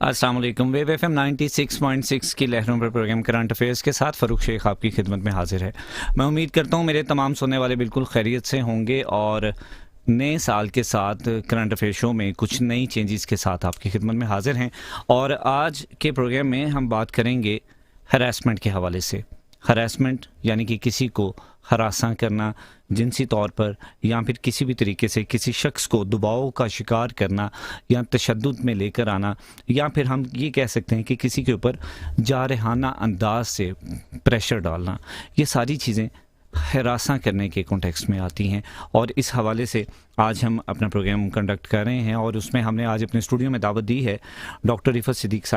अस्सलाम वालेकुम। Wave FM 96.6 की लहरों पर प्रोग्राम करंट अफेयर्स के साथ फ़ारूक शेख आपकी खिदमत में हाजिर है। मैं उम्मीद करता हूँ मेरे तमाम सुनने वाले बिल्कुल खैरियत से होंगे और नए साल के साथ करंट अफेयर शो में कुछ नई चेंजेस के साथ आपकी खिदमत में हाजिर हैं। और आज के प्रोग्राम में हम बात करेंगे हरासमेंट के हवाले से। हरासमेंट यानी कि किसी को हरासा करना जिनसी तौर पर या फिर किसी भी तरीके से किसी शख्स को दबाव का शिकार करना या तशद्दुद में लेकर आना, या फिर हम ये कह सकते हैं कि किसी के ऊपर जारहाना अंदाज से प्रेशर डालना, ये सारी चीज़ें हरासा करने के कॉन्टेक्स्ट में आती हैं। और इस हवाले से आज हम अपना प्रोग्राम कंडक्ट कर रहे हैं और उसमें हमने आज अपने स्टूडियो में दावत दी है डॉक्टर रिफत सादिक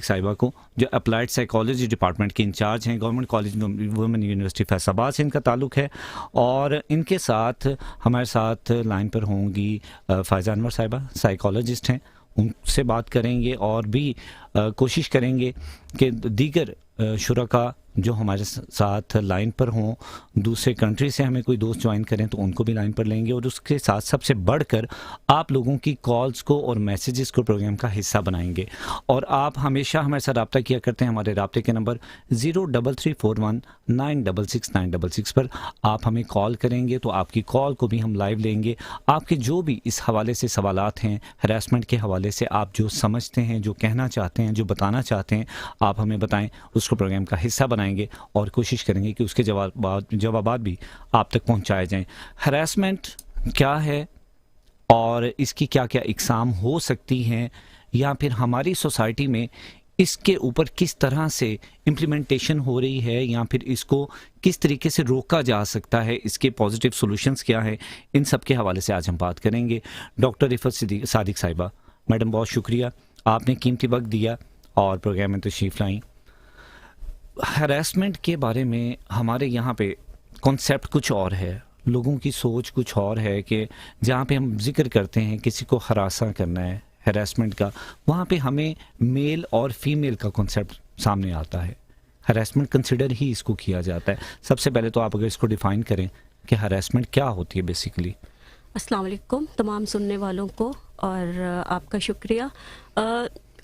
साहिबा को, जो अप्लाइड साइकोलॉजी डिपार्टमेंट के इंचार्ज हैं। Government college women university Faisalabad से इनका ताल्लुक़ है और इनके साथ हमारे साथ लाइन पर होंगी फ़ायज़ा अनवर साहिबा, साइकोलॉजिस्ट हैं। उनसे बात करेंगे और भी कोशिश करेंगे कि दीगर शुरका जो हमारे साथ लाइन पर हों, दूसरे कंट्री से हमें कोई दोस्त ज्वाइन करें तो उनको भी लाइन पर लेंगे। और उसके साथ सबसे बढ़कर आप लोगों की कॉल्स को और मैसेजेस को प्रोग्राम का हिस्सा बनाएंगे। और आप हमेशा हमारे साथ रब्ता किया करते हैं। हमारे रब्ते के नंबर 0334196696 पर आप हमें कॉल करेंगे तो आपकी कॉल को भी हम लाइव लेंगे। आपके जो भी इस हवाले से सवालात हैं, हरासमेंट के हवाले से आप जो समझते हैं, जो कहना चाहते हैं, जो बताना चाहते हैं, आप हमें बताएं, उसको प्रोग्राम का हिस्सा बनाएंगे और कोशिश करेंगे कि उसके जवाबात भी आप तक पहुंचाए जाएं। हरासमेंट क्या है और इसकी क्या क्या इकसाम हो सकती हैं, या फिर हमारी सोसाइटी में इसके ऊपर किस तरह से इम्प्लीमेंटेशन हो रही है, या फिर इसको किस तरीके से रोका जा सकता है, इसके पॉजिटिव सॉल्यूशंस क्या है, इन सब के हवाले से आज हम बात करेंगे। डॉक्टर रिफत सादिक साहिबा मैडम, बहुत शुक्रिया, आपने कीमती वक्त दिया और प्रोग्राम में तशरीफ़ लाई। हरासमेंट के बारे में हमारे यहाँ पे कॉन्सेप्ट कुछ और है, लोगों की सोच कुछ और है कि जहाँ पे हम जिक्र करते हैं किसी को हरासा करना है, हरासमेंट का, वहाँ पे हमें मेल और फीमेल का कॉन्सेप्ट सामने आता है। हरासमेंट कंसिडर ही इसको किया जाता है। सबसे पहले तो आप अगर इसको डिफ़ाइन करें कि हरासमेंट क्या होती है बेसिकली। अस्सलाम वालेकुम तमाम सुनने वालों को और आपका शुक्रिया।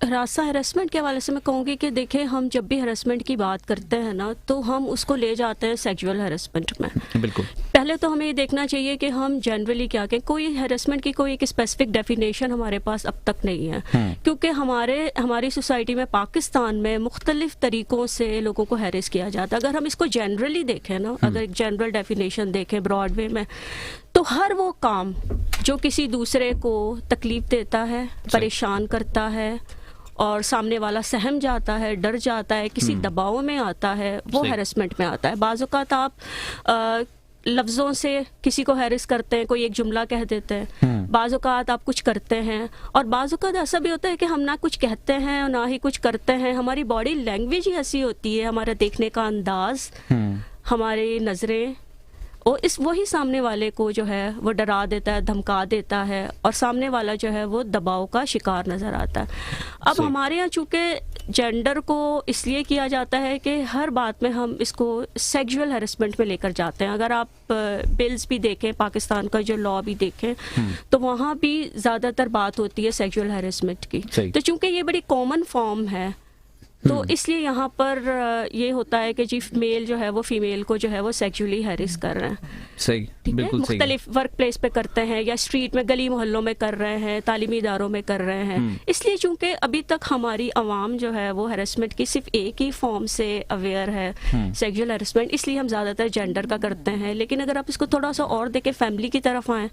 हरासमेंट के हवाले से मैं कहूँगी कि देखें, हम जब भी हरासमेंट की बात करते हैं ना तो हम उसको ले जाते हैं सेक्सुअल हरासमेंट में। बिल्कुल, पहले तो हमें ये देखना चाहिए कि हम जनरली क्या कहें। कोई हरासमेंट की कोई एक स्पेसिफिक डेफिनेशन हमारे पास अब तक नहीं है, क्योंकि हमारी सोसाइटी में, पाकिस्तान में मुख्तलिफ तरीक़ों से लोगों को हैरेस किया जाता है। अगर हम इसको जनरली देखें ना, अगर एक जनरल डेफिनेशन देखें ब्रॉड वे में, तो हर वो काम जो किसी दूसरे को तकलीफ देता है, परेशान करता है और सामने वाला सहम जाता है, डर जाता है, किसी दबाव में आता है, वो हैरेसमेंट में आता है। बाज़ औक़ात आप लफ्ज़ों से किसी को हैरेस करते हैं, कोई एक जुमला कह देते हैं, बाज़ औक़ात आप कुछ करते हैं, और बाज़ औक़ात ऐसा भी होता है कि हम ना कुछ कहते हैं और ना ही कुछ करते हैं। हमारी बॉडी लैंग्वेज ही ऐसी होती है, हमारा देखने का अंदाज़, हमारी नज़रें, और वही सामने वाले को जो है वो डरा देता है, धमका देता है, और सामने वाला जो है वो दबाव का शिकार नज़र आता है। अब हमारे यहाँ चूँकि जेंडर को इसलिए किया जाता है कि हर बात में हम इसको सेक्सुअल हरासमेंट में लेकर जाते हैं। अगर आप बिल्स भी देखें, पाकिस्तान का जो लॉ भी देखें, तो वहाँ भी ज़्यादातर बात होती है सेक्सुअल हरासमेंट की। तो चूँकि ये बड़ी कॉमन फॉर्म है तो इसलिए यहाँ पर ये होता है कि जी मेल जो है वो फीमेल को जो है वो सेक्सुअली हैरेस कर रहे हैं। सही, बिल्कुल सही। मुख्तलिफ वर्क प्लेस पे करते हैं या स्ट्रीट में, गली मोहल्लों में कर रहे हैं, तालीमी इदारों में कर रहे हैं। इसलिए चूंकि अभी तक हमारी आवाम जो है वो हैरेसमेंट की सिर्फ एक ही फॉर्म से अवेयर है, सेक्सुअल हैरेसमेंट, इसलिए हम ज़्यादातर जेंडर का करते हैं। लेकिन अगर आप इसको थोड़ा सा और देखें, फैमिली की तरफ आएँ,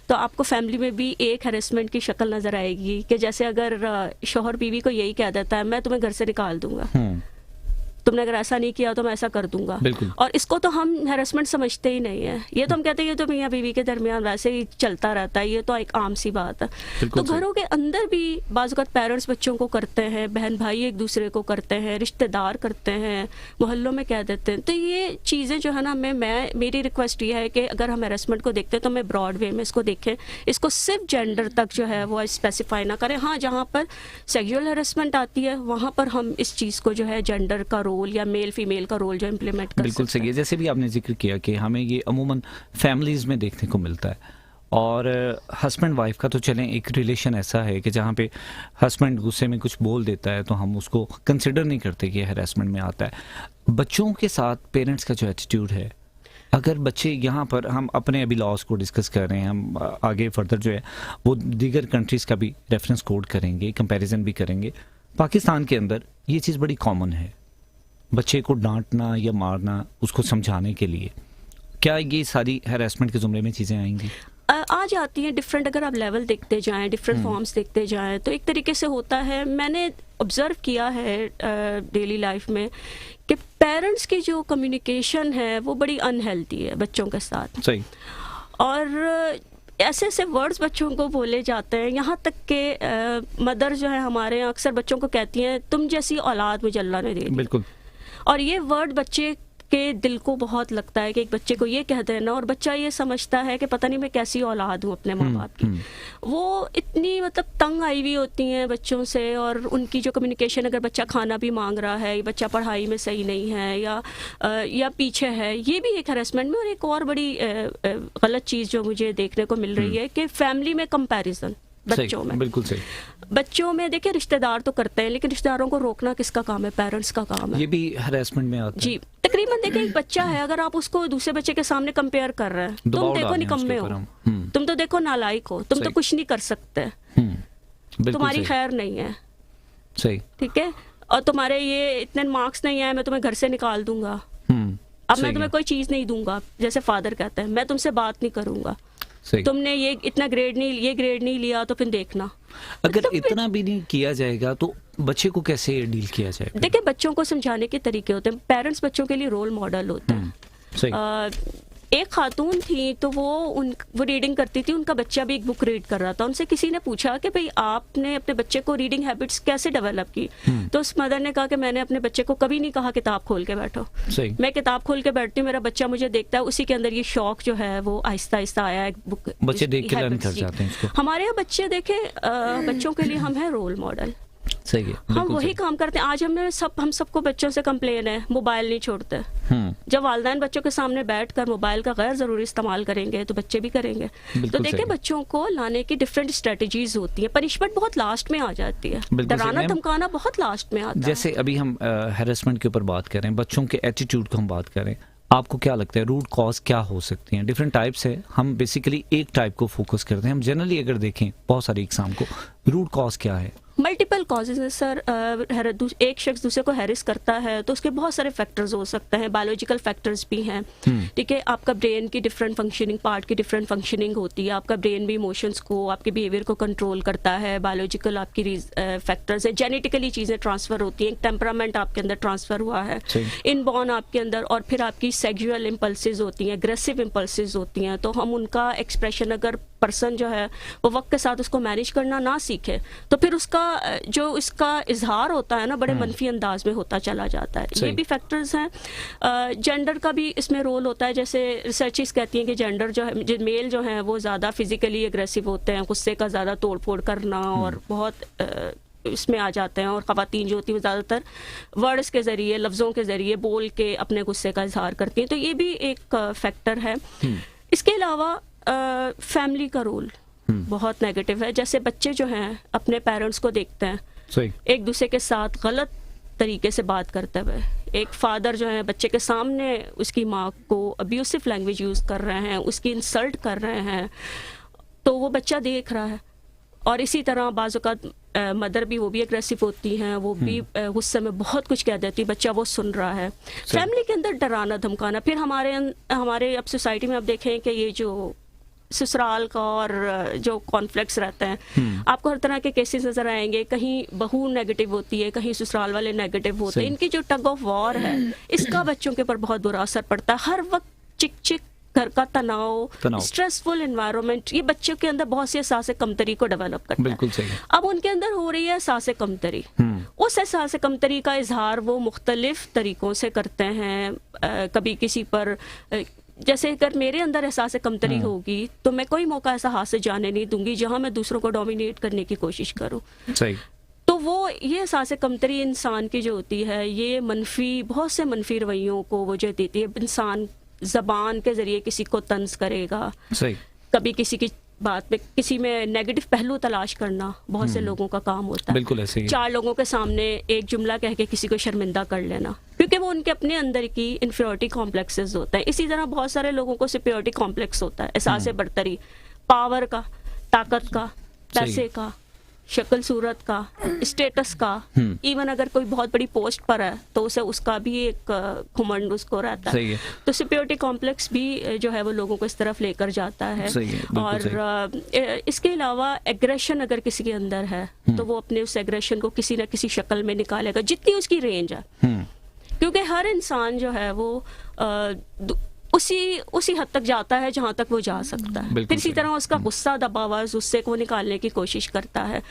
तो आपको फैमिली में भी एक हैरेसमेंट की शक्ल नज़र आएगी कि जैसे अगर शौहर बीवी को यही कह देता है, मैं तुम्हें घर से निकाल दूंगा, तुमने अगर ऐसा नहीं किया तो मैं ऐसा कर दूंगा। और इसको तो हम हैरेसमेंट समझते ही नहीं है। ये तो हम कहते हैं ये तो मियाँ बीवी के दरमियान वैसे ही चलता रहता है, ये तो एक आम सी बात है। तो घरों के अंदर भी बाज़ वक़्त पेरेंट्स बच्चों को करते हैं, बहन भाई एक दूसरे को करते हैं, रिश्तेदार करते हैं, मोहल्लों में कह देते हैं। तो ये चीज़ें जो है ना, मेरी रिक्वेस्ट ये है कि अगर हम हैरेसमेंट को देखते हैं तो मैं ब्रॉड वे में इसको देखें, इसको सिर्फ जेंडर तक जो है वो स्पेसिफाई ना करें। हाँ, जहाँ पर सेक्सुअल हैरेसमेंट आती है वहाँ पर हम इस चीज़ को जो है जेंडर का रोल या मेल फीमेल का रोल जो इम्प्लीमेंट कर बिल्कुल सही है। जैसे भी आपने जिक्र किया कि हमें ये अमूमन फैमिलीज़ में देखने को मिलता है और हस्बैंड वाइफ का तो चलें एक रिलेशन ऐसा है कि जहाँ पे हस्बैंड गुस्से में कुछ बोल देता है तो हम उसको कंसिडर नहीं करते कि हैरेसमेंट में आता है। बच्चों के साथ पेरेंट्स का जो एटीट्यूड है, अगर बच्चे यहाँ पर, हम अपने अभी लॉज को डिस्कस कर रहे हैं, हम आगे फर्दर जो है वो दीगर कंट्रीज़ का भी रेफरेंस कोड करेंगे, कंपैरिजन भी करेंगे। पाकिस्तान के अंदर ये चीज़ बड़ी कॉमन है, बच्चे को डांटना या मारना उसको समझाने के लिए। क्या ये सारी हैरेसमेंट के जुमरे में चीज़ें आएंगी? आ जाती हैं डिफरेंट, अगर आप लेवल देखते जाएं, डिफरेंट फॉर्म्स देखते जाएं, तो एक तरीके से होता है, मैंने ऑब्जर्व किया है डेली लाइफ में कि पेरेंट्स की जो कम्युनिकेशन है वो बड़ी अनहेल्दी है बच्चों के साथ। सही। और ऐसे ऐसे वर्ड्स बच्चों को बोले जाते हैं, यहाँ तक कि मदर जो है हमारे यहाँ अक्सर बच्चों को कहती हैं तुम जैसी औलाद मुझे अल्लाह ने दे दी। बिल्कुल। और ये वर्ड बच्चे के दिल को बहुत लगता है कि एक बच्चे को ये कह देना, और बच्चा ये समझता है कि पता नहीं मैं कैसी औलाद हूँ अपने माँ बाप की। वो इतनी मतलब तंग आई हुई होती हैं बच्चों से, और उनकी जो कम्युनिकेशन, अगर बच्चा खाना भी मांग रहा है, बच्चा पढ़ाई में सही नहीं है या पीछे है, ये भी एक हरेसमेंट में। और एक और बड़ी गलत चीज़ जो मुझे देखने को मिल रही है कि फैमिली में कंपैरिजन बच्चों में। बिल्कुल सही। बच्चों में देखिए रिश्तेदार तो करते हैं, लेकिन रिश्तेदारों को रोकना किसका काम है? पेरेंट्स का काम है। ये भी हरेसमेंट में आता है। जी, तकरीबन देखिए एक बच्चा है, अगर आप उसको दूसरे बच्चे के सामने कंपेयर कर रहे हैं, तुम देखो निकम्मे हो, तुम तो देखो नालायक हो, तुम तो कुछ नहीं कर सकते, तुम्हारी खैर नहीं है, सही, ठीक है, और तुम्हारे ये इतने मार्क्स नहीं आए, मैं तुम्हें घर से निकाल दूंगा, अब मैं तुम्हें कोई चीज नहीं दूंगा, जैसे फादर कहता है, मैं तुमसे बात नहीं करूंगा, तुमने ये इतना ग्रेड नहीं लिया तो फिर देखना। अगर तो इतना भी नहीं किया जाएगा तो बच्चे को कैसे डील किया जाएगा? देखिए बच्चों को समझाने के तरीके होते हैं, पेरेंट्स बच्चों के लिए रोल मॉडल होते हैं। एक खातून थी, तो वो रीडिंग करती थी, उनका बच्चा भी एक बुक रीड कर रहा था, उनसे किसी ने पूछा कि भाई आपने अपने बच्चे को रीडिंग हैबिट्स कैसे डेवलप की? तो उस मदर ने कहा कि मैंने अपने बच्चे को कभी नहीं कहा किताब खोल के बैठो, मैं किताब खोल के बैठती हूँ, मेरा बच्चा मुझे देखता है, उसी के अंदर ये शौक जो है वो आहिस्ता आहिस्ता आया है, बुक बच्चे देख के लर्न कर जाते हैं इसको। हमारे यहाँ बच्चे देखे, बच्चों के लिए हम हैं रोल मॉडल, सही है, हम वही काम करते हैं। आज हम सबको बच्चों से कंप्लेन है, मोबाइल नहीं छोड़ते। जब वालिदैन बच्चों के सामने बैठकर मोबाइल का गैर जरूरी इस्तेमाल करेंगे तो बच्चे भी करेंगे। तो देखिए बच्चों को लाने की डिफरेंट स्ट्रेटजीज होती है। पनिशमेंट बहुत लास्ट में आ जाती है, डराना धमकाना बहुत लास्ट में आता है। जैसे अभी हम हैरेसमेंट के ऊपर बात कर रहे हैं, बच्चों के एटीट्यूड को हम बात करें, आपको क्या लगता है रूट कॉज क्या हो सकती हैं? डिफरेंट टाइप्स है, हम बेसिकली एक टाइप को फोकस करते हैं। हम जनरली अगर देखें बहुत सारे एग्जाम को, रूट कॉज क्या है? मल्टीपल कॉजेज है सर। एक शख्स दूसरे को हैरिस करता है तो उसके बहुत सारे फैक्टर्स हो सकते हैं, बायोलॉजिकल फैक्टर्स भी हैं, ठीक है। आपका ब्रेन की डिफरेंट फंक्शनिंग, पार्ट की डिफरेंट फंक्शनिंग होती है, आपका ब्रेन भी इमोशंस को, आपके बिहेवियर को कंट्रोल करता है। बायोलॉजिकल आपकी फैक्टर्स है, जेनेटिकली चीज़ें ट्रांसफर होती हैं, टेम्परामेंट आपके अंदर ट्रांसफर हुआ है इनबॉर्न आपके अंदर, और फिर आपकी सेक्सुअल इम्पल्सेस होती हैं, एग्रेसिव इम्पल्सेस होती हैं, तो हम उनका एक्सप्रेशन, अगर पर्सन जो है वो वक्त के साथ उसको मैनेज करना ना सीखे तो फिर उसका जो इसका इजहार होता है ना बड़े मनफी अंदाज में होता चला जाता है। ये भी फैक्टर्स हैं। जेंडर का भी इसमें रोल होता है। जैसे रिसर्चेस कहती हैं कि जेंडर जो है, मेल जो है वो ज़्यादा फिजिकली एग्रेसिव होते हैं, गुस्से का ज़्यादा तोड़ फोड़ करना और बहुत इसमें आ जाते हैं, और ख़वातीन जो होती हैं ज़्यादातर वर्ड्स के ज़रिए, लफ्ज़ों के ज़रिए बोल के अपने गुस्से का इजहार करती हैं, तो ये भी एक फैक्टर है। इसके अलावा फैमिली का रोल बहुत नेगेटिव है। जैसे बच्चे जो हैं अपने पेरेंट्स को देखते हैं एक दूसरे के साथ गलत तरीके से बात करते हुए, एक फादर जो है बच्चे के सामने उसकी माँ को अब्यूसिव लैंग्वेज यूज़ कर रहे हैं, उसकी इंसल्ट कर रहे हैं, तो वो बच्चा देख रहा है। और इसी तरह बाज़-औक़ात मदर भी, वो भी एग्रेसिव होती हैं, वो भी गुस्से में बहुत कुछ कह देती, बच्चा वो सुन रहा है। फैमिली के अंदर डराना धमकाना। फिर हमारे अब सोसाइटी में अब देखें कि ये जो ससुराल का और जो कॉन्फ्लिक्ट्स रहते हैं, आपको हर तरह के केसेस नजर आएंगे। कहीं बहू नेगेटिव होती है, कहीं ससुराल वाले नेगेटिव होते हैं। इनकी जो टग ऑफ वॉर है, इसका बच्चों के ऊपर बहुत बुरा असर पड़ता है। हर वक्त चिक चिक, घर का तनाव, स्ट्रेसफुल एनवायरनमेंट, ये बच्चों के अंदर बहुत सी एहसास कमतरी को डेवलप करता है। बिल्कुल सही। अब उनके अंदर हो रही है एहसास कमतरी। उस एहसास कमतरी का इजहार वो मुख्तलिफ तरीकों से करते हैं। कभी किसी पर, जैसे अगर मेरे अंदर एहसास कमतरी होगी तो मैं कोई मौका ऐसा हाथ से जाने नहीं दूंगी जहां मैं दूसरों को डोमिनेट करने की कोशिश करूं। सही। तो वो ये एहसास कमतरी इंसान की जो होती है, ये बहुत से मनफी रवैयों को वो जो देती है। इंसान जबान के जरिए किसी को तंज करेगा, सही। कभी किसी की बात में किसी में नेगेटिव पहलू तलाश करना बहुत से लोगों का काम होता है। बिल्कुल ऐसे ही। 4 लोगों के सामने एक जुमला कह के किसी को शर्मिंदा कर लेना, क्योंकि वो उनके अपने अंदर की इन्फीरियरिटी कॉम्प्लेक्सेस होता है। इसी तरह बहुत सारे लोगों को सुपीरियरिटी कॉम्प्लेक्स होता है, एहसास बर्तरी, पावर का, ताकत का, पैसे का, शक्ल सूरत का, स्टेटस का। इवन अगर कोई बहुत बड़ी पोस्ट पर है तो उसे उसका भी एक घुमंड उसको रहता सही है। तो सिक्योरिटी कॉम्प्लेक्स भी जो है वो लोगों को इस तरफ लेकर जाता है। सही है, बिल्कुल और सही। इसके अलावा एग्रेशन अगर किसी के अंदर है तो वो अपने उस एग्रेशन को किसी न किसी शक्ल में निकालेगा, जितनी उसकी रेंज है। क्योंकि हर इंसान जो है वो उसी हद तक जाता है जहां तक वो जा सकता है। फिर इसी तरह उसका गुस्सा दबा हुआ गुस्से को निकालने की कोशिश करता है,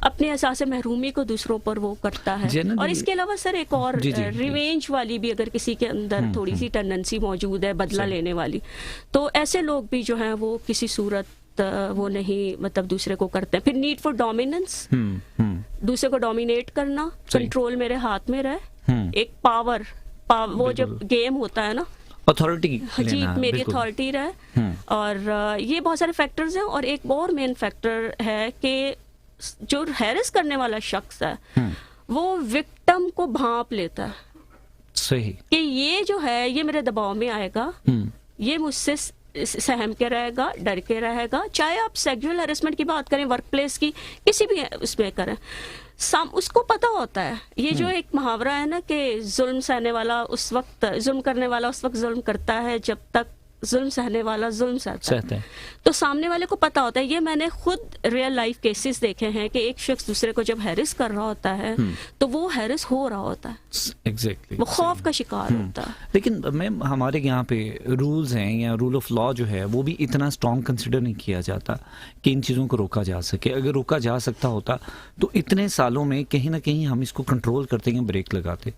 अपने एहसास महरूमी को दूसरों पर वो करता है। और इसके अलावा सर एक और रिवेंज वाली भी अगर किसी के अंदर थोड़ी सी टेंडेंसी मौजूद है, बदला लेने वाली, तो ऐसे लोग भी जो है वो किसी सूरत वो नहीं मतलब दूसरे को करते हैं। फिर नीड फॉर डोमिनेंस, दूसरे को डोमिनेट करना, कंट्रोल मेरे हाथ में रहे, एक पावर वो जब गेम होता है ना, अथॉरिटी जी मेरी अथॉरिटी रहे। और ये बहुत सारे फैक्टर्स हैं। और एक और मेन फैक्टर है कि जो हैरेस करने वाला शख्स है वो विक्टिम को भांप लेता है। सही कि ये जो है ये मेरे दबाव में आएगा, ये मुझसे सहम के रहेगा, डर के रहेगा। चाहे आप सेक्सुअल हैरेसमेंट की बात करें, वर्क प्लेस की, किसी भी उसमें करें, उसको पता होता है। ये जो एक मुहावरा है ना कि जुल्म सहने वाला उस वक्त जुल्म करने वाला उस वक्त जुल्म करता है जब तक जुल्म सहने वाला जुल्म सहता है। तो सामने वाले को पता होता है। ये मैंने खुद रियल लाइफ केसेस देखे हैं कि एक शख्स दूसरे को जब हैरिस कर रहा होता है तो वो हैरिस हो रहा होता है, एग्जैक्टली वो खौफ का शिकार होता है। लेकिन मैम हमारे यहाँ पे रूल्स हैं या रूल ऑफ लॉ जो है वो भी इतना स्ट्रॉन्ग कंसिडर नहीं किया जाता कि इन चीज़ों को रोका जा सके। अगर रोका जा सकता होता तो इतने सालों में कहीं ना कहीं हम इसको कंट्रोल करते हैं, ब्रेक लगाते।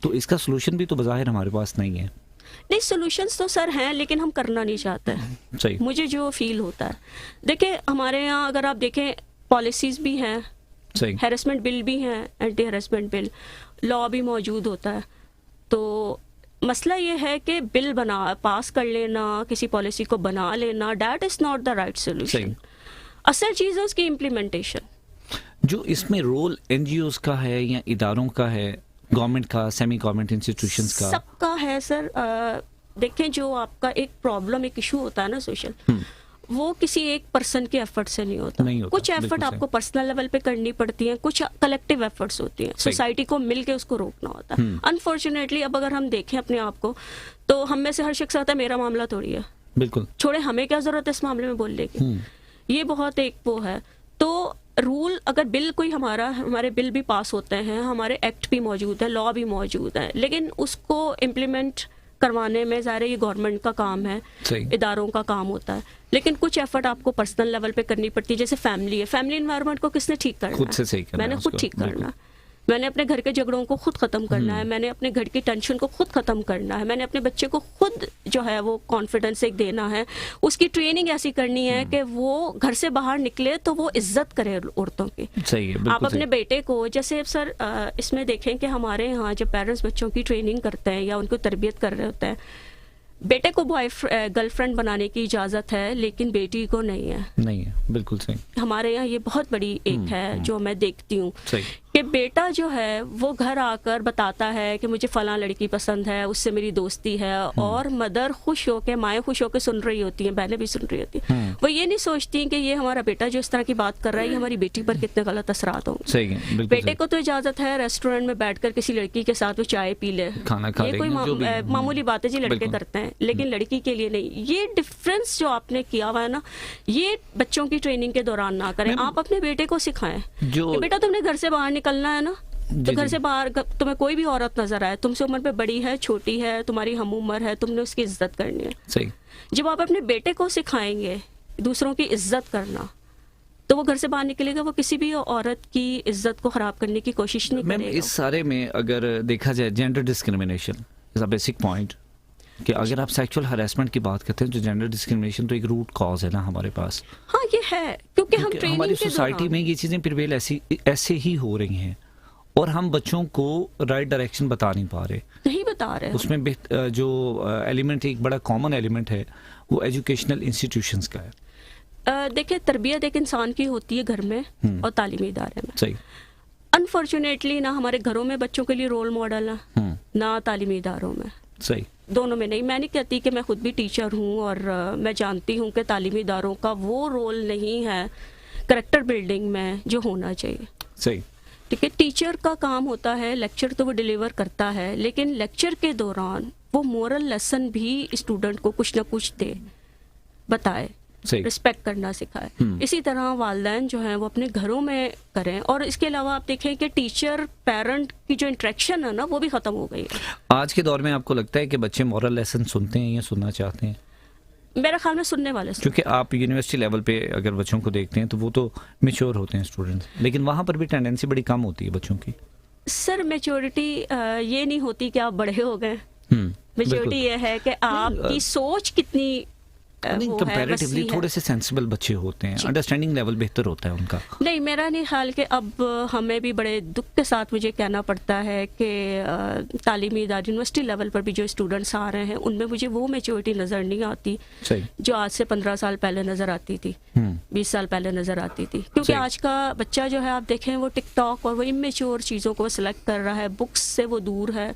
तो इसका सोल्यूशन भी तो बज़ाहिर हमारे पास नहीं है। नहीं, सॉल्यूशंस तो सर हैं लेकिन हम करना नहीं चाहते। सही। मुझे जो फील होता है, देखिए हमारे यहाँ अगर आप देखें पॉलिसीज भी हैं, हैरेसमेंट बिल भी हैं, एंटी हैरेसमेंट बिल, लॉ भी मौजूद होता है। तो मसला ये है कि बिल पास कर लेना, किसी पॉलिसी को बना लेना, that is not the right solution. असल चीज़ है उसकी इम्प्लीमेंटेशन। जो इसमें रोल एनजीओज का है या इदारों का है, गवर्नमेंट का, सेमी गवर्नमेंट इंस्टीट्यूशंस का, सबका है सर। देखें जो आपका एक प्रॉब्लम, एक इशू होता है ना सोशल, वो किसी एक पर्सन के एफर्ट से नहीं होता। कुछ एफर्ट आपको पर्सनल लेवल पे करनी पड़ती हैं, कुछ कलेक्टिव एफर्ट्स होती हैं, सोसाइटी को मिलके उसको रोकना होता है। अनफॉर्चुनेटली अब अगर हम देखें अपने आप को तो हम में से हर शख्स आता है मेरा मामला थोड़ी है, बिल्कुल छोड़े, हमें क्या जरूरत है इस मामले में बोलने की। ये बहुत एक वो है। तो रूल अगर बिल कोई हमारे बिल भी पास होते हैं, हमारे एक्ट भी मौजूद है, लॉ भी मौजूद है, लेकिन उसको इम्प्लीमेंट करवाने में ज़ाहिर ये गवर्नमेंट का काम है, इदारों का काम होता है। लेकिन कुछ एफर्ट आपको पर्सनल लेवल पे करनी पड़ती है। जैसे फैमिली है, फैमिली एनवायरनमेंट को किसने ठीक करना खुद से सही है? मैंने खुद ठीक करना है। मैंने अपने घर के झगड़ों को खुद खत्म करना है, मैंने अपने घर की टेंशन को खुद खत्म करना है, मैंने अपने बच्चे को खुद जो है वो कॉन्फिडेंस एक देना है, उसकी ट्रेनिंग ऐसी करनी है कि वो घर से बाहर निकले तो वो इज्जत करे औरतों की। सही है, आप अपने बेटे को, जैसे सर इसमें देखें कि हमारे यहाँ जब पेरेंट्स बच्चों की ट्रेनिंग करते हैं या उनको तरबियत कर रहे होते हैं, बेटे को गर्लफ्रेंड बनाने की इजाजत है लेकिन बेटी को नहीं है। बिल्कुल सही। हमारे यहाँ ये बहुत बड़ी एक है जो मैं देखती हूँ कि बेटा जो है वो घर आकर बताता है कि मुझे फलां लड़की पसंद है, उससे मेरी दोस्ती है, और मदर खुश होकर, माएँ खुश होकर सुन रही होती हैं, बहनें भी सुन रही होती हैं। वो ये नहीं सोचती कि ये हमारा बेटा जो इस तरह की बात कर रहा है ये हमारी बेटी पर कितने गलत असरात होंगे। बेटे को तो इजाजत है रेस्टोरेंट में बैठकर किसी लड़की के साथ वो चाय पी ले, ये कोई मामूली बातें जी लड़के करते हैं, लेकिन लड़की के लिए नहीं। ये डिफरेंस जो आपने किया हुआ है ना, ये बच्चों की ट्रेनिंग के दौरान ना करें। आप अपने बेटे को सिखाएं कि बेटा तुमने घर से बाहर निकलना है ना, तो घर से बाहर तुम्हें कोई भी औरत नजर आए, तुमसे उम्र पे बड़ी है, छोटी है, तुम्हारी हम उम्र है, तुमने उसकी इज्जत करनी है। सही। जब आप अपने बेटे को सिखाएंगे दूसरों की इज्जत करना, तो वो घर से बाहर निकलेगा, वो किसी भी औरत की इज्जत को खराब करने की कोशिश नहीं करेगा। इस सारे में अगर देखा जाए gender discrimination is a basic point, कि अगर आप सेक्सुअल हरासमेंट की बात करते हैं तो जेंडर डिस्क्रिमिनेशन तो एक रूट कॉज है ना हमारे पास। हाँ ये है, क्योंकि हम हमारी सोसाइटी में ये चीजें प्रिवेल ऐसे ही हो रही हैं और हम बच्चों को राइट डायरेक्शन बता नहीं बता रहे। उसमें जो एलिमेंट एक बड़ा कॉमन एलिमेंट है वो एजुकेशनल इंस्टीट्यूशंस का है। देखिए, तरबियत एक इंसान की होती है घर में और तालीमी इदारे में। सही। अनफॉर्चुनेटली ना हमारे घरों में बच्चों के लिए रोल मॉडल है, ना तालीमी इदारों में। सही। दोनों में नहीं। मैं नहीं कहती कि मैं खुद भी टीचर हूँ और मैं जानती हूँ कि तालीमी इदारों का वो रोल नहीं है करैक्टर बिल्डिंग में जो होना चाहिए। सही। ठीक है, टीचर का काम होता है, लेक्चर तो वो डिलीवर करता है, लेकिन लेक्चर के दौरान वो मोरल लेसन भी स्टूडेंट को कुछ ना कुछ दे, बताए, रिस्पेक्ट करना सिखाए। इसी तरह वालिदैन जो हैं वो अपने घरों में करें। और इसके अलावा आप देखें कि टीचर पेरेंट की जो इंटरेक्शन है ना, वो भी ख़त्म हो गई है आज के दौर में। आपको लगता है कि बच्चे मॉरल लेसन सुनते हैं या सुनना चाहते हैं? मेरा ख्याल में सुनने वाले, क्योंकि आप यूनिवर्सिटी लेवल पे अगर बच्चों को देखते हैं तो वो तो मैच्योर होते हैं स्टूडेंट्स, लेकिन वहाँ पर भी टेंडेंसी बड़ी कम होती है बच्चों की। सर मैच्योरिटी ये नहीं होती कि आप बड़े हो गए। मैच्योरिटी ये है कि आपकी सोच कितनी कंपैरेटिवली थोड़े से सेंसिबल बच्चे होते हैं, अंडरस्टैंडिंग लेवल बेहतर होता है उनका। नहीं, मेरा नहीं ख्याल कि अब हमें भी बड़े दुख के साथ मुझे कहना पड़ता है कि तालीमी इदारे यूनिवर्सिटी लेवल पर भी जो स्टूडेंट्स आ रहे हैं उनमें मुझे वो मैच्योरिटी नज़र नहीं आती जो आज से 15 साल पहले नज़र आती थी, 20 साल पहले नज़र आती थी। क्योंकि आज का बच्चा जो है आप देखें वो टिकटॉक और वो इमेच्योर चीज़ों को सिलेक्ट कर रहा है, बुक्स से वो दूर है,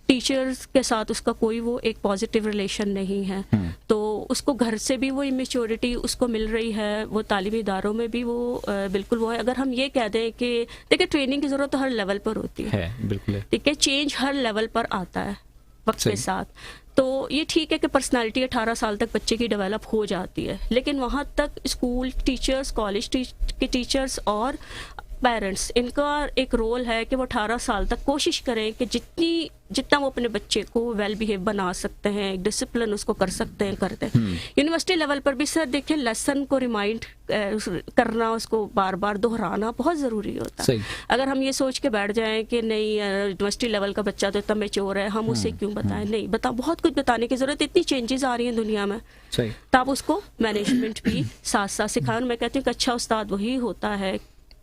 टीचर्स के साथ उसका कोई वो एक पॉजिटिव रिलेशन नहीं है, तो उसको घर से भी वो इमेच्योरिटी उसको मिल रही है, वो तालीमी इदारों में भी वो बिल्कुल वो है। अगर हम ये कह दें कि देखिए ट्रेनिंग की ज़रूरत तो हर लेवल पर होती है, बिल्कुल, ठीक है, चेंज हर लेवल पर आता है वक्त के साथ। तो ये ठीक है कि पर्सनालिटी 18 साल तक बच्चे की डेवलप हो जाती है, लेकिन वहाँ तक स्कूल टीचर्स, कॉलेज के टीचर्स और पेरेंट्स, इनका एक रोल है कि वो 18 साल तक कोशिश करें कि जितना वो अपने बच्चे को वेल बिहेव बना सकते हैं, एक डिसिप्लिन उसको कर सकते हैं, करते हैं। यूनिवर्सिटी लेवल पर भी सर देखिए लेसन को रिमाइंड करना, उसको बार बार दोहराना बहुत ज़रूरी होता है। अगर हम ये सोच के बैठ जाएं कि नहीं यूनिवर्सिटी लेवल का बच्चा तो इतना मैच्योर है, हम उसे क्यों बताएं, नहीं बहुत कुछ बताने की ज़रूरत, इतनी चेंजेस आ रही हैं दुनिया में, तो आप उसको मैनेजमेंट भी साथ साथ सिखाएं। मैं कहती हूँ कि अच्छा उस्ताद वही होता है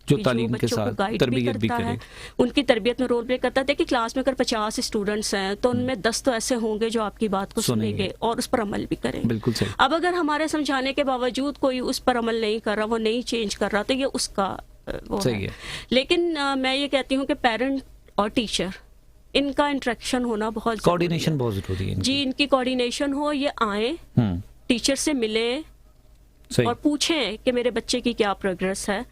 जो तालीम के साथ तरबियत भी करे, उनकी तरबियत में रोल प्ले करता है। देखिए क्लास में अगर 50 स्टूडेंट्स हैं तो उनमें 10 तो ऐसे होंगे जो आपकी बात को सुनेंगे और उस पर अमल भी करेंगे। बिल्कुल सही। अब अगर हमारे समझाने के बावजूद कोई उस पर अमल नहीं कर रहा, वो नहीं चेंज कर रहा, तो ये उसका वो सही है। लेकिन मैं ये कहती हूँ कि पेरेंट और टीचर, इनका इंटरेक्शन होना बहुत, कोऑर्डिनेशन बहुत जरूरी है जी, इनकी कोऑर्डिनेशन हो, ये आए टीचर से मिले और पूछें कि मेरे बच्चे की क्या प्रोग्रेस है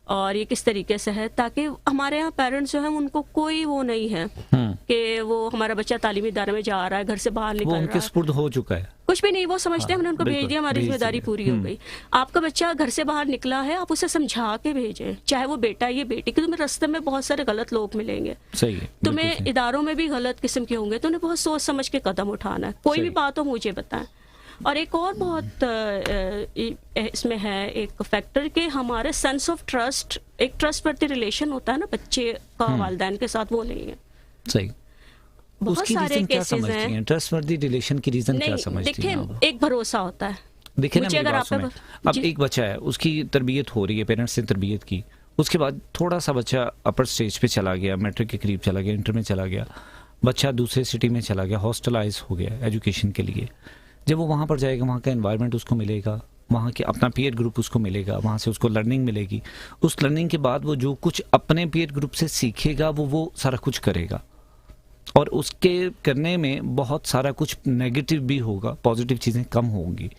और ये किस तरीके से है, ताकि हमारे यहाँ पेरेंट्स जो हैं उनको कोई वो नहीं है कि वो हमारा बच्चा तालीमी इदारे में जा रहा है, घर से बाहर निकल रहा है, उनके सुपुर्द हो चुका है, कुछ भी नहीं, वो समझते हैं हमने उनको भेज दिया, हमारी जिम्मेदारी पूरी हो गई। आपका बच्चा घर से बाहर निकला है, आप उसे समझा के भेजें, चाहे वो बेटा है या बेटी, क्योंकि तुम्हें रास्ते में बहुत सारे गलत लोग मिलेंगे, सही है, तुम्हें इदारों में भी गलत किस्म के होंगे, तो उन्हें बहुत सोच समझ के कदम उठाना है। कोई भी बात हो मुझे बताएं। और एक और बहुत इसमें है एक फैक्टर कि हमारे सेंस ऑफ ट्रस्ट, एक ट्रस्टवर्दी रिलेशन होता है ना बच्चे का वालिदैन के साथ, वो नहीं है। सही। बहुत सारे केसेस हैं। ट्रस्टवर्दी रिलेशन की रीजन क्या समझती हैं? देखिए एक भरोसा होता है। देखिए ना, अगर आप अब एक बच्चा है, उसकी तरबियत हो रही है, पेरेंट्स ने तरबियत की, उसके बाद थोड़ा सा बच्चा अपर स्टेज पे चला गया, मैट्रिक के करीब चला गया, इंटर में चला गया, बच्चा दूसरे सिटी में चला गया, हॉस्टलाइज हो गया एजुकेशन के लिए। जब वो वहाँ पर जाएगा, वहाँ का एनवायरनमेंट उसको मिलेगा, वहाँ के अपना पीयर ग्रुप उसको मिलेगा, वहाँ से उसको लर्निंग मिलेगी। उस लर्निंग के बाद वो जो कुछ अपने पीयर ग्रुप से सीखेगा वो सारा कुछ करेगा, और उसके करने में बहुत सारा कुछ नेगेटिव भी होगा, पॉजिटिव चीज़ें कम होंगी।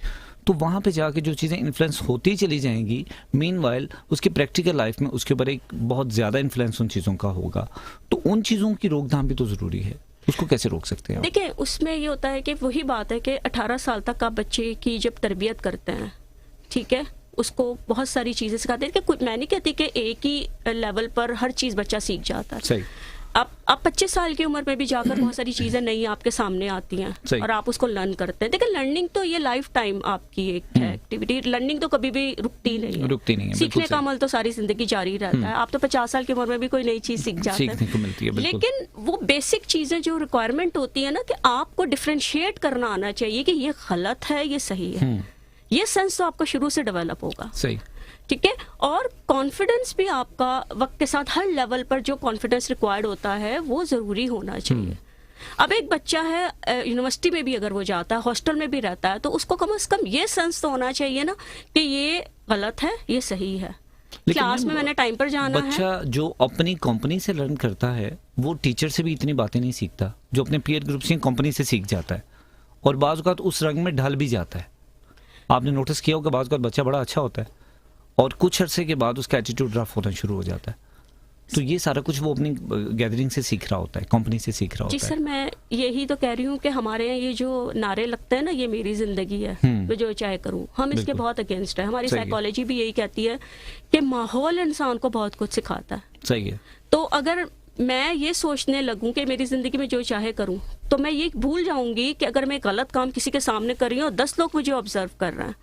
तो वहाँ पे जाके जो चीज़ें इन्फ्लुएंस होती चली जाएंगी, मीनवाइल उसकी प्रैक्टिकल लाइफ में उसके ऊपर एक बहुत ज़्यादा इन्फ्लुएंस उन चीज़ों का होगा। तो उन चीज़ों की रोकथाम भी तो ज़रूरी है। उसको कैसे रोक सकते हैं? देखिए उसमें ये होता है कि वही बात है कि 18 साल तक आप बच्चे की जब तरबियत करते हैं, ठीक है, उसको बहुत सारी चीज़ें सिखाते हैं कि कुछ, मैं नहीं कहती कि एक ही लेवल पर हर चीज़ बच्चा सीख जाता है। सही। आप 25 साल की उम्र में भी जाकर बहुत सारी चीज़ें नई आपके सामने आती हैं और आप उसको लर्न करते हैं। देखिए लर्निंग तो ये लाइफ टाइम आपकी एक है एक्टिविटी, लर्निंग तो कभी भी रुकती नहीं है, सीखने का अमल तो सारी जिंदगी जारी रहता है। आप तो 50 साल की उम्र में भी कोई नई चीज़ सीख जाते हैं, लेकिन वो बेसिक चीज़ें जो रिक्वायरमेंट होती है ना, कि आपको डिफ्रेंशिएट करना आना चाहिए कि ये गलत है, ये सही है, ये सेंस तो आपको शुरू से डेवलप होगा। सही, ठीक है। और कॉन्फिडेंस भी आपका वक्त के साथ हर लेवल पर जो कॉन्फिडेंस रिक्वायर्ड होता है वो ज़रूरी होना चाहिए। अब एक बच्चा है यूनिवर्सिटी में भी अगर वो जाता है, हॉस्टल में भी रहता है, तो उसको कम से कम ये सेंस तो होना चाहिए ना कि ये गलत है, ये सही है। क्लास में मैंने टाइम पर जाना है। बच्चा जो अपनी कंपनी से लर्न करता है वो टीचर से भी इतनी बातें नहीं सीखता जो अपने पीयर ग्रुप से कंपनी से सीख जाता है, और बाज़ औक़ात उस रंग में ढल भी जाता है। आपने नोटिस किया होगा बाज़ औक़ात बच्चा बड़ा अच्छा होता है और कुछ अरसे के बाद उसका एटीट्यूड रफ होना शुरू हो जाता है। तो ये सारा कुछ वो अपनी गैदरिंग से सीख रहा होता है, कंपनी से सीख रहा जी होता सर, मैं यही तो कह रही हूँ कि हमारे यहाँ ये जो नारे लगते हैं ना, ये मेरी जिंदगी है, मैं जो चाहे करूँ, हम इसके बिल्कुल। बहुत अगेंस्ट है। हमारी सही है। साइकोलॉजी भी यही कहती है कि माहौल इंसान को बहुत कुछ सिखाता है। है। सही है। तो अगर मैं ये सोचने लगूं कि मेरी जिंदगी में जो चाहे करूं, तो मैं ये भूल जाऊंगी कि अगर मैं गलत काम किसी के सामने कर रही हूँ और 10 लोग मुझे ऑब्जर्व कर रहे हैं,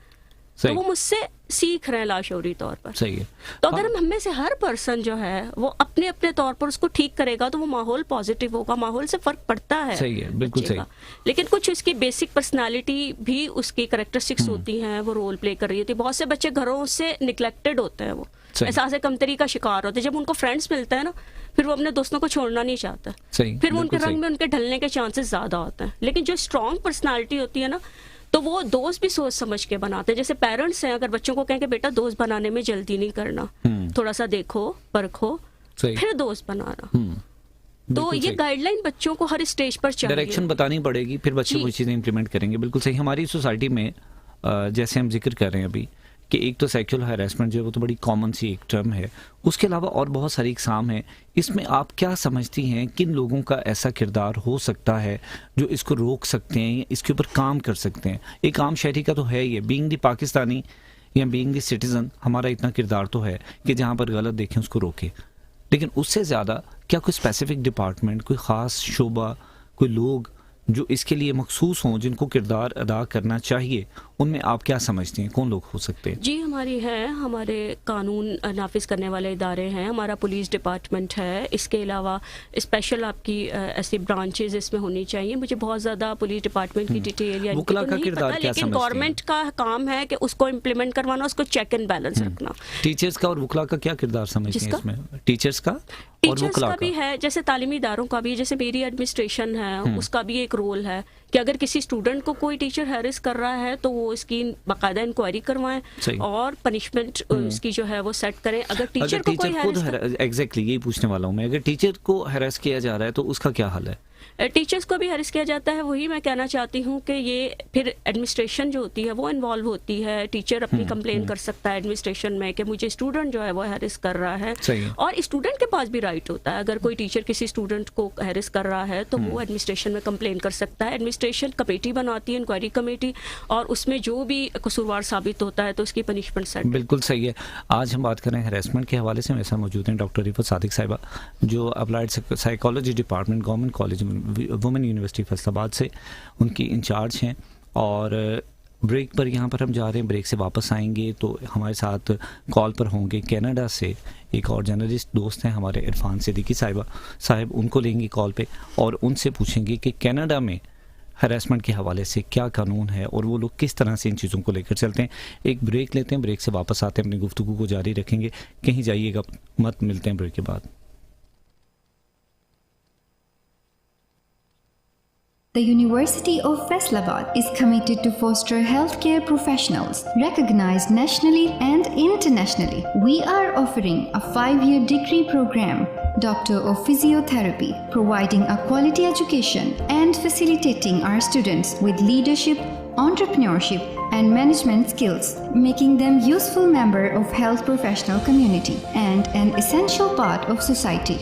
तो सही वो मुझसे सीख रहे हैं लाशौरी तौर पर। सही है। तो अगर हम में से हर पर्सन जो है वो अपने अपने तौर पर उसको ठीक करेगा, तो वो माहौल पॉजिटिव होगा। माहौल से फर्क पड़ता है। सही है, बिल्कुल बच्चे सही। का। लेकिन कुछ उसकी बेसिक पर्सनालिटी भी, उसकी करेक्टरिस्टिक्स होती हैं, वो रोल प्ले कर रही होती है। बहुत से बच्चे घरों से निगलेक्टेड होते हैं, वो सही। एहसास कमतरी का शिकार होते हैं। जब उनको फ्रेंड्स मिलते हैं ना, फिर वो अपने दोस्तों को छोड़ना नहीं चाहता। सही, फिर वो उनके बिल्कुल रंग सही। में उनके ढलने के चांसेस ज्यादा होते हैं। लेकिन जो स्ट्रॉन्ग पर्सनालिटी होती है ना, तो वो दोस्त भी सोच समझ के बनाते हैं। जैसे पेरेंट्स हैं, अगर बच्चों को कहें कि बेटा दोस्त बनाने में जल्दी नहीं करना, थोड़ा सा देखो परखो सही। फिर दोस्त बनाना, तो बिल्कुल ये सही। गाइडलाइन बच्चों को हर स्टेज पर चाहिए। डायरेक्शन बतानी पड़ेगी, फिर बच्चे जी। वो चीज़ें इंप्लीमेंट करेंगे। बिल्कुल सही। हमारी सोसाइटी में जैसे हम जिक्र कर रहे हैं अभी कि एक तो सेक्सुअल हैरेसमेंट जो है वो तो बड़ी कॉमन सी एक टर्म है, उसके अलावा और बहुत सारी इकसाम है। इसमें आप क्या समझती हैं किन लोगों का ऐसा किरदार हो सकता है जो इसको रोक सकते हैं या इसके ऊपर काम कर सकते हैं? एक आम शहरी का तो है ये, बीइंग द पाकिस्तानी या बीइंग द सिटीजन, हमारा इतना किरदार तो है कि जहाँ पर गलत देखें उसको रोके। लेकिन उससे ज़्यादा क्या कोई स्पेसिफिक डिपार्टमेंट, कोई ख़ास शोबा, कोई लोग जो इसके लिए मखसूस हों, जिनको किरदार अदा करना चाहिए, उनमें आप क्या समझते हैं कौन लोग हो सकते हैं? जी, हमारे कानून नाफिज करने वाले इदारे हैं, हमारा पुलिस डिपार्टमेंट है। इसके अलावा स्पेशल आपकी ऐसी ब्रांचेज इसमें होनी चाहिए। मुझे बहुत ज़्यादा पुलिस डिपार्टमेंट की डिटेल या वकला का नहीं किरदार पता, क्या लेकिन समझती हैं? गवर्नमेंट का काम है कि उसको इम्प्लीमेंट करवाना, उसको चेक एंड बैलेंस रखना। टीचर्स का और वकला का क्या किरदार समझती हैं जिसका? इसमें? टीचर्स का और टीचर्स वकला का का? भी है, जैसे तालीमी इदारों का भी, जैसे मेरी एडमिनिस्ट्रेशन है, उसका भी एक रोल है कि अगर किसी स्टूडेंट को कोई टीचर हैरेस कर रहा है तो वो इसकी बाकायदा इंक्वायरी करवाएं सही। और पनिशमेंट उसकी जो है वो सेट करें। अगर टीचर अगर को कोई टीचर खुद हैरेस एग्जैक्टली यही पूछने वाला हूँ मैं, अगर टीचर को हैरेस किया जा रहा है तो उसका क्या हाल है? टीचर्स को भी हैरेस किया जाता है, वही मैं कहना चाहती हूँ कि ये फिर एडमिनिस्ट्रेशन जो होती है वो इन्वॉल्व होती है। टीचर अपनी कंप्लेन कर सकता है एडमिनिस्ट्रेशन में कि मुझे स्टूडेंट जो है वो हैरेस कर रहा है, सही है। और स्टूडेंट के पास भी राइट होता है। अगर कोई टीचर किसी स्टूडेंट को हैरेस कर रहा है तो वो एडमिनिस्ट्रेशन में कंप्लेन कर सकता है। एडमिनिस्ट्रेशन कमेटी बनाती है, इंक्वायरी कमेटी, और उसमें जो भी कसूरवार साबित होता है तो उसकी पनिशमेंट सेट। बिल्कुल सही है। आज हम बात कर रहे हैं हैरेसमेंट के हवाले से। मेरे साथ मौजूद हैं डॉक्टर रिफत सादिक साहिबा, जो applied psychology department government college women university Faisalabad से उनकी इंचार्ज हैं। और ब्रेक पर यहाँ पर हम जा रहे हैं, ब्रेक से वापस आएंगे तो हमारे साथ कॉल पर होंगे कनाडा से एक और जर्नलिस्ट दोस्त हैं हमारे, इरफान सिद्दीकी साहब। उनको लेंगे कॉल पे और उनसे पूछेंगे कि कनाडा में हरासमेंट के हवाले से क्या कानून है और वो लोग किस तरह से इन चीज़ों को लेकर चलते हैं। एक ब्रेक लेते हैं, ब्रेक से वापस आते हैं, अपनी गुफ्तगू को जारी रखेंगे। कहीं जाइएगा मत, मिलते हैं ब्रेक के बाद। The University of Faisalabad is committed to foster healthcare professionals recognized nationally and internationally. We are offering a 5-year degree program, Doctor of Physiotherapy, providing a quality education and facilitating our students with leadership, entrepreneurship, and management skills, making them useful member of health professional community and an essential part of society.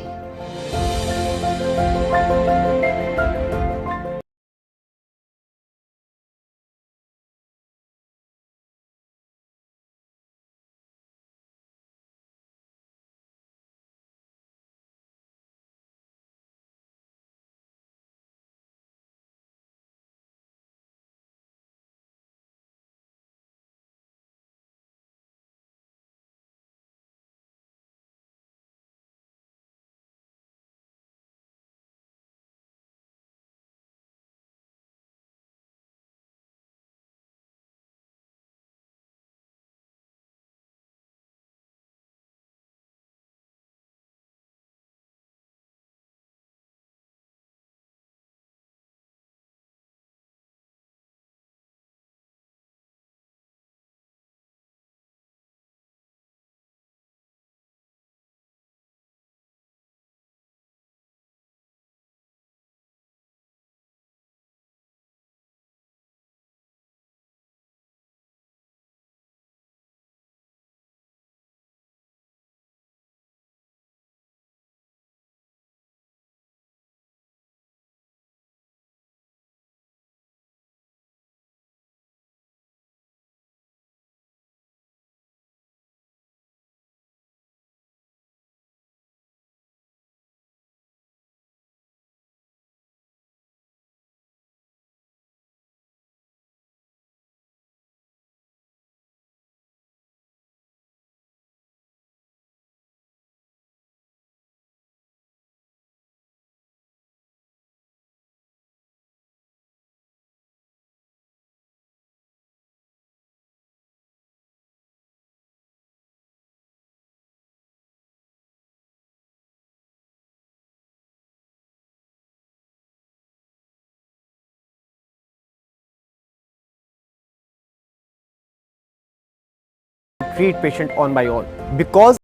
treat patient on my own, because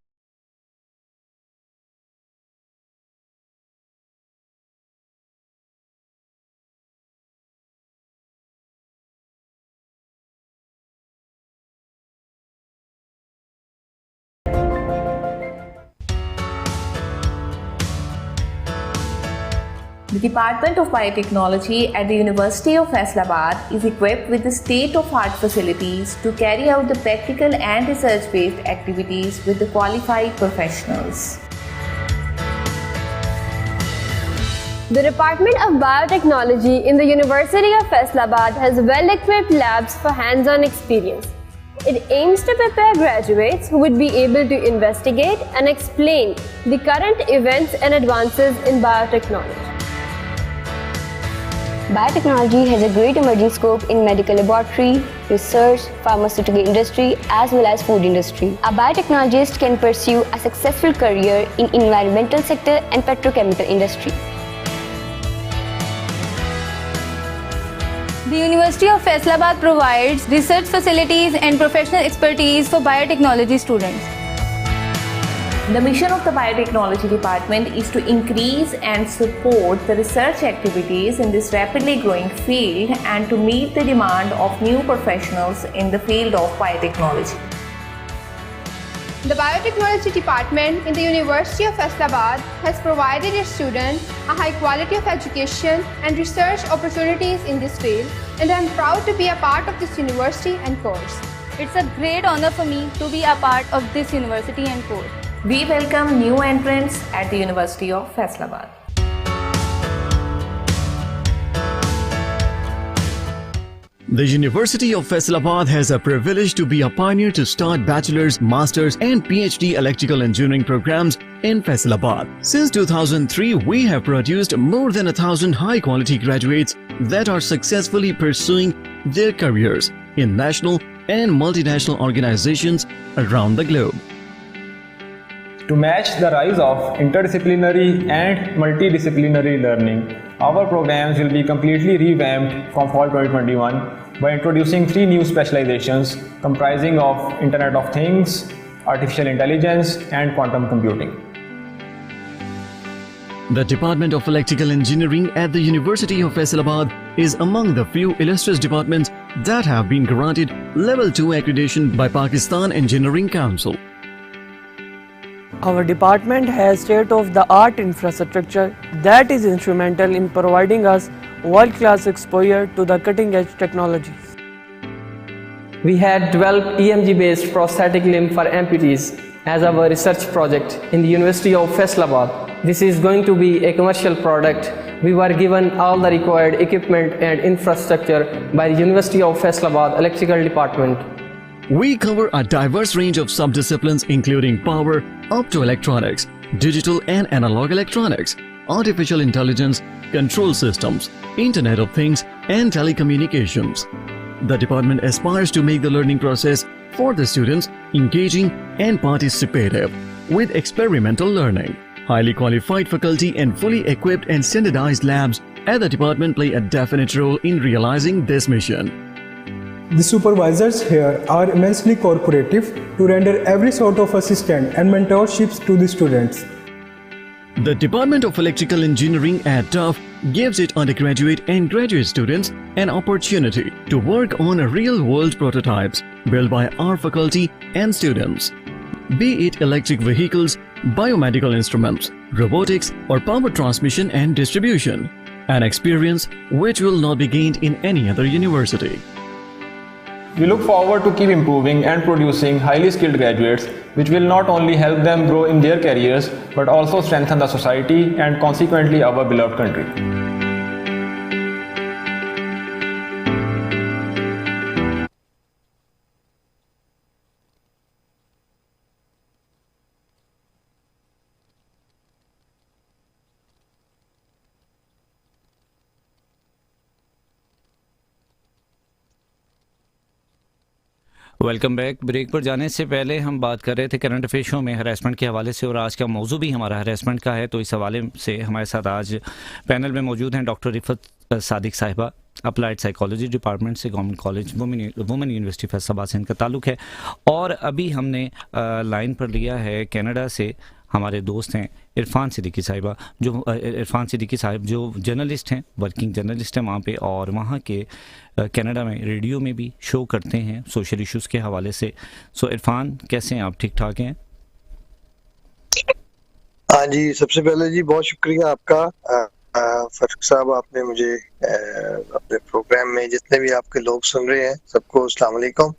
The Department of Biotechnology at the University of Faisalabad is equipped with the state-of-art facilities to carry out the practical and research-based activities with the qualified professionals. The Department of Biotechnology in the University of Faisalabad has well-equipped labs for hands-on experience. It aims to prepare graduates who would be able to investigate and explain the current events and advances in biotechnology. Biotechnology has a great emerging scope in medical laboratory, research, pharmaceutical industry as well as food industry. A biotechnologist can pursue a successful career in environmental sector and petrochemical industry. The University of Faisalabad provides research facilities and professional expertise for biotechnology students. The mission of the Biotechnology Department is to increase and support the research activities in this rapidly growing field and to meet the demand of new professionals in the field of biotechnology. The Biotechnology Department in the University of Faisalabad has provided its students a high quality of education and research opportunities in this field, and I am proud to be a part of this university and course. It's a great honor for me to be a part of this university and course. We welcome new entrants at the University of Faisalabad. The University of Faisalabad has a privilege to be a pioneer to start bachelor's, master's and PhD electrical engineering programs in Faisalabad. Since 2003, we have produced more than 1,000 high-quality graduates that are successfully pursuing their careers in national and multinational organizations around the globe. To match the rise of interdisciplinary and multidisciplinary learning, our programs will be completely revamped from fall 2021 by introducing 3 new specializations comprising of Internet of Things, Artificial Intelligence and Quantum Computing. The Department of Electrical Engineering at the University of Faisalabad is among the few illustrious departments that have been granted Level 2 accreditation by Pakistan Engineering Council. Our department has state-of-the-art infrastructure that is instrumental in providing us world-class exposure to the cutting-edge technologies. We had developed EMG-based prosthetic limb for amputees as our research project in the University of Faisalabad. This is going to be a commercial product. We were given all the required equipment and infrastructure by the University of Faisalabad Electrical Department. We cover a diverse range of subdisciplines including power, optoelectronics, digital and analog electronics, artificial intelligence, control systems, Internet of Things and telecommunications. The department aspires to make the learning process for the students engaging and participative with experimental learning. Highly qualified faculty and fully equipped and standardized labs at the department play a definite role in realizing this mission. The supervisors here are immensely cooperative to render every sort of assistance and mentorships to the students. The Department of Electrical Engineering at TUF gives its undergraduate and graduate students an opportunity to work on real-world prototypes built by our faculty and students. Be it electric vehicles, biomedical instruments, robotics or power transmission and distribution, an experience which will not be gained in any other university. We look forward to keep improving and producing highly skilled graduates which will not only help them grow in their careers but also strengthen the society and consequently our beloved country. Welcome back. Break पर जाने से पहले हम बात कर रहे थे current affair show में हरासमेंट के हवाले से और आज का मौजू भी हमारा हरासमेंट का है। तो इस हवाले से हमारे साथ आज पैनल में मौजूद हैं डॉक्टर रिफत सादिक साहिबा, अप्लाइड साइकोलॉजी डिपार्टमेंट से, government college women university Faisalabad से इनका ताल्लुक़ है। और अभी हमने लाइन पर लिया है कनाडा से हमारे दोस्त हैं इरफान सिद्दीकी साहब जो जर्नलिस्ट हैं, वर्किंग जर्नलिस्ट हैं वहाँ पे, और वहाँ के कनाडा में रेडियो में भी शो करते हैं सोशल इश्यूज़ के हवाले से। सो इरफान, कैसे हैं आप? ठीक ठाक हैं? हाँ जी, सबसे पहले जी बहुत शुक्रिया आपका फर्क साहब, आपने मुझे अपने प्रोग्राम में, जितने भी आपके लोग सुन रहे हैं सबको अस्सलाम वालेकुम।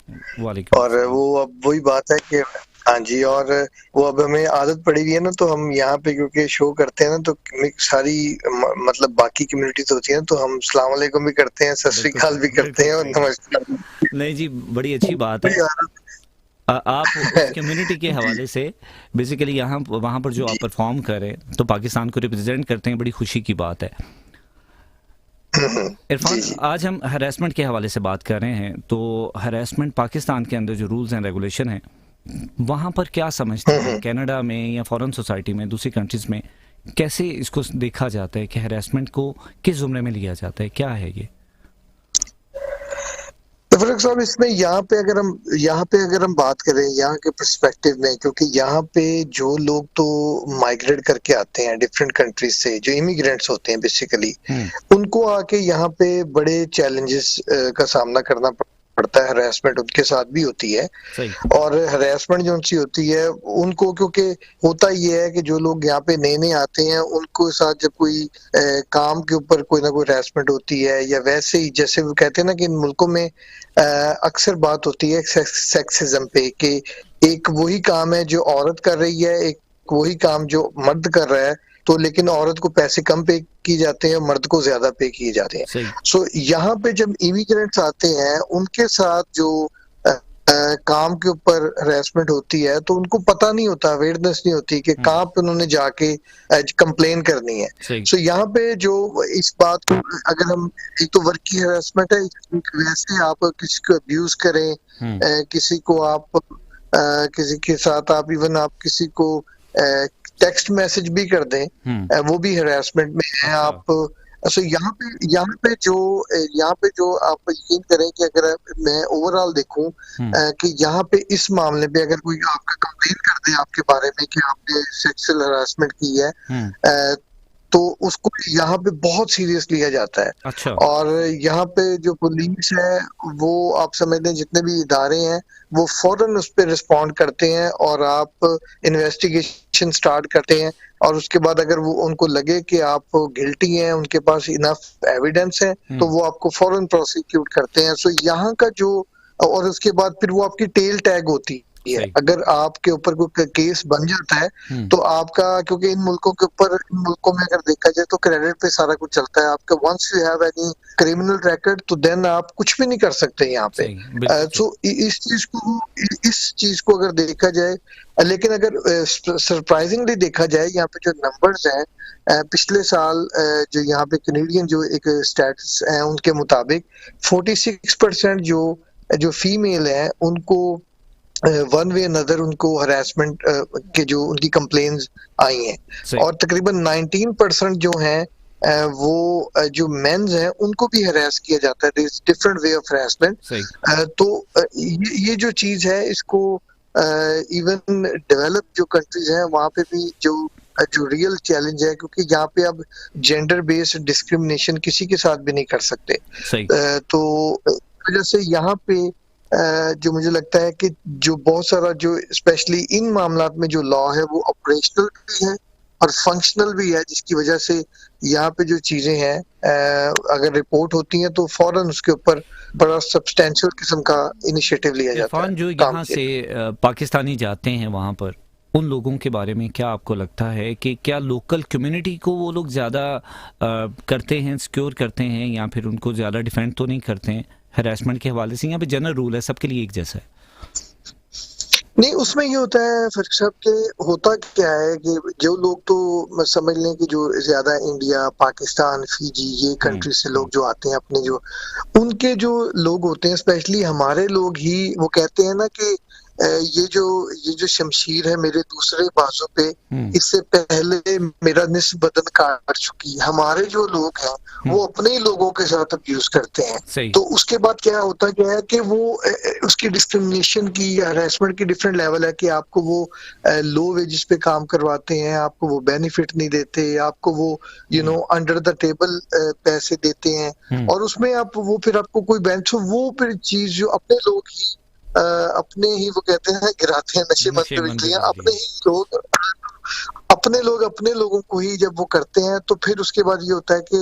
और वो अब वही बात है कि हाँ जी, और वो अब हमें आदत पड़ी हुई है ना, तो हम यहाँ पे क्योंकि शो करते हैं ना, तो सारी मतलब बाकी कम्युनिटीज होती है, तो हम अस्सलाम वालेकुम भी करते हैं, सत श्री अकाल भी करते हैं और नमस्कार। नहीं जी, बड़ी अच्छी बात है। आप कम्युनिटी के हवाले से बेसिकली यहाँ वहाँ पर जो आप परफॉर्म करें तो पाकिस्तान को रिप्रेजेंट करते हैं, बड़ी खुशी की बात है। इरफान, आज हम हरासमेंट के हवाले से बात कर रहे हैं, तो हरासमेंट पाकिस्तान के अंदर जो रूल्स एंड रेगुलेशन हैं वहाँ पर क्या समझते हैं? कनाडा में या फॉरेन सोसाइटी में, दूसरी कंट्रीज में कैसे इसको देखा जाता है कि हरासमेंट को किस जुमरे में लिया जाता है? क्या है ये? तो फर्क साहब, इसमें यहाँ पे अगर हम बात करें यहाँ के पर्सपेक्टिव में, क्योंकि यहाँ पे जो लोग तो माइग्रेट करके आते हैं डिफरेंट कंट्रीज से, जो इमिग्रेंट्स होते हैं बेसिकली, उनको आके यहाँ पे बड़े चैलेंजेस का सामना करना पड़ता है। हरासमेंट उनके साथ भी होती है, और हरासमेंट जो उनसी होती है उनको, क्योंकि होता ये है कि जो लोग यहाँ पे नए नए आते हैं उनको साथ जब कोई काम के ऊपर कोई ना कोई हरासमेंट होती है, या वैसे ही जैसे वो कहते हैं ना कि इन मुल्कों में अक्सर बात होती है सेक्सिज्म पे, कि एक वही काम है जो औरत कर रही है, एक वही काम जो मर्द कर रहा है, तो लेकिन औरत को पैसे कम पे किए जाते हैं, मर्द को ज्यादा पे किए जाते हैं। सो यहाँ पे जब इमिग्रेंट्स आते हैं उनके साथ जो काम के ऊपर हरासमेंट होती है, तो उनको पता नहीं होता, अवेयरनेस नहीं होती कि कहाँ पे उन्होंने जाके कंप्लेन करनी है। सो यहाँ पे जो इस बात को अगर हम, एक तो वर्क की हरासमेंट है, वैसे आप किसी को अब्यूज करें, किसी को आप किसी के साथ आप इवन आप किसी को टेक्स्ट मैसेज भी कर दें, वो भी हरासमेंट में है। आप सो यहाँ पे जो आप यकीन करें कि अगर मैं ओवरऑल देखूं कि यहाँ पे इस मामले पे अगर कोई आपका कंप्लेन कर दे आपके बारे में कि आपने सेक्सुअल हरासमेंट की है, तो उसको यहाँ पे बहुत सीरियस लिया जाता है। अच्छा। और यहाँ पे जो पुलिस है वो आप समझ लें जितने भी इदारे हैं वो फौरन उस पर रिस्पॉन्ड करते हैं, और आप इन्वेस्टिगेशन स्टार्ट करते हैं, और उसके बाद अगर वो उनको लगे कि आप गिल्टी हैं, उनके पास इनफ एविडेंस है, तो वो आपको फौरन प्रोसिक्यूट करते हैं। सो यहाँ का जो, और उसके बाद फिर वो आपकी टेल टैग होती है। अगर आपके ऊपर कोई केस बन जाता है तो आपका, क्योंकि इन मुल्कों में अगर देखा जाए तो क्रेडिट पे सारा कुछ चलता है आपका। Once you have any criminal record तो देन आप कुछ भी नहीं कर सकते यहाँ पे। सो इस चीज को अगर देखा जाए, लेकिन अगर सरप्राइजिंगली देखा जाए यहाँ पे जो नंबर्स हैं, पिछले साल जो यहाँ पे कैनेडियन जो एक स्टैट्स है उनके मुताबिक 46% जो फीमेल है उनको वन वे अनदर उनको हरासमेंट के जो उनकी कंप्लेन्स आई हैं, और तकरीबन 19% जो हैं वो जो मेंस हैं उनको भी हरास किया जाता है, डिफरेंट वे ऑफ हरासमेंट। तो ये जो चीज है इसको इवन डेवलप जो कंट्रीज हैं वहाँ पे भी जो रियल चैलेंज है, क्योंकि यहाँ पे अब जेंडर बेस्ड डिस्क्रिमिनेशन किसी के साथ भी नहीं कर सकते। तो वजह से यहाँ पे जो मुझे लगता है कि जो बहुत सारा जो स्पेशली इन मामलात में जो लॉ है वो ऑपरेशनल भी है और फंक्शनल भी है, जिसकी वजह से यहाँ पे जो चीजें हैं अगर रिपोर्ट होती हैं तो फौरन उसके ऊपर बड़ा सब्सटेंशियल किस्म का इनिशिएटिव लिया जाता है। जो यहाँ से पाकिस्तानी जाते हैं वहाँ पर, उन लोगों के बारे में क्या आपको लगता है कि क्या लोकल कम्युनिटी को वो लोग ज़्यादा करते हैं, सिक्योर करते हैं, या फिर उनको ज़्यादा डिफेंड तो नहीं करते हैं हरासमेंट के हवाले से? यहाँ पे जनरल रूल है, सबके लिए एक जैसा है? नहीं, उसमें ये होता है फर्क साहब के, होता क्या है कि जो लोग तो समझ लें कि जो ज्यादा इंडिया, पाकिस्तान, फिजी ये कंट्री से लोग जो आते हैं अपने जो उनके जो लोग होते हैं, स्पेशली हमारे लोग ही वो कहते हैं ना कि ये जो शमशीर है मेरे दूसरे बाजू पे, इससे पहले मेरा निस्फ बदन काट चुकी है। हमारे जो लोग हैं वो अपने ही लोगों के साथ अब्यूज करते हैं। तो उसके बाद क्या होता क्या है कि वो उसकी डिस्क्रिमिनेशन की या हरासमेंट की डिफरेंट लेवल है कि आपको वो लो वेजेस पे काम करवाते हैं, आपको वो बेनिफिट नहीं देते, आपको वो अंडर द टेबल पैसे देते हैं, और उसमें आप वो फिर आपको कोई बेंच वो फिर चीज जो अपने लोग ही अपने ही वो कहते हैं गिराते हैं, नशे मंद बिजलियां अपने ही लोग अपने लोगों को ही जब वो करते हैं, तो फिर उसके बाद ये होता है कि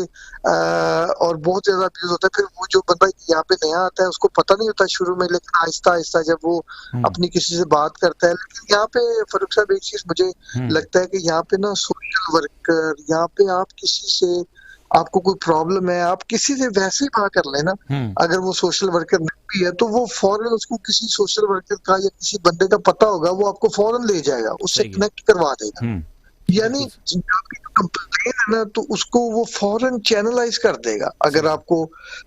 और बहुत ज्यादा अब्यूज होता है। फिर वो जो बंदा यहाँ पे नया आता है उसको पता नहीं होता शुरू में, लेकिन आहिस्ता आहिस्ता जब वो अपनी किसी से बात करता है। लेकिन यहाँ पे फारूक साहब एक चीज मुझे लगता है कि यहाँ पे ना सोशल वर्कर, यहाँ पे आप किसी से आपको कोई प्रॉब्लम है, आप किसी से वैसे ही बात कर लेना, अगर वो सोशल वर्कर नहीं भी है तो वो फौरन उसको किसी सोशल वर्कर का या किसी बंदे का पता होगा, वो आपको फौरन ले जाएगा, उससे कनेक्ट करवा देगा। यानी आपकी कंप्लेन है ना, तो उसको वो फौरन चैनलाइज कर देगा अगर आपको।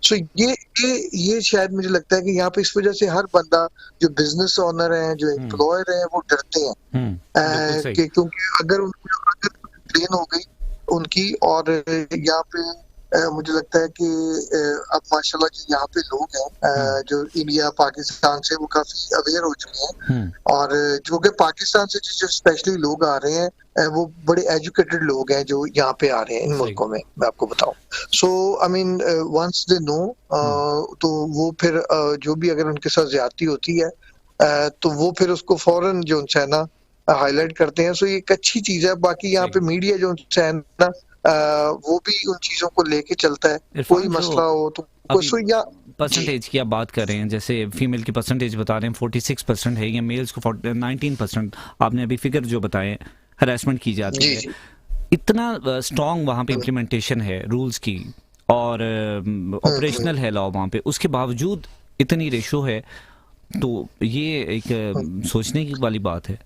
सो ये शायद मुझे लगता है कि यहाँ पे इस वजह से हर बंदा जो बिजनेस ओनर है, जो एम्प्लॉयर है, वो डरते हैं कि क्योंकि अगर कंप्लेन हो गई उनकी, और यहाँ पे मुझे लगता है कि अब माशाल्लाह जो यहाँ पे लोग हैं जो इंडिया पाकिस्तान से, वो काफी अवेयर हो चुके हैं, और जो कि पाकिस्तान से जो स्पेशली लोग आ रहे हैं वो बड़े एजुकेटेड लोग हैं जो यहाँ पे आ रहे हैं इन मुल्कों में, मैं आपको बताऊं। So I mean once they know, तो वो फिर जो भी अगर उनके साथ ज्यादती होती है तो वो फिर उसको फौरन जो है ना हाईलाइट करते हैं। सो ये एक अच्छी चीज है। बाकी यहाँ पे मीडिया जो है ना वो भी उन चीजों को लेके चलता है, कोई मसला हो तो या परसेंटेज की आप बात कर रहे हैं, जैसे फीमेल की परसेंटेज बता रहे हैं 46% है, या मेल्स को 19% आपने अभी फिगर जो बताए हरासमेंट की जाती है। इतना स्ट्रॉन्ग वहाँ पे इम्प्लीमेंटेशन है रूल्स की, और ऑपरेशनल है लॉ वहाँ पे, उसके बावजूद इतनी रेशो है, तो ये एक सोचने की वाली बात है।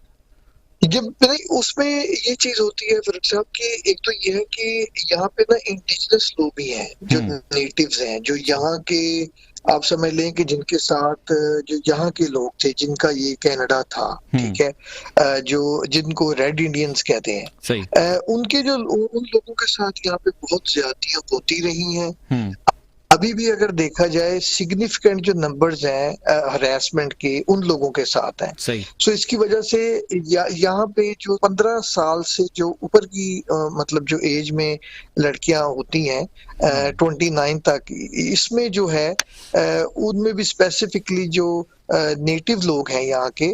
जब उसमें ये चीज होती है फरूक साहब कि एक तो ये है कि यहाँ पे ना इंडिजिनस लोग भी हैं जो नेटिव्स हैं, जो यहाँ के आप समझ लें कि जिनके साथ जो यहाँ के लोग थे, जिनका ये कनाडा था, ठीक है, जो जिनको रेड इंडियंस कहते हैं, उनके जो उन लोगों के साथ यहाँ पे बहुत ज्यादतियां होती रही हैं। अभी भी अगर देखा जाए सिग्निफिकेंट जो नंबर्स हैं हरासमेंट के उन लोगों के साथ हैं। सो इसकी वजह से यहाँ पे जो 15 साल से जो ऊपर की मतलब जो एज में लड़कियां होती हैं 29 तक, इसमें जो है उनमें भी स्पेसिफिकली जो नेटिव लोग हैं यहाँ के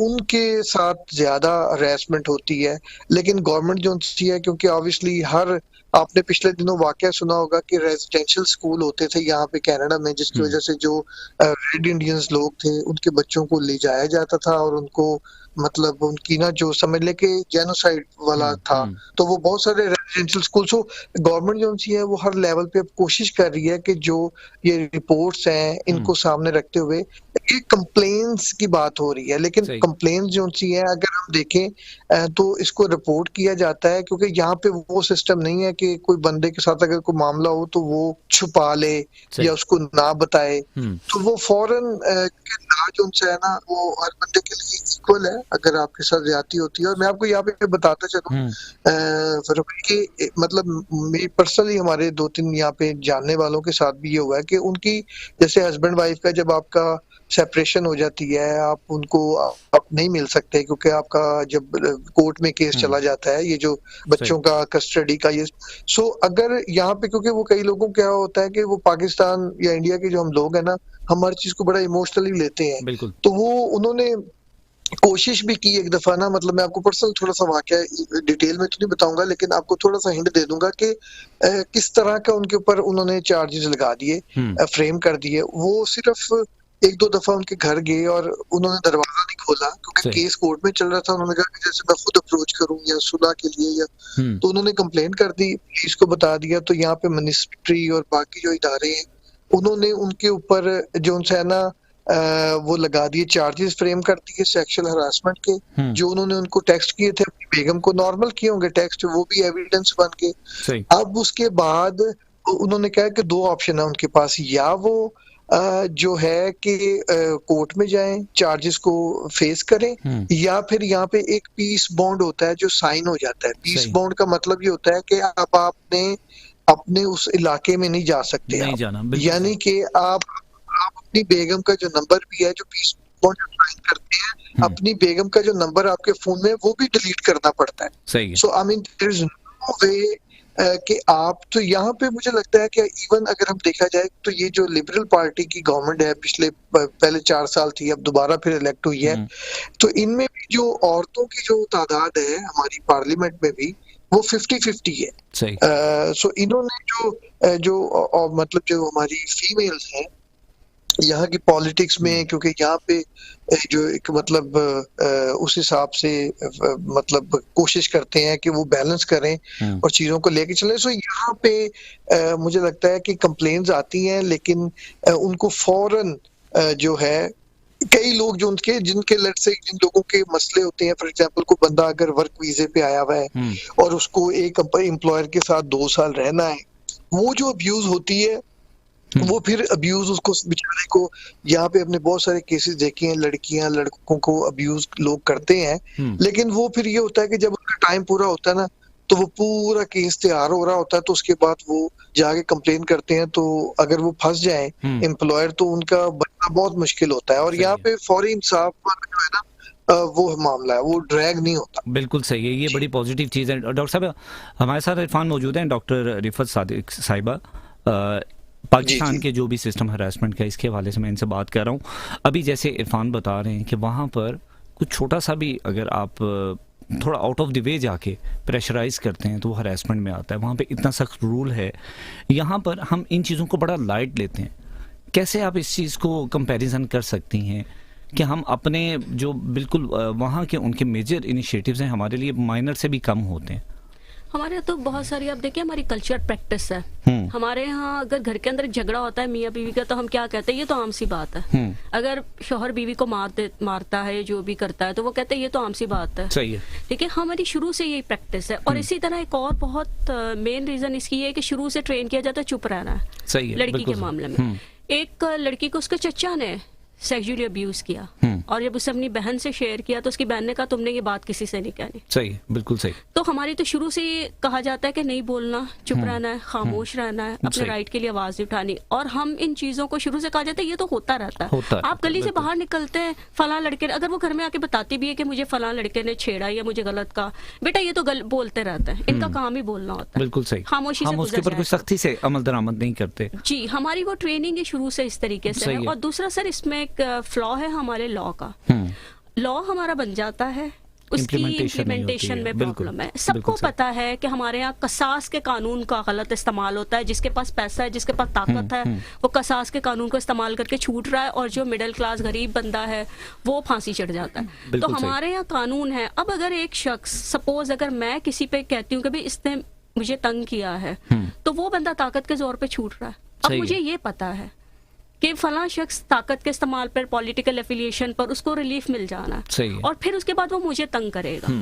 उनके साथ ज्यादा हरासमेंट होती है। लेकिन गवर्नमेंट जो है, क्योंकि ऑब्वियसली आपने पिछले दिनों वाकया सुना होगा कि रेजिडेंशियल स्कूल होते थे यहाँ पे कनाडा में, जिसकी वजह से जो रेड इंडियंस लोग थे उनके बच्चों को ले जाया जाता था और उनको मतलब उनकी ना जो समझ ले के जेनोसाइड वाला था। तो वो बहुत सारे रेजिडेंशियल स्कूल, सो गवर्नमेंट जो है वो हर लेवल पे अब कोशिश कर रही है कि जो ये रिपोर्ट्स हैं इनको सामने रखते हुए, ये कंप्लेंट्स की बात हो रही है, लेकिन कंप्लेंट्स जो है अगर हम देखें तो इसको रिपोर्ट किया जाता है, क्योंकि यहाँ पे वो सिस्टम नहीं है कि कोई बंदे के साथ अगर कोई मामला हो तो वो छुपा ले या उसको ना बताए, तो वो फौरन ना जो है ना वो हर बंदे के लिए इक्वल है अगर आपके साथ ज्यादती होती है। और मैं आपको यहाँ पे बताता चलूं फरूक कि मतलब मेरी पर्सनली हमारे 2-3 यहाँ पे जानने वालों के साथ भी ये हुआ है कि उनकी जैसे हस्बैंड वाइफ का जब आपका सेपरेशन हो जाती है, आप उनको आप नहीं मिल सकते क्योंकि आपका जब कोर्ट में केस चला जाता है, ये जो बच्चों का कस्टडी का ये, सो अगर यहाँ पे क्योंकि वो कई लोगों क्या होता है कि वो पाकिस्तान या इंडिया के जो हम लोग हैं ना, हम हर चीज को बड़ा इमोशनली लेते हैं, तो वो उन्होंने कोशिश भी की एक दफा ना, मतलब मैं आपको पर्सनल थोड़ा सा वाकया डिटेल में तो नहीं बताऊंगा, लेकिन आपको थोड़ा सा हिंट दे दूंगा कि किस तरह का उनके ऊपर उन्होंने चार्जेस लगा दिए, फ्रेम कर दिए। वो सिर्फ 1-2 दफा उनके घर गए और उन्होंने दरवाजा नहीं खोला क्योंकि केस कोर्ट में चल रहा था। उन्होंने कहा कि जैसे मैं खुद अप्रोच करूं या सुलह के लिए या तो उन्होंने कंप्लेंट कर दी, पुलिस को बता दिया, तो यहाँ पे मिनिस्ट्री और बाकी जो इदारे हैं उन्होंने उनके ऊपर जो है ना वो लगा दिए, चार्जेस फ्रेम कर दिए सेक्सुअल हरासमेंट के, जो उन्होंने उनको टेक्स्ट किए थे अपनी बेगम को, नॉर्मल किए होंगे टेक्स्ट, वो भी एविडेंस बन गए। अब उसके बाद उन्होंने कहा कि 2 ऑप्शन है उनके पास, या वो जो है कि कोर्ट में जाएं, चार्जेस को फेस करें, या फिर यहाँ पे एक पीस बॉन्ड होता है जो साइन हो जाता है। पीस बॉन्ड का मतलब ये होता है कि अब आपने अपने उस इलाके में नहीं जा सकते, नहीं जाना, यानी कि आप अपनी बेगम का जो नंबर भी है, जो पीस बॉन्ड साइन करते हैं, अपनी बेगम का जो नंबर आपके फोन में वो भी डिलीट करना पड़ता है। सही। So I mean there is no way कि आप, तो यहाँ पे मुझे लगता है कि इवन अगर हम देखा जाए तो ये जो लिबरल पार्टी की गवर्नमेंट है, पहले 4 साल थी, अब दोबारा फिर इलेक्ट हुई है, तो इनमें भी जो औरतों की जो तादाद है हमारी पार्लियामेंट में भी वो 50-50 है। सही। सो इन्होंने जो मतलब जो हमारी फीमेल्स हैं यहाँ की पॉलिटिक्स में, क्योंकि यहाँ पे जो एक मतलब उस हिसाब से मतलब कोशिश करते हैं कि वो बैलेंस करें और चीजों को लेके चले। सो यहाँ पे मुझे लगता है कि कंप्लेंट्स आती हैं, लेकिन उनको फौरन जो है कई लोग जो उनके जिनके लेट से जिन लोगों के मसले होते हैं, फॉर एग्जांपल कोई बंदा अगर वर्क वीजे पे आया हुआ है और उसको एक एम्प्लॉयर के साथ 2 साल रहना है, वो जो अब्यूज होती है वो फिर अब्यूज उसको बेचारे को, यहाँ पे अपने बहुत सारे केसेस देखे हैं, लड़कियां लड़कों को अब्यूज लोग करते हैं, लेकिन वो फिर ये होता है कि जब उनका टाइम पूरा होता है ना, तो वो पूरा केस तैयार हो रहा होता है, तो उसके बाद वो जाके कंप्लेन करते हैं, तो अगर वो फंस जाए एम्प्लॉयर तो उनका बचना बहुत मुश्किल होता है। और यहाँ पे फौरी इंसाफ जो है ना वो मामला है, वो ड्रैग नहीं होता। बिल्कुल सही है, ये बड़ी पॉजिटिव चीज़ है। डॉक्टर साहब हमारे साथ इरफान मौजूद हैं, डॉक्टर रिफत सादिक साहिबा, पाकिस्तान के जो भी सिस्टम हरासमेंट का, इसके हवाले से मैं इनसे बात कर रहा हूँ। अभी जैसे इरफान बता रहे हैं कि वहाँ पर कुछ छोटा सा भी अगर आप थोड़ा आउट ऑफ द वे जाके प्रेशराइज करते हैं तो वो हरासमेंट में आता है। वहाँ पे इतना सख्त रूल है, यहाँ पर हम इन चीज़ों को बड़ा लाइट लेते हैं। कैसे आप इस चीज़ को कंपैरिजन कर सकती हैं कि हम अपने जो बिल्कुल वहाँ के उनके मेजर इनिशिएटिव्स हैं हमारे लिए माइनर से भी कम होते हैं? हमारे यहाँ तो बहुत सारी, आप देखिए हमारी कल्चर प्रैक्टिस है। हमारे यहाँ अगर घर के अंदर झगड़ा होता है मियाँ बीवी का, तो हम क्या कहते हैं, ये तो आम सी बात है। अगर शौहर बीवी को मारता है, जो भी करता है, तो वो कहते हैं ये तो आम सी बात है। सही है। ठीक है, हमारी शुरू से यही प्रैक्टिस है। और इसी तरह एक और बहुत मेन रीजन इसकी है कि शुरू से ट्रेन किया जाता है चुप रहना है। सही है, लड़की के मामले में एक लड़की को उसके चचा ने सेक्सुअली अब्यूज किया, और जब उसने अपनी बहन से शेयर किया तो उसकी बहन ने कहा तुमने ये बात किसी से नहीं कहनी। सही, बिल्कुल सही। तो हमारी तो शुरू से ये कहा जाता है कि नहीं बोलना, चुप रहना है, खामोश रहना है, अपने राइट के लिए आवाज नहीं उठानी। और हम इन चीजों को शुरू से कहा जाता है ये तो होता रहता है। आप गली से बाहर निकलते हैं, फलां लड़के, अगर वो घर में आके बताती भी है कि मुझे फलां लड़के ने छेड़ा या मुझे गलत कहा, बेटा ये तो बोलते रहते हैं, इनका काम ही बोलना होता है। बिल्कुल सही। खामोशी से उसके ऊपर कोई सख्ती से अमल दरामद नहीं करते। जी, हमारी वो ट्रेनिंग ही शुरू से इस तरीके से है। और दूसरा सर, इसमें एक फ्लॉ है हमारे लॉ का। लॉ हमारा बन जाता है, उसकी इम्प्लीमेंटेशन में प्रॉब्लम है। सबको पता है कि हमारे यहाँ कसास के कानून का गलत इस्तेमाल होता है। जिसके पास पैसा है, जिसके पास ताकत है, वो कसास के कानून को इस्तेमाल करके छूट रहा है, और जो मिडिल क्लास गरीब बंदा है वो फांसी चढ़ जाता है। तो हमारे यहाँ कानून है। अब अगर एक शख्स, सपोज अगर मैं किसी पे कहती हूँ कि भाई इसने मुझे तंग किया है, तो वो बंदा ताकत के जोर पे छूट रहा है। अब मुझे ये पता है कि फलां शख्स ताकत के इस्तेमाल पर, पॉलिटिकल एफिलिएशन पर उसको रिलीफ मिल जाना, और फिर उसके बाद वो मुझे तंग करेगा।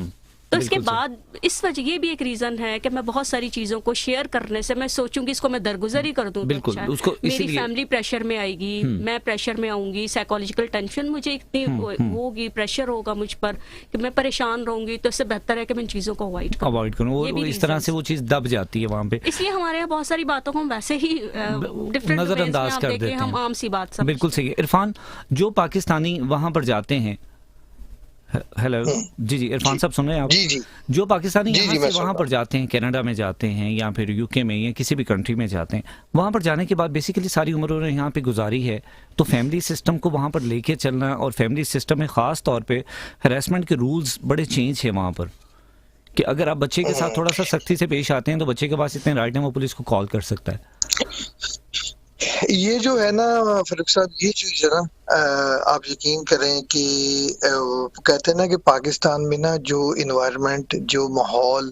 तो इसके बाद इस वजह ये भी एक रीजन है कि मैं बहुत सारी चीजों को शेयर करने से मैं सोचूंगी इसको मैं दरगुजर ही कर दूं, बिल्कुल, तो अच्छा मेरी फैमिली प्रेशर में आएगी, मैं प्रेशर में आऊंगी, साइकोलॉजिकल टेंशन मुझे इतनी होगी, प्रेशर होगा मुझ पर कि मैं परेशान रहूंगी। तो इससे बेहतर है कि मैं इन चीजों को अवॉइड करूं। इस तरह से वो चीज दब जाती है वहाँ पे। इसलिए हमारे यहाँ बहुत सारी बातों को हम वैसे ही डिफरेंट नजरअंदाज कर देते हैं, हम आम सी बात समझते हैं। बिल्कुल सही है। इरफान, जो पाकिस्तानी वहाँ पर जाते हैं, हेलो जी इरफान साहब सुन रहे हैं आप? जी। जो पाकिस्तानी यहाँ से वहाँ पर जाते हैं, कनाडा में जाते हैं या फिर यूके में या किसी भी कंट्री में जाते हैं, वहाँ पर जाने के बाद बेसिकली सारी उम्र उन्होंने यहाँ पे गुजारी है, तो फैमिली सिस्टम को वहाँ पर लेके चलना, और फैमिली सिस्टम में ख़ास तौर पे हरासमेंट के रूल्स बड़े चेंज है वहाँ पर, कि अगर आप बच्चे के साथ थोड़ा सा सख्ती से पेश आते हैं तो बच्चे के पास इतने राइट है वो पुलिस को कॉल कर सकता है। ये जो है ना फारूक साहब, ये चीज है ना, आप यकीन करें कि कहते हैं ना कि पाकिस्तान में ना जो इन्वायरमेंट, जो माहौल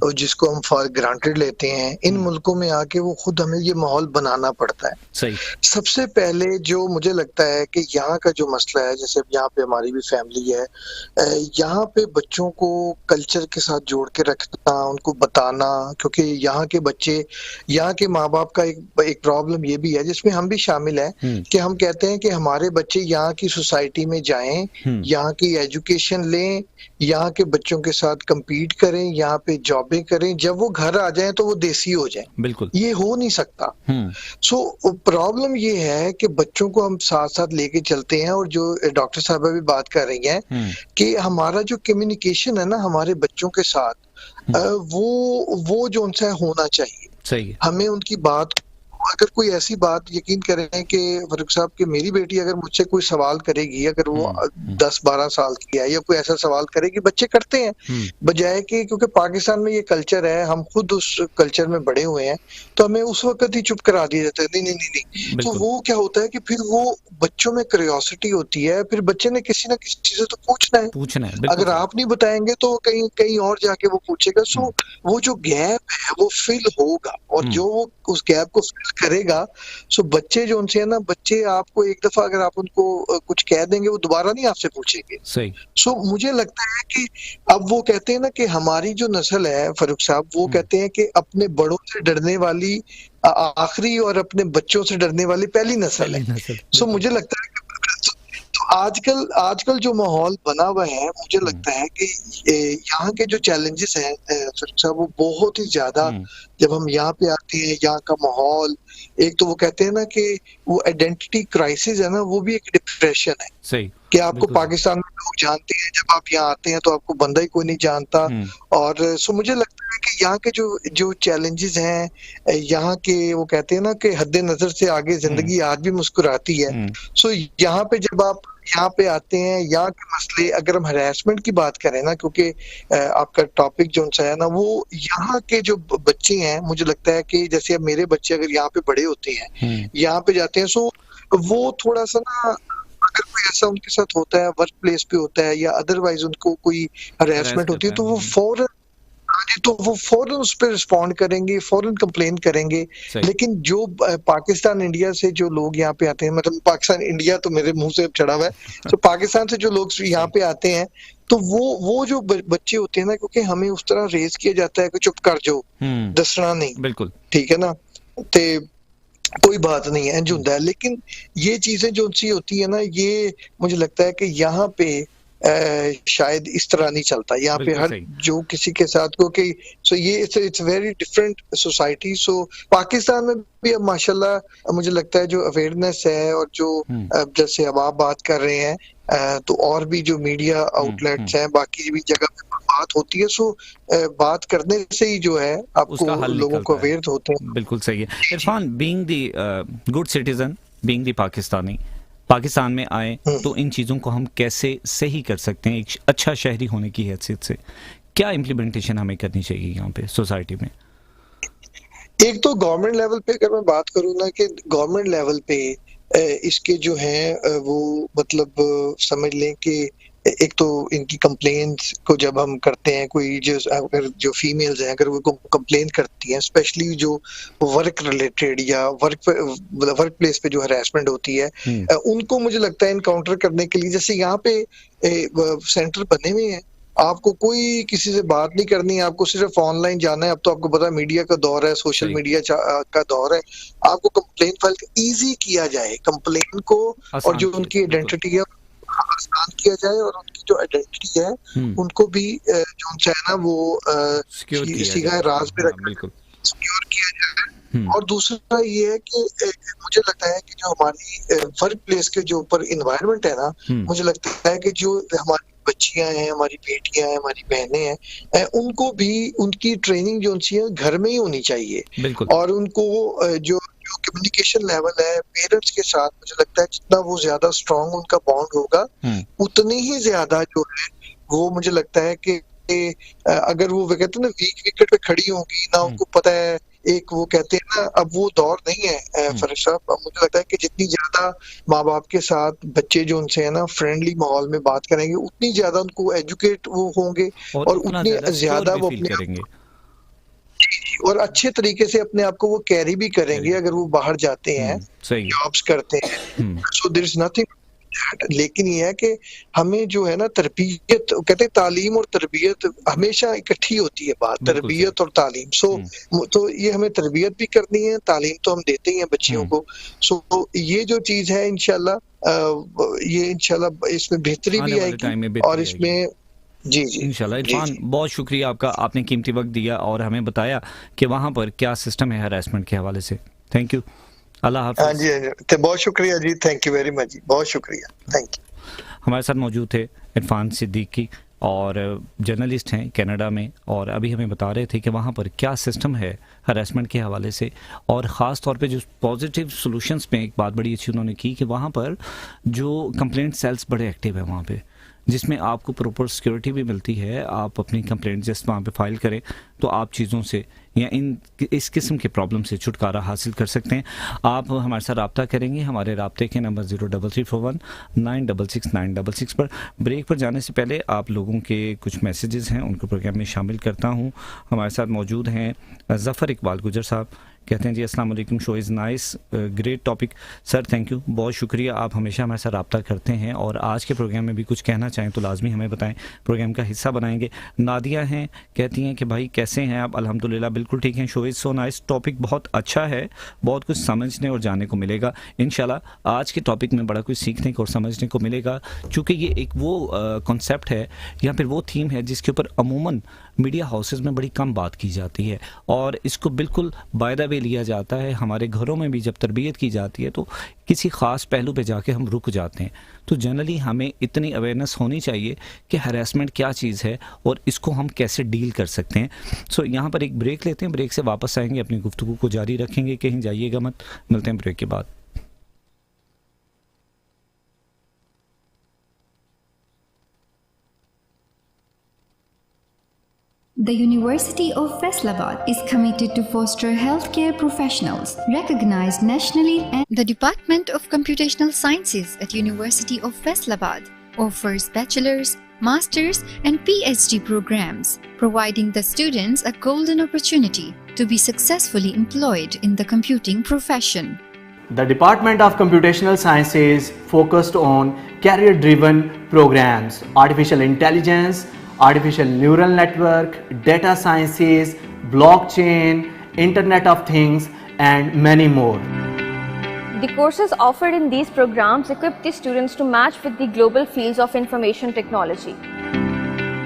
और जिसको हम फॉर ग्रांटेड लेते हैं, इन मुल्कों में आके वो खुद हमें ये माहौल बनाना पड़ता है। सही। सबसे पहले जो मुझे लगता है कि यहाँ का जो मसला है, जैसे यहाँ पे हमारी भी फैमिली है, यहाँ पे बच्चों को कल्चर के साथ जोड़ के रखना, उनको बताना, क्योंकि यहाँ के बच्चे, यहाँ के माँ बाप का एक प्रॉब्लम ये भी है जिसमें हम भी शामिल है कि हम कहते हैं कि हमारे बच्चे यहाँ की सोसाइटी में जाएं, यहाँ की एजुकेशन लें, यहाँ के बच्चों के साथ compete करें, यहाँ पे जॉबें करें, जब वो घर आ जाएं तो वो देसी हो जाएं। बिल्कुल, ये हो नहीं सकता। सो प्रॉब्लम ये है कि बच्चों को हम साथ साथ लेके चलते हैं, और जो डॉक्टर साहबा भी बात कर रही हैं कि हमारा जो कम्युनिकेशन है ना हमारे बच्चों के साथ, वो जो उनसे होना चाहिए। सही है। हमें उनकी बात, अगर कोई ऐसी बात, यकीन करें कि फारूक साहब कि मेरी बेटी अगर मुझसे कोई सवाल करेगी, अगर वो 10-12 साल की है, या कोई ऐसा सवाल करेगी, बच्चे करते हैं, बजाय कि क्योंकि पाकिस्तान में ये कल्चर है, हम खुद उस कल्चर में बड़े हुए हैं, तो हमें उस वक्त ही चुप करा दिया जाता है, नहीं। तो वो क्या होता है कि फिर वो बच्चों में क्यूरियोसिटी होती है, फिर बच्चे ने किसी ना किसी से तो पूछना है। अगर आप नहीं बताएंगे तो कहीं और जाके वो पूछेगा। सो वो जो गैप है वो फिल होगा, और जो वो उस गैप को फिल करेगा, सो बच्चे जो उनसे है ना, बच्चे आपको एक दफा अगर आप उनको कुछ कह देंगे, वो दोबारा नहीं आपसे पूछेंगे। सही। सो मुझे लगता है कि अब वो कहते हैं ना कि हमारी जो नस्ल है फारूक साहब, वो कहते हैं कि अपने बड़ों से डरने वाली आखिरी और अपने बच्चों से डरने वाली पहली नस्ल है। सो मुझे लगता है कि आजकल जो माहौल बना हुआ है, मुझे लगता है कि यहाँ के जो चैलेंजेस हैं साहब, वो बहुत ही ज्यादा, जब हम यहाँ पे आते हैं, यहाँ का माहौल, एक तो वो कहते हैं ना कि वो आइडेंटिटी क्राइसिस है ना, वो भी एक डिप्रेशन है। सही। कि आपको पाकिस्तान में लोग जानते हैं, जब आप यहाँ आते हैं तो आपको बंदा ही कोई नहीं जानता। और सो मुझे लगता है कि यहाँ के जो चैलेंजेस हैं, यहाँ के वो कहते हैं ना कि हद्दे नजर से आगे जिंदगी आज भी मुस्कुराती है। सो यहाँ पे जब आप यहाँ पे आते हैं, यहाँ के मसले, अगर हम हरासमेंट की बात करें ना, क्योंकि आपका टॉपिक जो है ना, वो यहाँ के जो बच्चे हैं, मुझे लगता है कि जैसे अब मेरे बच्चे अगर यहाँ पे बड़े होते हैं, यहाँ पे जाते हैं, सो वो थोड़ा सा ना, अगर कोई ऐसा उनके साथ होता है, वर्क प्लेस पे होता है, या अदरवाइज उनको कोई हरासमेंट होती है, तो वो फौरन उस पर रिस्पॉन्ड करेंगे, फौरन कंप्लेन करेंगे। लेकिन जो पाकिस्तान इंडिया से जो लोग यहाँ पे आते हैं, मतलब पाकिस्तान इंडिया तो मेरे मुंह से चढ़ा हुआ है, तो पाकिस्तान से जो लोग यहाँ पे आते हैं, तो वो जो बच्चे होते हैं ना, क्योंकि हमें उस तरह रेज किया जाता है कि चुप कर जाओ, दसना नहीं, बिल्कुल ठीक है ना, ते कोई बात नहीं है, जुंदा है। लेकिन ये चीजें जो सी होती है ना, ये मुझे लगता है कि यहाँ पे शायद इस तरह नहीं चलता। यहाँ पे हर जो किसी के साथ को कि सो ये इट्स वेरी डिफरेंट सोसाइटी। सो पाकिस्तान में भी अब माशाल्लाह मुझे लगता है जो अवेयरनेस है, और जो जैसे अब आप बात कर रहे हैं, तो और भी जो मीडिया आउटलेट्स हैं, बाकी भी जगह पे बात होती है, सो बात करने से ही जो है आपको लोगों को अवेयर होते हैं। बिल्कुल सही है। Irfan, being the good citizen, being the Pakistani, Pakistan में आए तो इन चीज़ों को हम कैसे सही कर सकते हैं? एक अच्छा शहरी होने की हैसियत से क्या इम्प्लीमेंटेशन हमें करनी चाहिए यहाँ पे सोसाइटी में? एक तो गवर्नमेंट लेवल पे अगर मैं बात करूँ ना, कि गवर्नमेंट लेवल पे इसके जो हैं वो मतलब समझ लें कि एक तो इनकी कंप्लेंट्स को जब हम करते हैं, कोई जो फीमेल्स हैं अगर वो कंप्लेन करती हैं, स्पेशली जो वर्क रिलेटेड या वर्क प्लेस पे जो हरासमेंट होती है, उनको मुझे लगता है इनकाउंटर करने के लिए, जैसे यहाँ पे सेंटर बने हुए हैं, आपको कोई किसी से बात नहीं करनी है, आपको सिर्फ ऑनलाइन जाना है। अब तो आपको पता है मीडिया का दौर है, सोशल मीडिया का दौर है, आपको कंप्लेन फाइल इजी किया जाए, कंप्लेन को और जो उनकी आइडेंटिटी है आसान किया जाए, और उनकी जो आइडेंटिटी है उनको भी जो है ना वो सिगाए राज में रखना, सिक्योर किया जाए। और दूसरा ये है कि मुझे लगता है कि जो हमारी वर्क प्लेस के जो ऊपर इन्वायरमेंट है ना, मुझे लगता है कि जो हमारी बच्चियां हैं, हमारी बेटियां हैं, हमारी बहनें हैं, उनको भी उनकी ट्रेनिंग जो उनकी है घर में ही होनी चाहिए। और उनको जो कम्युनिकेशन लेवल है पेरेंट्स के साथ, मुझे लगता है जितना वो ज्यादा स्ट्रांग उनका बॉन्ड होगा, उतनी ही ज्यादा जो है वो मुझे लगता है कि अगर वो कहते हैं ना वीक विकेट पे खड़ी होंगी ना, उनको पता है एक वो कहते हैं ना, अब वो दौर नहीं है फरीद साहब। अब मुझे लगता है कि जितनी ज्यादा माँ बाप के साथ बच्चे जो उनसे है ना फ्रेंडली माहौल में बात करेंगे, उतनी ज्यादा उनको एजुकेट वो होंगे और उतनी ज्यादा वो अपने करेंगे और अच्छे तरीके से अपने आप को वो कैरी भी करेंगे अगर वो बाहर जाते हैं, जॉब्स करते हैं। So there is nothing. लेकिन ये है कि हमें जो है ना तरबियत, कहते हैं तालीम और तरबियत हमेशा इकट्ठी होती है बात, तरबियत और तालीम। तो ये हमें तरबियत भी करनी है, तालीम तो हम देते ही हैं बच्चियों को। सो ये जो चीज है इंशाल्लाह इसमें बेहतरी भी आएगी और इसमें जी इंशाल्लाह। इरफान, बहुत शुक्रिया आपका, आपने कीमती वक्त दिया और हमें बताया कि वहाँ पर क्या सिस्टम है हरासमेंट के हवाले से। थैंक यू, अल्लाह हाफ़िज़। हाँ जी, बहुत शुक्रिया जी, थैंक यू वेरी मच जी, बहुत शुक्रिया, थैंक यू। हमारे साथ मौजूद थे इरफान सिद्दीकी और जर्नलिस्ट हैं कनाडा में, और अभी हमें बता रहे थे कि वहाँ पर क्या सिस्टम है हरासमेंट के हवाले से, और ख़ास तौर पे जो पॉजिटिव सॉल्यूशंस में एक बात बड़ी अच्छी उन्होंने की कि वहाँ पर जो कंप्लेंट सेल्स बड़े एक्टिव है वहाँ पे, जिसमें आपको प्रॉपर सिक्योरिटी भी मिलती है। आप अपनी कंप्लेंट जस्ट वहाँ पे फाइल करें तो आप चीज़ों से या इस किस्म के प्रॉब्लम से छुटकारा हासिल कर सकते हैं। आप हमारे साथ रब्ता करेंगे, हमारे रब्ते के नंबर 03341 966 966 पर। ब्रेक पर जाने से पहले आप लोगों के कुछ मैसेजेस हैं, उनको प्रोग्राम में शामिल करता हूँ। हमारे साथ मौजूद हैं ज़फ़र इकबाल गुजर साहब, कहते हैं जी अस्सलाम वालेकुम, show is nice, great topic. Sir thank you, बहुत शुक्रिया, आप हमेशा हमारे साथ रब्ता करते हैं और आज के प्रोग्राम में भी कुछ कहना चाहें तो लाजमी हमें बताएं, प्रोग्राम का हिस्सा बनाएंगे। नादिया हैं, कहती हैं कि भाई कैसे हैं आप? अल्हम्दुलिल्लाह बिल्कुल ठीक हैं, show is so nice, topic बहुत अच्छा है, बहुत कुछ समझने और जानने को मिलेगा। इंशाल्लाह आज के टॉपिक में बड़ा कुछ सीखने को और समझने को मिलेगा, चूँकि ये एक वो कॉन्सेप्ट है या फिर वो थीम है जिसके ऊपर अमूमन मीडिया हाउसेस में बड़ी कम बात की जाती है और इसको बिल्कुल बायदा भी लिया जाता है। हमारे घरों में भी जब तरबियत की जाती है तो किसी ख़ास पहलू पे जाके हम रुक जाते हैं। तो जनरली हमें इतनी अवेयरनेस होनी चाहिए कि हरासमेंट क्या चीज़ है और इसको हम कैसे डील कर सकते हैं। सो यहाँ पर एक ब्रेक लेते हैं, ब्रेक से वापस आएंगे, अपनी गुफ्तगू को जारी रखेंगे, कहीं जाइएगा मत, मिलते हैं ब्रेक के बाद। The University of Faisalabad is committed to foster healthcare professionals recognized nationally, and the Department of Computational Sciences at University of Faisalabad offers bachelor's, master's and PhD programs, providing the students a golden opportunity to be successfully employed in the computing profession. The Department of Computational Sciences focused on career-driven programs, artificial intelligence, artificial neural network, data sciences, blockchain, Internet of Things, and many more. The courses offered in these programs equip the students to match with the global fields of information technology.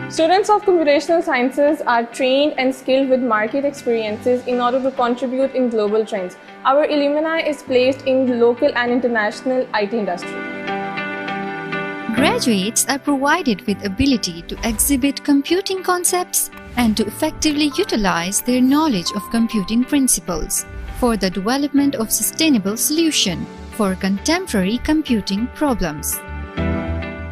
Students of computational sciences are trained and skilled with market experiences in order to contribute in global trends. Our alumni is placed in the local and international IT industry. Graduates are provided with ability to exhibit computing concepts and to effectively utilize their knowledge of computing principles for the development of sustainable solution for contemporary computing problems.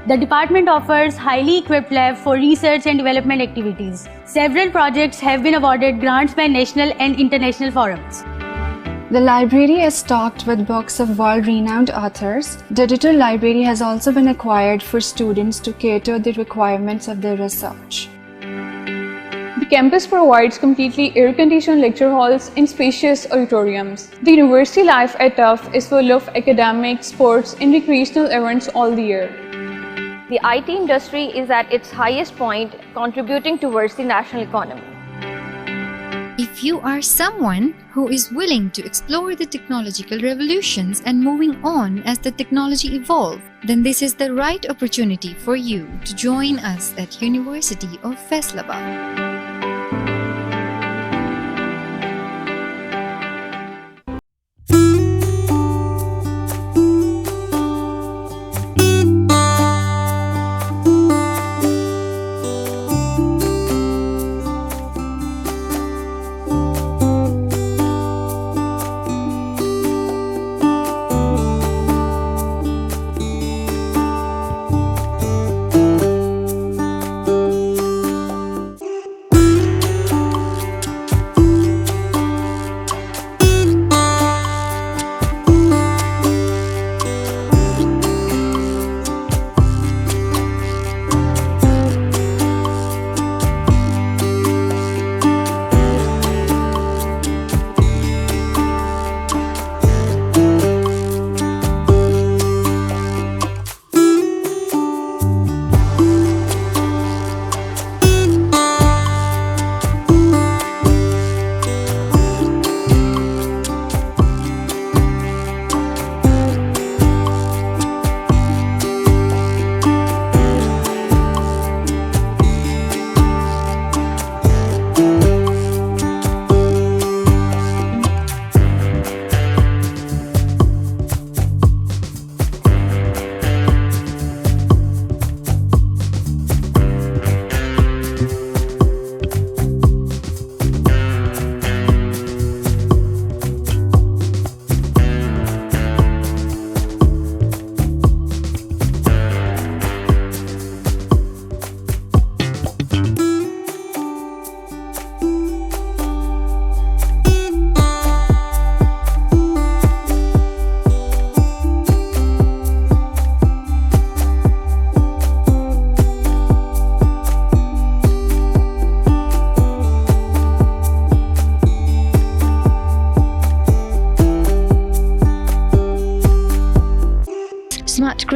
The department offers highly equipped lab for research and development activities. Several projects have been awarded grants by national and international forums. The library is stocked with books of world-renowned authors. Digital library has also been acquired for students to cater the requirements of their research. The campus provides completely air-conditioned lecture halls and spacious auditoriums. The university life at Tufts is full of academic, sports and recreational events all the year. The IT industry is at its highest point, contributing towards the national economy. If you are someone who is willing to explore the technological revolutions and moving on as the technology evolves, then this is the right opportunity for you to join us at University of Faisalabad.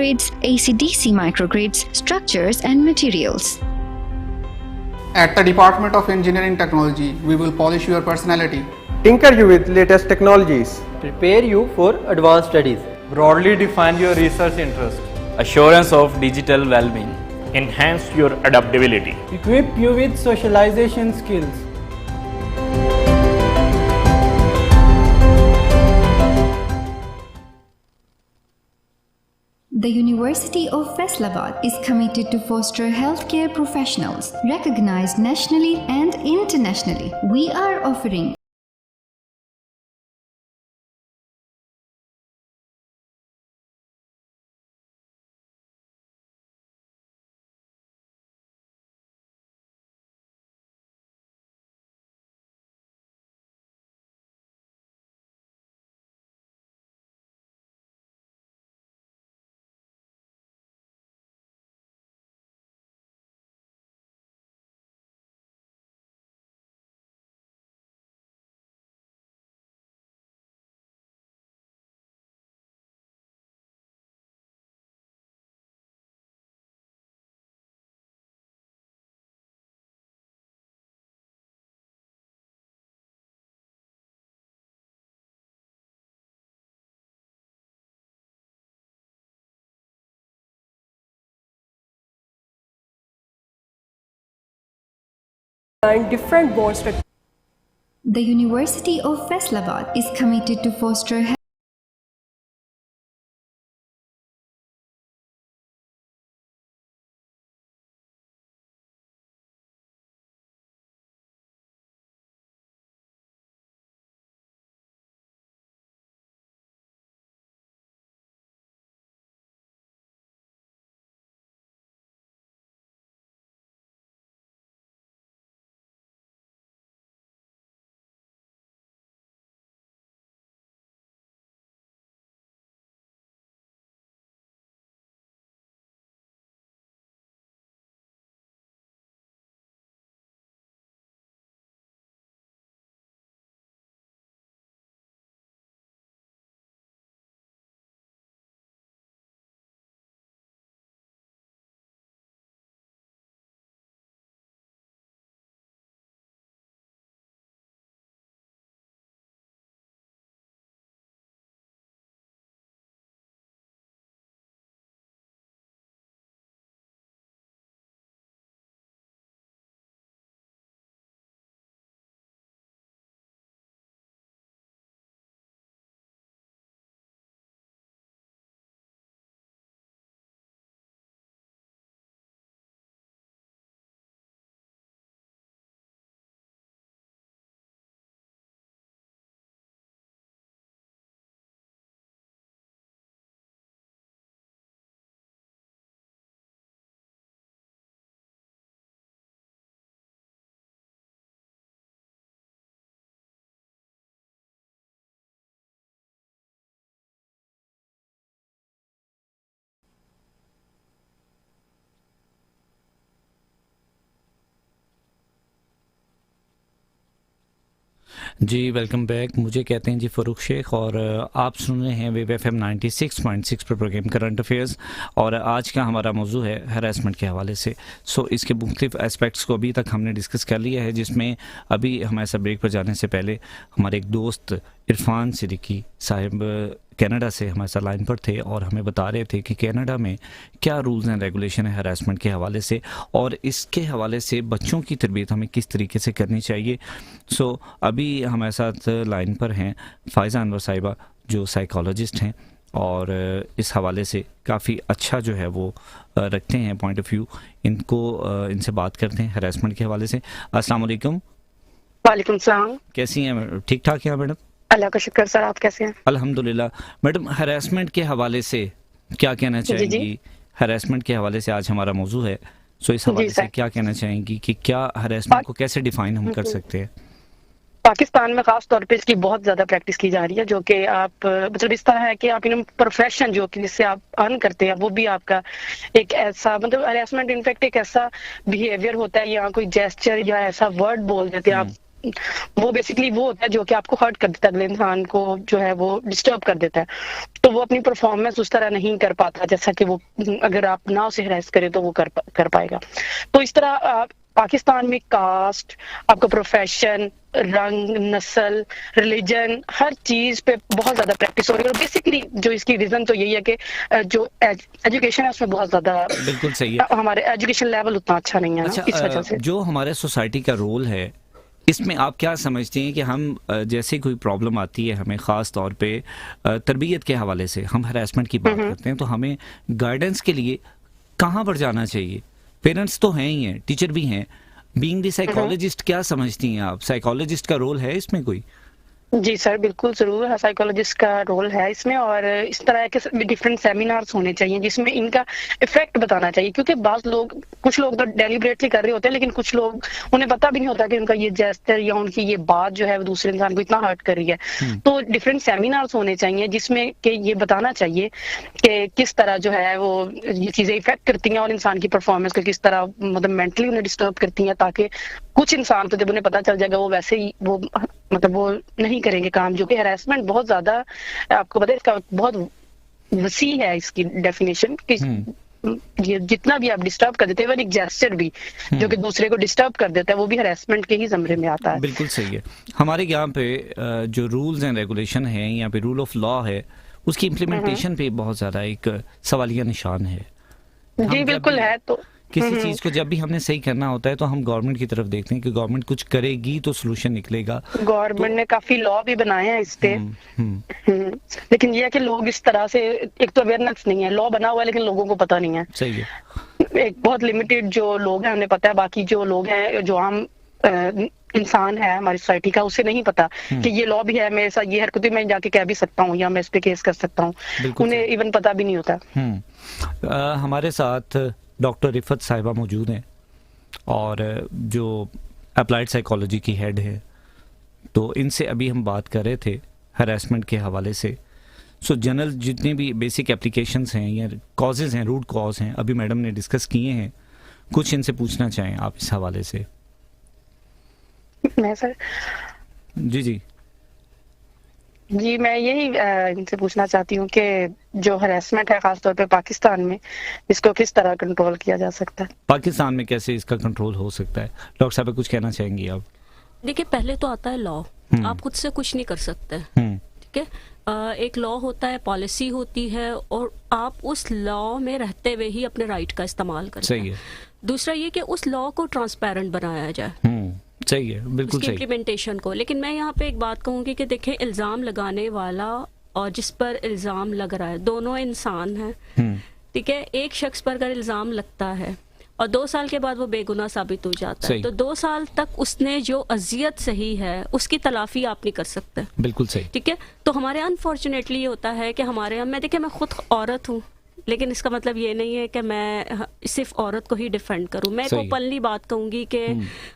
microgrids, AC-DC microgrids, structures and materials. At the Department of Engineering Technology, we will polish your personality, tinker you with latest technologies, prepare you for advanced studies, broadly define your research interest, assurance of digital well-being, enhance your adaptability, equip you with socialization skills. The University of Faisalabad is committed to foster healthcare professionals recognized nationally and internationally. We are offering and different bond structures. the University of Faisalabad is committed to foster जी welcome back. मुझे कहते हैं जी फ़ारूक शेख और आप सुन रहे हैं wave FM 96.6 पर प्रोग्राम करंट अफेयर्स और आज का हमारा मौजू है हरासमेंट के हवाले से। इसके मुख्तलिफ एस्पेक्ट्स को अभी तक हमने डिस्कस कर लिया है, जिसमें अभी हमारे साथ ब्रेक पर जाने से पहले हमारे एक दोस्त इरफान सिद्दीकी साहिब कनाडा से हमारे साथ लाइन पर थे और हमें बता रहे थे कि कनाडा में क्या रूल्स एंड रेगुलेशन है हरासमेंट के हवाले से और इसके हवाले से बच्चों की तरबियत हमें किस तरीके से करनी चाहिए। अभी हमारे साथ लाइन पर हैं फ़ायज़ा अनवर साहिबा जो साइकोलॉजिस्ट हैं और इस हवाले से काफ़ी अच्छा जो है वो रखते हैं पॉइंट ऑफ व्यू। इनसे बात करते हैं हरासमेंट के हवाले से। अस्सलाम वालेकुम। वालेकुम सलाम। कैसी हैं? ठीक ठाक हैं मैडम? अल्लाह का शुक्र सर, आप कैसे हैं? अल्हम्दुलिल्लाह। मैडम हरासमेंट के हवाले से क्या कहना चाहेंगी? हरासमेंट के हवाले से आज हमारा मौजू है, इस हवाले से क्या कहना चाहेंगी कि क्या हरासमेंट को कैसे डिफाइन हम कर सकते हैं? पाकिस्तान में खास तौर पे इसकी बहुत ज़्यादा प्रैक्टिस की जा रही है, जो कि आप मतलब इस तरह है कि आप इन प्रोफेशन जो कि जिससे आप अर्न करते हैं वो भी आपका एक ऐसा हरासमेंट इनफैक्ट एक ऐसा बिहेवियर होता है या कोई जेस्चर या ऐसा वर्ड बोल देते हैं आप वो बेसिकली वो होता है जो कि आपको हर्ट कर देता है, अगले इंसान को जो है वो डिस्टर्ब कर देता है, तो वो अपनी परफॉर्मेंस उस तरह नहीं कर पाता जैसा कि वो अगर आप ना उसे हरास करें तो वो कर पाएगा। तो इस तरह पाकिस्तान में कास्ट, आपका प्रोफेशन, रंग, नस्ल, रिलीजन, हर चीज पे बहुत ज्यादा प्रैक्टिस हो रही है। और बेसिकली जो इसकी रीजन तो यही है कि जो एजुकेशन है उसमें बहुत ज्यादा बिल्कुल सही है, हमारे एजुकेशन लेवल उतना अच्छा नहीं है ना, इस वजह से। जो हमारे सोसाइटी का रोल है इसमें आप क्या समझते हैं कि हम जैसे कोई प्रॉब्लम आती है हमें ख़ास तौर पे तरबियत के हवाले से, हम हरासमेंट की बात करते हैं, तो हमें गाइडेंस के लिए कहाँ पर जाना चाहिए? पेरेंट्स तो हैं ही हैं, टीचर भी हैं, बीइंग द साइकोलॉजिस्ट क्या समझती हैं आप? साइकोलॉजिस्ट का रोल है इसमें कोई? जी सर, बिल्कुल जरूर साइकोलॉजिस्ट का रोल है इसमें, और इस तरह के डिफरेंट सेमिनार्स होने चाहिए जिसमें इनका इफेक्ट बताना चाहिए, क्योंकि कुछ लोग तो डेलिब्रेटली कर रहे होते हैं, लेकिन कुछ लोग उन्हें पता भी नहीं होता कि उनका ये जेस्चर या उनकी ये बात जो है वो दूसरे इंसान को इतना हर्ट कर रही है। तो डिफरेंट सेमिनार्स होने चाहिए जिसमें कि ये बताना चाहिए कि किस तरह जो है वो ये चीजें इफेक्ट करती हैं और इंसान की परफॉर्मेंस को किस तरह मतलब मेंटली उन्हें डिस्टर्ब करती हैं, ताकि कुछ इंसान तो जब उन्हें पता चल जाएगा वो वैसे ही वो मतलब वो नहीं करेंगे काम। जो कि हैरेसमेंट बहुत ज्यादा, आपको पता है इसका बहुत वसी है इसकी डेफिनेशन कि ये जितना भी आप डिस्टर्ब कर देते हैं, एक जेस्चर भी जो कि दूसरे को डिस्टर्ब कर देता है वो भी हैरेसमेंट के ही ज़मरे में आता है। बिल्कुल सही है। हमारे यहाँ पे जो रूल्स एंड रेगुलेशन है, यहाँ पे रूल ऑफ लॉ है, उसकी इम्प्लीमेंटेशन पे बहुत ज़्यादा एक सवालिया निशान है। जी बिल्कुल है। तो किसी चीज को जब भी हमने सही करना होता है तो हम गवर्नमेंट की तरफ देखते हैं कि गवर्नमेंट कुछ करेगी तो सोल्यूशन निकलेगा। गवर्नमेंट ने काफी लॉ भी बनाए हैं इस पे, लेकिन ये है कि लोग इस तरह से, एक तो अवेयरनेस नहीं है, लॉ बना हुआ है लेकिन लोगों को पता नहीं है। सही है। एक बहुत लिमिटेड जो लोग हैं उन्हें पता है, बाकी जो लोग हैं जो आम इंसान है हमारी सोसाइटी का उसे नहीं पता कि ये लॉ भी है, मेरे साथ ये हरकतें मैं जाके कह भी सकता हूँ या मैं इस पे केस कर सकता हूँ, उन्हें इवन पता भी नहीं होता। हमारे साथ डॉक्टर रिफत साहिबा मौजूद हैं और जो अप्लाइड साइकोलॉजी की हेड है, तो इनसे अभी हम बात कर रहे थे हरासमेंट के हवाले से। सो जनरल जितने भी बेसिक एप्लीकेशंस हैं या कॉजेज़ हैं, रूट कॉज हैं, अभी मैडम ने डिस्कस किए हैं, कुछ इनसे पूछना चाहें आप इस हवाले से? मैं सर जी मैं यही इनसे पूछना चाहती हूँ कि जो हरासमेंट है खासतौर पे पाकिस्तान में, इसको किस तरह कंट्रोल किया जा सकता है? पाकिस्तान में कैसे इसका कंट्रोल हो सकता है? डॉक्टर साहब कुछ कहना चाहेंगी आप? देखिए, पहले तो आता है लॉ, आप खुद से कुछ नहीं कर सकते, ठीक है। एक लॉ होता है, पॉलिसी होती है, और आप उस लॉ में रहते हुए ही अपने राइट का इस्तेमाल करते हैं। दूसरा ये कि उस लॉ को ट्रांसपेरेंट बनाया जाए। सही है, बिल्कुल सही। इम्प्लीमेंटेशन को, लेकिन मैं यहाँ पे एक बात कहूँगी कि देखें, इल्ज़ाम लगाने वाला और जिस पर इल्ज़ाम लग रहा है दोनों इंसान हैं, ठीक है। एक शख्स पर अगर इल्ज़ाम लगता है और 2 साल के बाद वो बेगुनाह साबित हो जाता है, तो 2 साल तक उसने जो अजियत सही है उसकी तलाफी आप नहीं कर सकते। बिल्कुल सही, ठीक है। तो हमारे अनफॉर्चुनेटली ये होता है कि हमारे यहाँ, मैं देखिए मैं खुद औरत हूँ, लेकिन इसका मतलब ये नहीं है कि मैं सिर्फ औरत को ही डिफेंड करूं। मैं एक ओपनली बात कहूंगी कि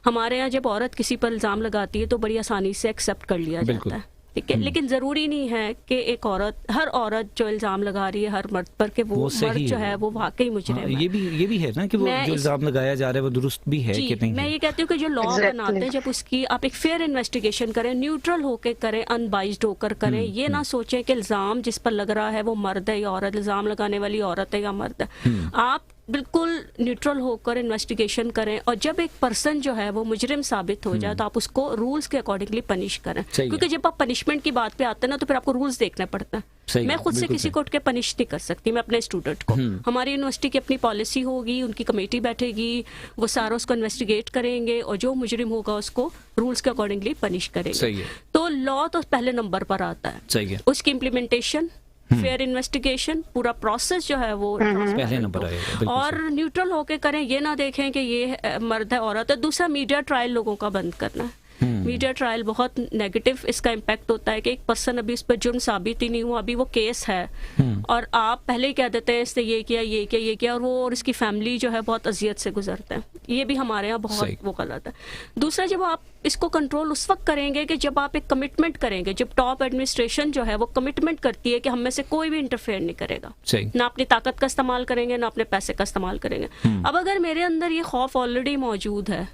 हमारे यहाँ जब औरत किसी पर इल्ज़ाम लगाती है तो बड़ी आसानी से एक्सेप्ट कर लिया जाता है, ठीक है। लेकिन ज़रूरी नहीं है कि एक औरत, हर औरत जो इल्ज़ाम लगा रही है हर मर्द पर, कि वो मर्द जो है वो वाकई मुजरिम है। ये भी है ना कि वो जो इल्ज़ाम लगाया जा रहा है वो दुरुस्त भी है कि नहीं। मैं ये कहती हूँ कि जो लॉ बनाते हैं, जब उसकी आप एक फेयर इन्वेस्टिगेशन करें, न्यूट्रल होकर करें, अनबाइज्ड होकर करें, ये ना सोचें कि इल्ज़ाम जिस पर लग रहा है वो मर्द है या औरत, इल्ज़ाम लगाने वाली औरत है या मर्द है। आप बिल्कुल न्यूट्रल होकर इन्वेस्टिगेशन करें, और जब एक पर्सन जो है वो मुजरिम साबित हो जाए तो आप उसको रूल्स के अकॉर्डिंगली पनिश करें, क्योंकि जब आप पनिशमेंट की बात पे आते हैं ना तो फिर आपको रूल्स देखने पड़ते हैं। मैं खुद से किसी को उठ के पनिश नहीं कर सकती, मैं अपने स्टूडेंट को, हमारी यूनिवर्सिटी की अपनी पॉलिसी होगी, उनकी कमेटी बैठेगी, वो सारा उसको इन्वेस्टिगेट करेंगे और जो मुजरिम होगा उसको रूल्स के अकॉर्डिंगली पनिश करेंगे। तो लॉ तो पहले नंबर पर आता है, उसकी इम्प्लीमेंटेशन, फेयर इन्वेस्टिगेशन, पूरा प्रोसेस जो है वो पहले नंबर आएगा, और न्यूट्रल होके करें, ये ना देखें कि ये मर्द है औरत है। दूसरा, मीडिया ट्रायल लोगों का बंद करना है। मीडिया ट्रायल बहुत नेगेटिव इसका इम्पैक्ट होता है कि एक पर्सन अभी उस पर जुर्म साबित ही नहीं हुआ, अभी वो केस है, और आप पहले ही कह देते हैं इसने ये किया ये किया ये किया, और वो और इसकी फैमिली जो है बहुत अजियत से गुजरते हैं। ये भी हमारे यहाँ बहुत वो गलत है। दूसरा, जब आप इसको कंट्रोल उस वक्त करेंगे कि जब आप एक कमिटमेंट करेंगे, जब टॉप एडमिनिस्ट्रेशन जो है वो कमिटमेंट करती है कि हम में से कोई भी इंटरफेयर नहीं करेगा, ना अपनी ताकत का इस्तेमाल करेंगे ना अपने पैसे का इस्तेमाल करेंगे। अब अगर मेरे अंदर ये खौफ ऑलरेडी मौजूद है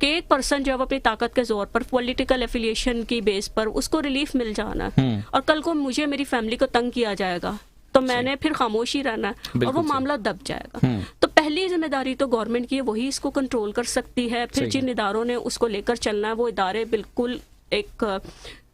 कि एक पर्सन जो है वो अपनी ताकत के जोर पर पॉलिटिकल एफिलिएशन की बेस पर उसको रिलीफ मिल जाना है, और कल को मुझे मेरी फैमिली को तंग किया जाएगा तो मैंने फिर खामोश ही रहना है और वो मामला दब जाएगा। तो पहली जिम्मेदारी तो गवर्नमेंट की है, वही इसको कंट्रोल कर सकती है। फिर जिन इदारों ने उसको लेकर चलना है वो इदारे बिल्कुल एक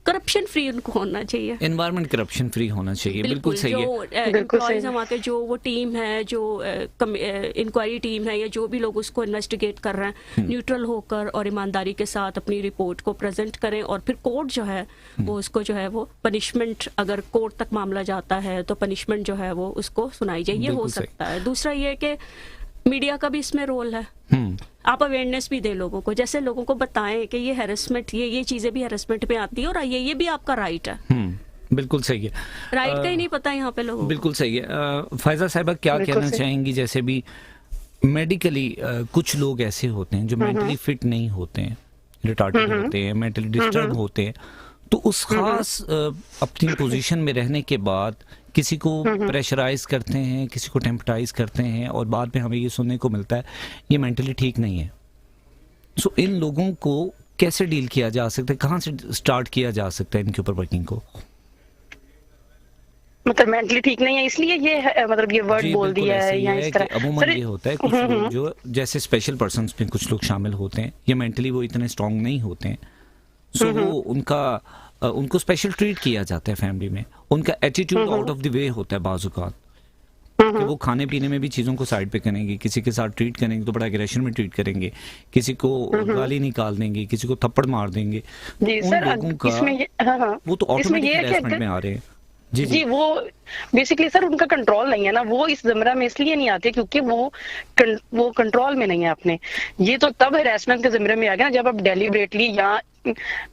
करप्शन फ्री उनको होना चाहिए, एनवायरनमेंट करप्शन फ्री होना चाहिए। बिल्कुल सही है। जो एम्प्लॉयज वहाँ के जो वो टीम है, जो इंक्वायरी टीम है या जो भी लोग उसको इन्वेस्टिगेट कर रहे हैं, न्यूट्रल होकर और ईमानदारी के साथ अपनी रिपोर्ट को प्रेजेंट करें, और फिर कोर्ट जो है वो उसको जो है वो पनिशमेंट, अगर कोर्ट तक मामला जाता है तो पनिशमेंट जो है वो उसको सुनाई जाए, ये हो सकता है। दूसरा ये कि मीडिया का भी इसमें रोल है, आप अवेयरनेस भी दे लोगों को, जैसे लोगों को बताएं कि ये हैरेसमेंट, ये चीजें भी हैरेसमेंट पे आती है और ये भी आपका राइट है। बिल्कुल सही है। राइट का ही नहीं पता यहाँ पे लोगों को। बिल्कुल सही है। फायजा साहिबा क्या कहना चाहेंगी, जैसे भी मेडिकली कुछ लोग ऐसे होते हैं जो मेंटली फिट नहीं होते हैं, रिटार्डेड होते हैं, मेंटली डिस्टर्ब होते हैं, तो उस खास अपनी पोजीशन में रहने के बाद किसी को प्रेशराइज करते हैं, किसी को टेम्पटाइज करते हैं, और बाद में हमें ये सुनने को मिलता है ये मेंटली ठीक नहीं है। सो इन लोगों को कैसे डील किया जा सकता है, कहाँ से स्टार्ट किया जा सकता है इनके ऊपर वर्किंग को? मतलब मेंटली ठीक नहीं है इसलिए ये मतलब ये वर्ड बोल दिया है या इस तरह। अमूमन ये होता है कुछ लोग जो जैसे स्पेशल पर्सन्स में कुछ लोग शामिल होते हैं, ये मेंटली वो इतने स्ट्रांग नहीं होते हैं, सो वो उनको स्पेशल ट्रीट किया जाता है फैमिली में, उनका attitude out of the way होता है बाजुकात कि वो खाने पीने में भी चीज़ों को साइड पे करेंगे, किसी के साथ ट्रीट करेंगे तो बड़ा एग्रेशन में ट्रीट करेंगे, किसी को गाली निकाल देंगे, किसी को थप्पड़ मार देंगे। जी उन सर, लोगों का वो तो ऑटोमेटिक हैरेसमेंट में आ रहे हैं। जी वो बेसिकली सर उनका कंट्रोल नहीं है ना, वो इस ज़मरा में इसलिए नहीं आते क्योंकि वो कंट्रोल में नहीं है अपने। ये तो तब हैरेसमेंट के ज़मरे में आ गया जब आप डेलिबरेटली या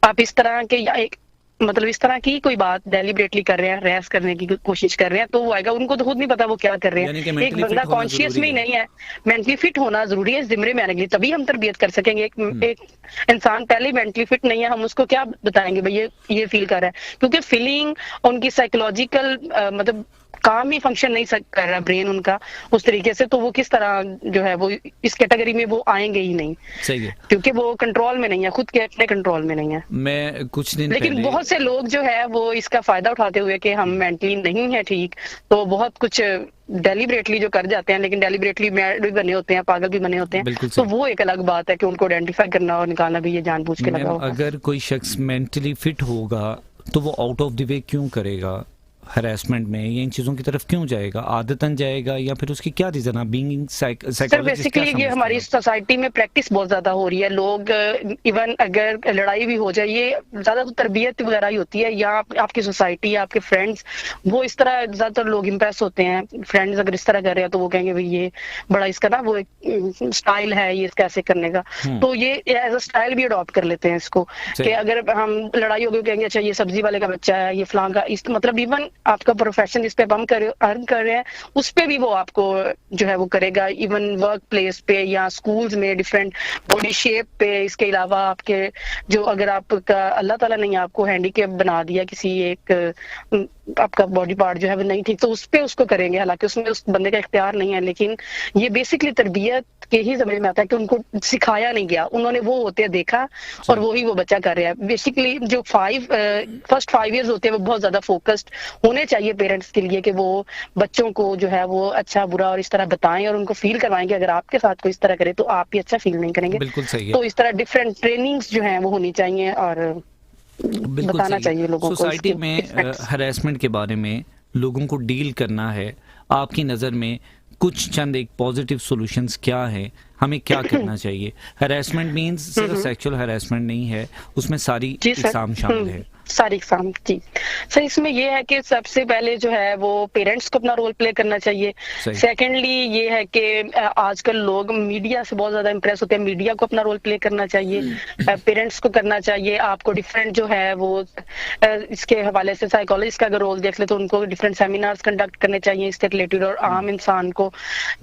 आप इस तरह के या एक मतलब इस तरह की कोई बात डेलिबरेटली कर रहे हैं, रेस करने की कोशिश कर रहे हैं, तो वो आएगा, उनको तो खुद नहीं पता वो क्या कर रहे हैं। एक बंदा कॉन्शियस में ही नहीं है, मेंटली फिट होना जरूरी है इस जिम्मे में आने के लिए, तभी हम तरबियत कर सकेंगे। एक इंसान पहले मेंटली फिट नहीं है, हम उसको क्या बताएंगे भाई ये फील कर रहा है, क्योंकि फीलिंग उनकी साइकोलॉजिकल मतलब काम ही फंक्शन नहीं कर रहा ब्रेन उनका उस तरीके से, तो वो किस तरह जो है वो इस कैटेगरी में वो आएंगे ही नहीं। सही है, क्योंकि वो कंट्रोल में नहीं है, खुद के अपने कंट्रोल में नहीं है। मैं कुछ दिन लेकिन बहुत से लोग जो है वो इसका फायदा उठाते हुए कि हम मेंटली नहीं है ठीक, तो बहुत कुछ डेलिबरेटली जो कर जाते हैं, लेकिन डेलिबरेटली मैड भी बने होते हैं, पागल भी बने होते हैं, तो वो एक अलग बात है कि उनको आइडेंटिफाई करना और निकालना भी ये जानबूझ के लगा होगा। अगर कोई शख्स मेंटली फिट होगा तो वो आउट ऑफ द वे क्यों करेगा, हरासमेंट में या इन चीजों की तरफ क्यों जाएगा, आदतन जाएगा, या फिर उसकी क्या रीजन है? बीइंग सर बेसिकली ये हमारी सोसाइटी में प्रैक्टिस बहुत ज्यादा हो रही है। लोग इवन अगर लड़ाई भी हो जाए, ये ज्यादा तो तरबियत वगैरह ही होती है, या आपकी सोसाइटी या आपके फ्रेंड्स वो इस तरह ज्यादातर लोग इम्प्रेस होते हैं। फ्रेंड्स अगर इस तरह कर रहे हैं तो वो कहेंगे भाई ये बड़ा इसका ना वो एक स्टाइल है ये कैसे करने का, तो ये एज अ स्टाइल भी अडॉप्ट कर लेते हैं इसको कि अगर हम लड़ाई हो गई कहेंगे अच्छा ये सब्जी वाले का बच्चा है, ये फलां का, इस मतलब इवन आपका प्रोफेशन जिस पे हम अर्न कर रहे हैं उस पे भी वो आपको जो है वो करेगा, इवन वर्क प्लेस पे या स्कूल्स में डिफरेंट बॉडी शेप पे। इसके अलावा आपके जो अगर आपका अल्लाह ताला नहीं आपको हैंडीकैप बना दिया किसी एक आपका बॉडी पार्ट जो है वो नहीं ठीक, तो उस पे उसको करेंगे, हालांकि उसमें उस बंदे का इख्तियार नहीं है। लेकिन ये बेसिकली तरबियत के ही समझ में आता है कि उनको सिखाया नहीं गया, उन्होंने वो होते देखा और वो ही वो बच्चा कर रहा है। बेसिकली जो फर्स्ट 5 इयर्स होते हैं वो बहुत ज्यादा फोकस्ड होने चाहिए पेरेंट्स के लिए कि वो बच्चों को जो है वो अच्छा बुरा और इस तरह बताएं और उनको फील करवाएं कि अगर आपके साथ कोई इस तरह करे तो आप भी अच्छा फील नहीं करेंगे। बिल्कुल सही है। तो इस तरह डिफरेंट ट्रेनिंग्स जो है वो होनी चाहिए और बताना चाहिए लोगों को। सोसाइटी में हरासमेंट के बारे में लोगों को डील करना है, आपकी नज़र में कुछ चंद एक पॉजिटिव सॉल्यूशंस क्या है, हमें क्या करना चाहिए? हरासमेंट मींस सिर्फ सेक्सुअल हरासमेंट नहीं है, उसमें सारी इकसाम शामिल है। सारी इकसाम जी सर, इसमें ये है कि सबसे पहले जो है वो पेरेंट्स को अपना रोल प्ले करना चाहिए। सेकेंडली ये है कि आजकल लोग मीडिया से बहुत ज्यादा इंप्रेस होते हैं, मीडिया को अपना रोल प्ले करना चाहिए, पेरेंट्स को करना चाहिए। आपको डिफरेंट जो है वो इसके हवाले से साइकोलॉजिस्ट का अगर रोल देख ले तो उनको डिफरेंट सेमिनार्स कंडक्ट करने चाहिए इससे रिलेटेड, और आम इंसान को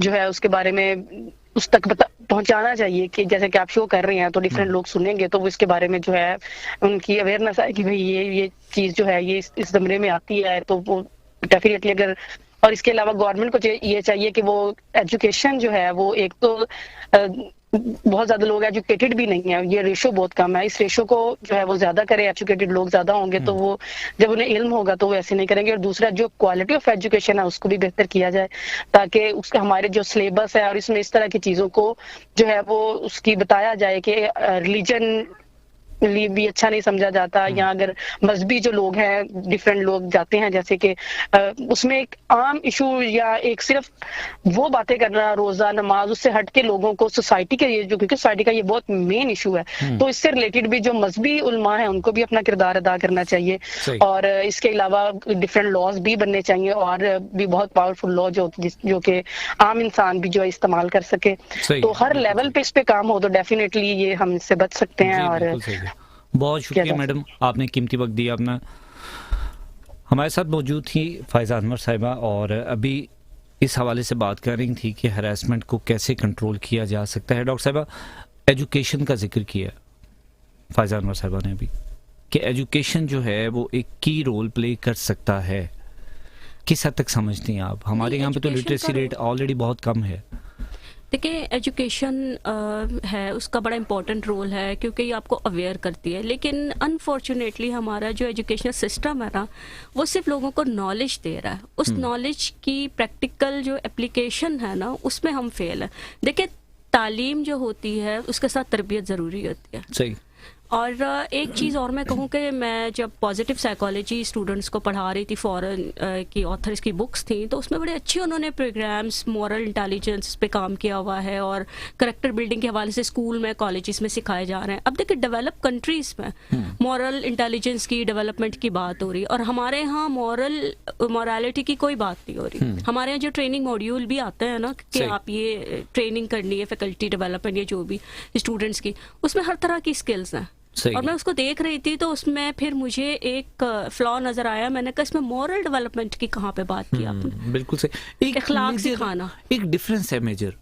जो है उसके बारे में उस तक पहुंचाना चाहिए कि जैसे कि आप शो कर रहे हैं तो डिफरेंट लोग सुनेंगे तो वो इसके बारे में जो है उनकी अवेयरनेस आए कि भाई ये चीज जो है ये इस ज़मरे में आती है, तो वो डेफिनेटली अगर। और इसके अलावा गवर्नमेंट को ये चाहिए कि वो एजुकेशन जो है वो एक तो बहुत ज्यादा लोग एजुकेटेड भी नहीं है, ये रेशो बहुत कम है। इस रेशो को जो है वो ज्यादा करे, एजुकेटेड लोग ज्यादा होंगे तो वो जब उन्हें इल्म होगा तो वो ऐसे नहीं करेंगे। और दूसरा जो क्वालिटी ऑफ एजुकेशन है उसको भी बेहतर किया जाए, ताकि उसका हमारे जो सिलेबस है और इसमें इस तरह की चीजों को जो है वो उसकी बताया जाए कि रिलीजन लिए भी अच्छा नहीं समझा जाता, या अगर मजहबी जो लोग हैं डिफरेंट लोग जाते हैं जैसे कि उसमें एक आम इशू या एक सिर्फ वो बातें करना रोजा नमाज, उससे हट के लोगों को सोसाइटी के ये जो, क्योंकि सोसाइटी का ये बहुत मेन इशू है, तो इससे रिलेटेड भी जो मजहबी उलमा है उनको भी अपना किरदार अदा करना चाहिए। और इसके अलावा डिफरेंट लॉज भी बनने चाहिए और भी बहुत पावरफुल लॉ जो कि आम इंसान भी जो इस्तेमाल कर सके। तो हर लेवल पे इस पे काम हो तो डेफिनेटली ये हम इससे बच सकते हैं। और बहुत शुक्रिया मैडम, आपने कीमती वक्त दिया अपना। हमारे साथ मौजूद थी फायजा अनवर साहिबा और अभी इस हवाले से बात कर रही थी कि हरासमेंट को कैसे कंट्रोल किया जा सकता है। डॉक्टर साहिबा, एजुकेशन का जिक्र किया फायजा अनवर साहिबा ने अभी कि एजुकेशन जो है वो एक की रोल प्ले कर सकता है। किस हद तक समझती हैं आप? हमारे यहाँ पे तो लिटरेसी रेट ऑलरेडी बहुत कम है। देखिए, एजुकेशन है उसका बड़ा इम्पोर्टेंट रोल है क्योंकि ये आपको अवेयर करती है, लेकिन अनफॉर्चुनेटली हमारा जो एजुकेशनल सिस्टम है ना वो सिर्फ लोगों को नॉलेज दे रहा है, उस नॉलेज की प्रैक्टिकल जो एप्लीकेशन है ना उसमें हम फेल है। देखिए, तालीम जो होती है उसके साथ तरबियत ज़रूरी होती है। सही। और एक चीज़ और मैं कहूँ कि मैं जब पॉजिटिव साइकोलॉजी स्टूडेंट्स को पढ़ा रही थी, फॉरेन की ऑथर्स की बुक्स थी, तो उसमें बड़े अच्छे उन्होंने प्रोग्राम्स मॉरल इंटेलिजेंस पे काम किया हुआ है और करेक्टर बिल्डिंग के हवाले से स्कूल में कॉलेजेस में सिखाए जा रहे हैं। अब देखिए, डेवलप कंट्रीज़ में मॉरल इंटेलिजेंस की डेवलपमेंट की बात हो रही है और हमारे यहाँ मॉरलिटी की कोई बात नहीं हो रही। हमारे यहाँ जो ट्रेनिंग मॉड्यूल भी आते हैं ना कि आप ये ट्रेनिंग करनी है फैकल्टी डेवलपमेंट या जो भी स्टूडेंट्स की, उसमें हर तरह की स्किल्स हैं। और मैं उसको देख रही थी तो उसमें फिर मुझे एक फ्लॉ नजर आया। मैंने कहा इसमें मॉरल डेवलपमेंट की कहाँ पे बात की आपने? बिल्कुल सही। एक अखलाक सिखाना, एक डिफरेंस है मेजर।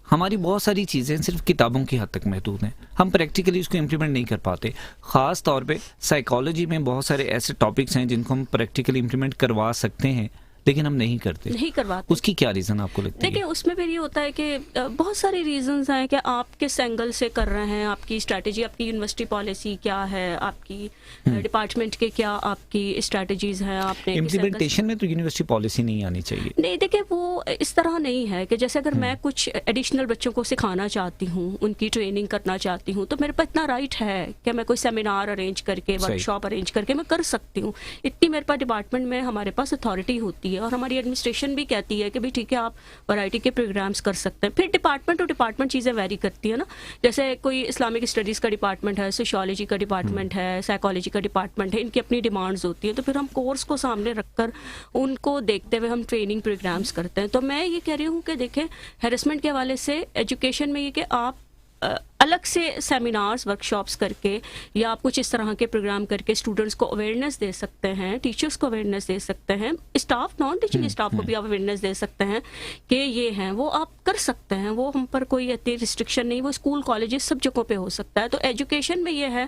हमारी बहुत सारी चीज़ें सिर्फ किताबों की हद तक महदूद हैं, हम प्रैक्टिकली उसको इम्प्लीमेंट नहीं कर पाते। ख़ास तौर पे साइकोलॉजी में बहुत सारे ऐसे टॉपिक्स हैं जिनको हम प्रैक्टिकली इम्प्लीमेंट करवा सकते हैं लेकिन हम नहीं करवाते। उसकी क्या रीज़न आपको लगती है? देखिए, उसमें फिर ये होता है कि बहुत सारे रीजंस हैं कि आप किस एंगल से कर रहे हैं, आपकी स्ट्रैटेजी, आपकी यूनिवर्सिटी पॉलिसी क्या है, आपकी डिपार्टमेंट के क्या आपकी स्ट्रैटेजीज हैं। आपने इम्प्लीमेंटेशन में तो यूनिवर्सिटी पॉलिसी नहीं आनी चाहिए। नहीं, देखिए वो इस तरह नहीं है कि जैसे अगर मैं कुछ एडिशनल बच्चों को सिखाना चाहती हूँ, उनकी ट्रेनिंग करना चाहती हूँ, तो मेरे पास इतना राइट है कि मैं कोई सेमिनार अरेंज करके, वर्कशॉप अरेंज करके मैं कर सकती हूँ। इतनी मेरे पास डिपार्टमेंट में हमारे पास अथॉरिटी होती है और हमारी एडमिनिस्ट्रेशन भी कहती है कि भाई ठीक है, आप वैरायटी के प्रोग्राम्स कर सकते हैं। फिर डिपार्टमेंट टू डिपार्टमेंट चीज़ें वेरी करती है ना। जैसे कोई इस्लामिक स्टडीज़ का डिपार्टमेंट है, सोशियोलॉजी का डिपार्टमेंट है, साइकोलॉजी का डिपार्टमेंट है, इनकी अपनी डिमांड्स होती है। तो फिर हम कोर्स को सामने रखकर उनको देखते हुए हम ट्रेनिंग प्रोग्राम्स करते हैं। तो मैं ये कह रही हूँ कि देखें, हैरेसमेंट के हवाले से एजुकेशन में ये कि आप अलग से सेमिनार्स वर्कशॉप्स करके या आप कुछ इस तरह के प्रोग्राम करके स्टूडेंट्स को अवेयरनेस दे सकते हैं, टीचर्स को अवेयरनेस दे सकते हैं, स्टाफ नॉन टीचिंग स्टाफ को भी आप अवेयरनेस दे सकते हैं कि ये हैं, वो आप कर सकते हैं। वो हम पर कोई इतनी रिस्ट्रिक्शन नहीं, वो स्कूल कॉलेजेस सब जगहों पे हो सकता है। तो एजुकेशन में ये है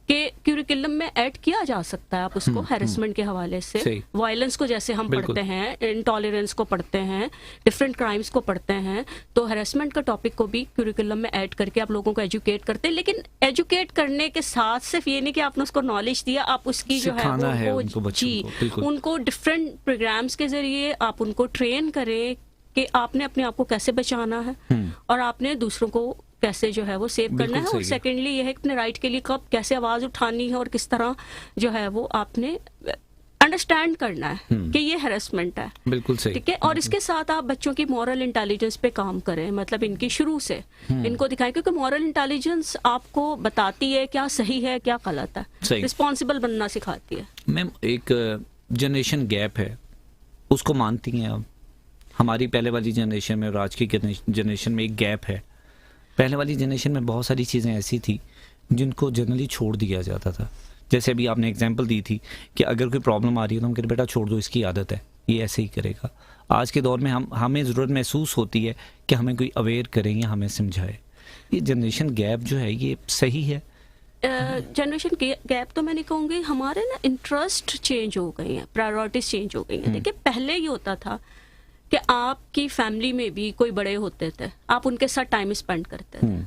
कि क्यूरिकुलम में ऐड किया जा सकता है आप उसको हैरेसमेंट के हवाले से, वायलेंस को जैसे हम पढ़ते हैं, इंटॉलरेंस को पढ़ते हैं, डिफरेंट क्राइम्स को पढ़ते हैं, तो हैरेसमेंट का टॉपिक को भी क्यूरिकुलम में ऐड करके आप लोगों को एजुकेट करते हैं। लेकिन एजुकेट करने के साथ सिर्फ ये नहीं कि आपने उसको नॉलेज दिया, आप उसकी जो है उनको डिफरेंट प्रोग्राम्स के जरिए आप उनको ट्रेन करें कि आपने अपने आप को कैसे बचाना है और आपने दूसरों को कैसे जो है वो सेव करना है। और सेकेंडली ये है अपने राइट के लिए कब कैसे आवाज उठानी है और किस तरह जो है वो आपने अंडरस्टैंड करना है कि ये हैरेसमेंट है। बिल्कुल सही, ठीक है। और इसके साथ आप बच्चों की मॉरल इंटेलिजेंस पे काम करें, मतलब इनकी शुरू से इनको दिखाएं, क्योंकि मॉरल इंटेलिजेंस आपको बताती है क्या सही है क्या गलत है, रिस्पॉन्सिबल बनना सिखाती है। मैम, एक जनरेशन गैप है, उसको मानती हैं आप? हमारी पहले वाली जनरेशन में और आज की जनरेशन में एक गैप है। पहले वाली जनरेशन में बहुत सारी चीज़ें ऐसी थी जिनको जनरली छोड़ दिया जाता था। जैसे अभी आपने एग्जांपल दी थी कि अगर कोई प्रॉब्लम आ रही है तो हम कहते बेटा छोड़ दो, इसकी आदत है, ये ऐसे ही करेगा। आज के दौर में हमें ज़रूरत महसूस होती है कि हमें कोई अवेयर करें या हमें समझाए। ये जनरेशन गैप जो है ये सही है? जनरेशन गैप तो मैं नहीं कहूँगी, हमारे ना इंटरेस्ट चेंज हो गए हैं, प्रायोरिटीज चेंज हो गई हैं। देखिए, पहले ये होता था कि आपकी फैमिली में भी कोई बड़े होते थे, आप उनके साथ टाइम स्पेंड करते थे,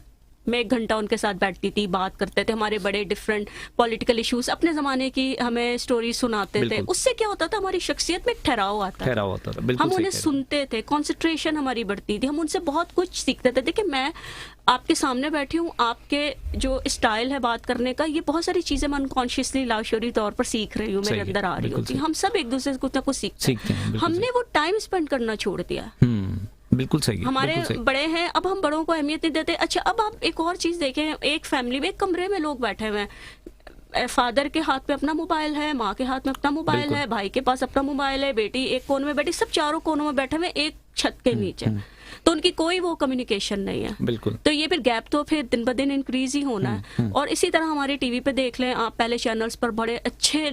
मैं 1 घंटा उनके साथ बैठती थी, बात करते थे, हमारे बड़े डिफरेंट पॉलिटिकल इश्यूज, अपने ज़माने की हमें स्टोरी सुनाते थे। उससे क्या होता था, हमारी शख्सियत में एक ठहराव आता था, हम उन्हें सुनते थे, कॉन्सेंट्रेशन हमारी बढ़ती थी, हम उनसे बहुत कुछ सीखते थे। देखिए मैं आपके सामने बैठी हूँ, आपके जो स्टाइल है बात करने का, ये बहुत सारी चीज़ें मैं अनकॉन्शियसली लाशोरी तौर पर सीख रही हूँ, मेरे अंदर आ रही होती है। हम सब एक दूसरे से कुछ ना कुछ सीखते हैं। हमने वो टाइम स्पेंड करना छोड़ दिया। बिल्कुल सही। हमारे बड़े हैं, अब हम बड़ों को अहमियत नहीं देते। अच्छा, अब आप एक और चीज़ देखें, एक फैमिली में, एक कमरे में लोग बैठे हुए हैं, फादर के हाथ में अपना मोबाइल है, माँ के हाथ में अपना मोबाइल है, भाई के पास अपना मोबाइल है, बेटी एक कोने में बैठी, सब चारों कोनों में बैठे हुए एक छत के नीचे, तो उनकी कोई वो कम्युनिकेशन नहीं है। बिल्कुल। तो ये फिर गैप तो फिर दिन ब दिन इंक्रीज ही होना है। और इसी तरह हमारे टीवी पे देख लें आप, पहले चैनल्स पर बड़े अच्छे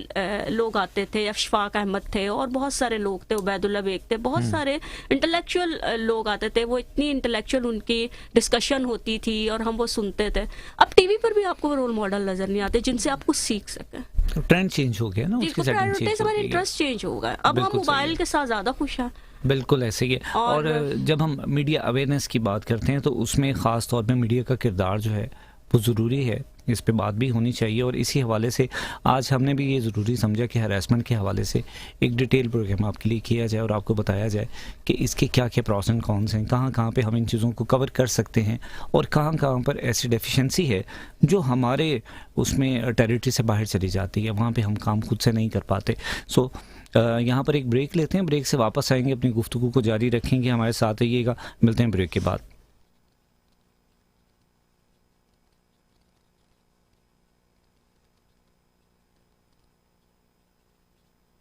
लोग आते थे, अशफाक अहमद थे और बहुत सारे लोग थे, उबैदुल्ला बेग थे, बहुत सारे इंटेलेक्चुअल लोग आते थे, वो इतनी इंटेलेक्चुअल उनकी डिस्कशन होती थी और हम वो सुनते थे। अब टीवी पर भी आपको रोल मॉडल नजर नहीं आते जिनसे आप कुछ सीख सकें। ट्रेंड चेंज हो गया ना, उसकी सेटिंग चेंज हो गई, हमारा इंटरेस्ट चेंज हो गया। अब हम मोबाइल के साथ ज्यादा खुश हैं। बिल्कुल ऐसे ही है। और जब हम मीडिया अवेयरनेस की बात करते हैं तो उसमें ख़ास तौर पे मीडिया का किरदार जो है वो ज़रूरी है, इस पे बात भी होनी चाहिए। और इसी हवाले से आज हमने भी ये ज़रूरी समझा कि हरासमेंट के हवाले से एक डिटेल प्रोग्राम आपके लिए किया जाए और आपको बताया जाए कि इसके क्या क्या प्रॉस एंड कॉन्स हैं, कहाँ कहाँ पे हम इन चीज़ों को कवर कर सकते हैं और कहाँ कहाँ पर ऐसी डेफिशिएंसी है जो हमारे उसमें टेरिटरी से बाहर चली जाती है, वहाँ पर हम काम खुद से नहीं कर पाते। सो यहाँ पर एक ब्रेक लेते हैं, ब्रेक से वापस आएंगे, अपनी गुफ्तगू को जारी रखेंगे, हमारे साथ रहिएगा। मिलते हैं ब्रेक के बाद।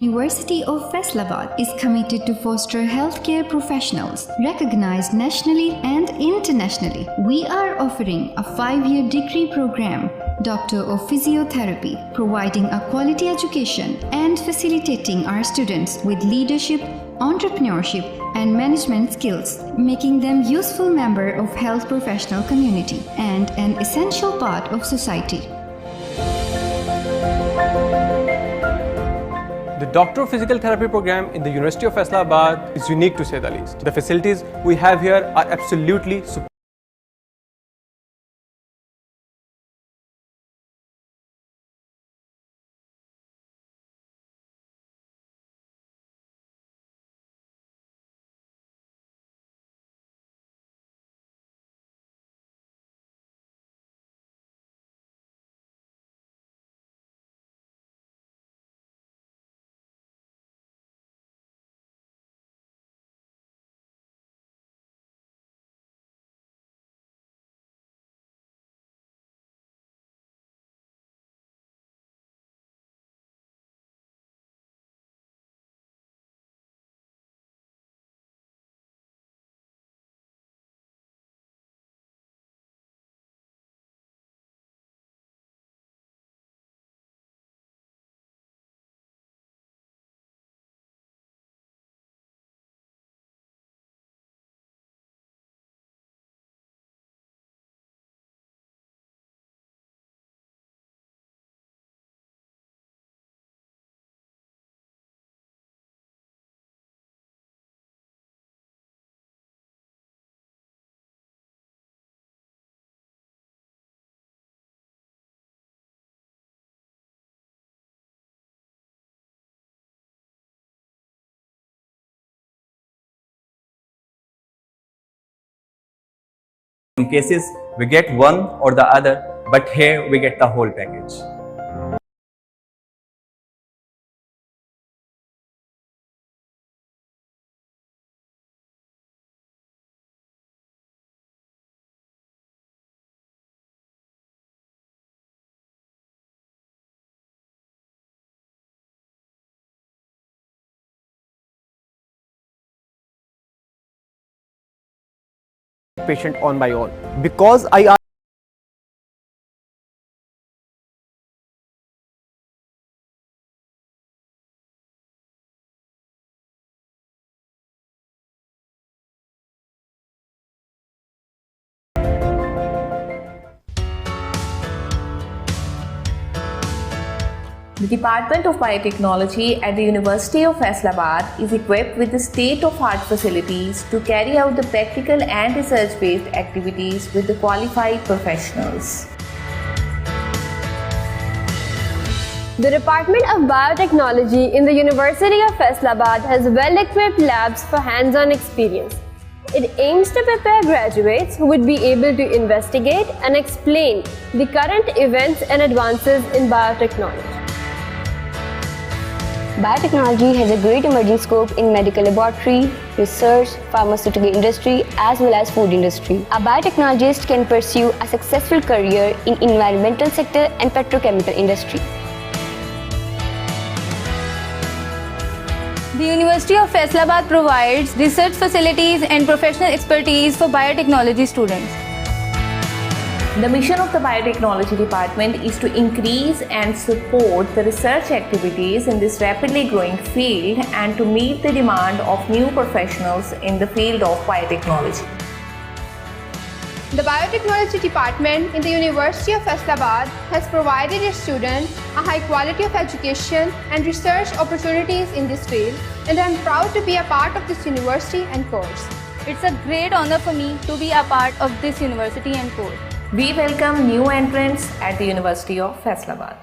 University of Faisalabad is committed to foster healthcare professionals recognized nationally and internationally. We are offering a 5-year degree program, Doctor of Physiotherapy, providing a quality education and facilitating our students with leadership, entrepreneurship and management skills, making them useful member of health professional community and an essential part of society. The Doctor of Physical Therapy program in the University of Faisalabad is unique to say the least. The facilities we have here are absolutely superb. In cases we get one or the other, but here we get the whole package. Patient on my own, because I The Department of Biotechnology at the University of Faisalabad is equipped with the state-of-art facilities to carry out the practical and research-based activities with the qualified professionals. The Department of Biotechnology in the University of Faisalabad has well-equipped labs for hands-on experience. It aims to prepare graduates who would be able to investigate and explain the current events and advances in biotechnology. Biotechnology has a great emerging scope in medical laboratory, research, pharmaceutical industry as well as food industry. A biotechnologist can pursue a successful career in environmental sector and petrochemical industry. The University of Faisalabad provides research facilities and professional expertise for biotechnology students. The mission of the Biotechnology Department is to increase and support the research activities in this rapidly growing field and to meet the demand of new professionals in the field of biotechnology. The Biotechnology Department in the University of Faisalabad has provided its students a high quality of education and research opportunities in this field, and I am proud to be a part of this university and course. It's a great honor for me to be a part of this university and course. We welcome new entrants at the University of Faisalabad.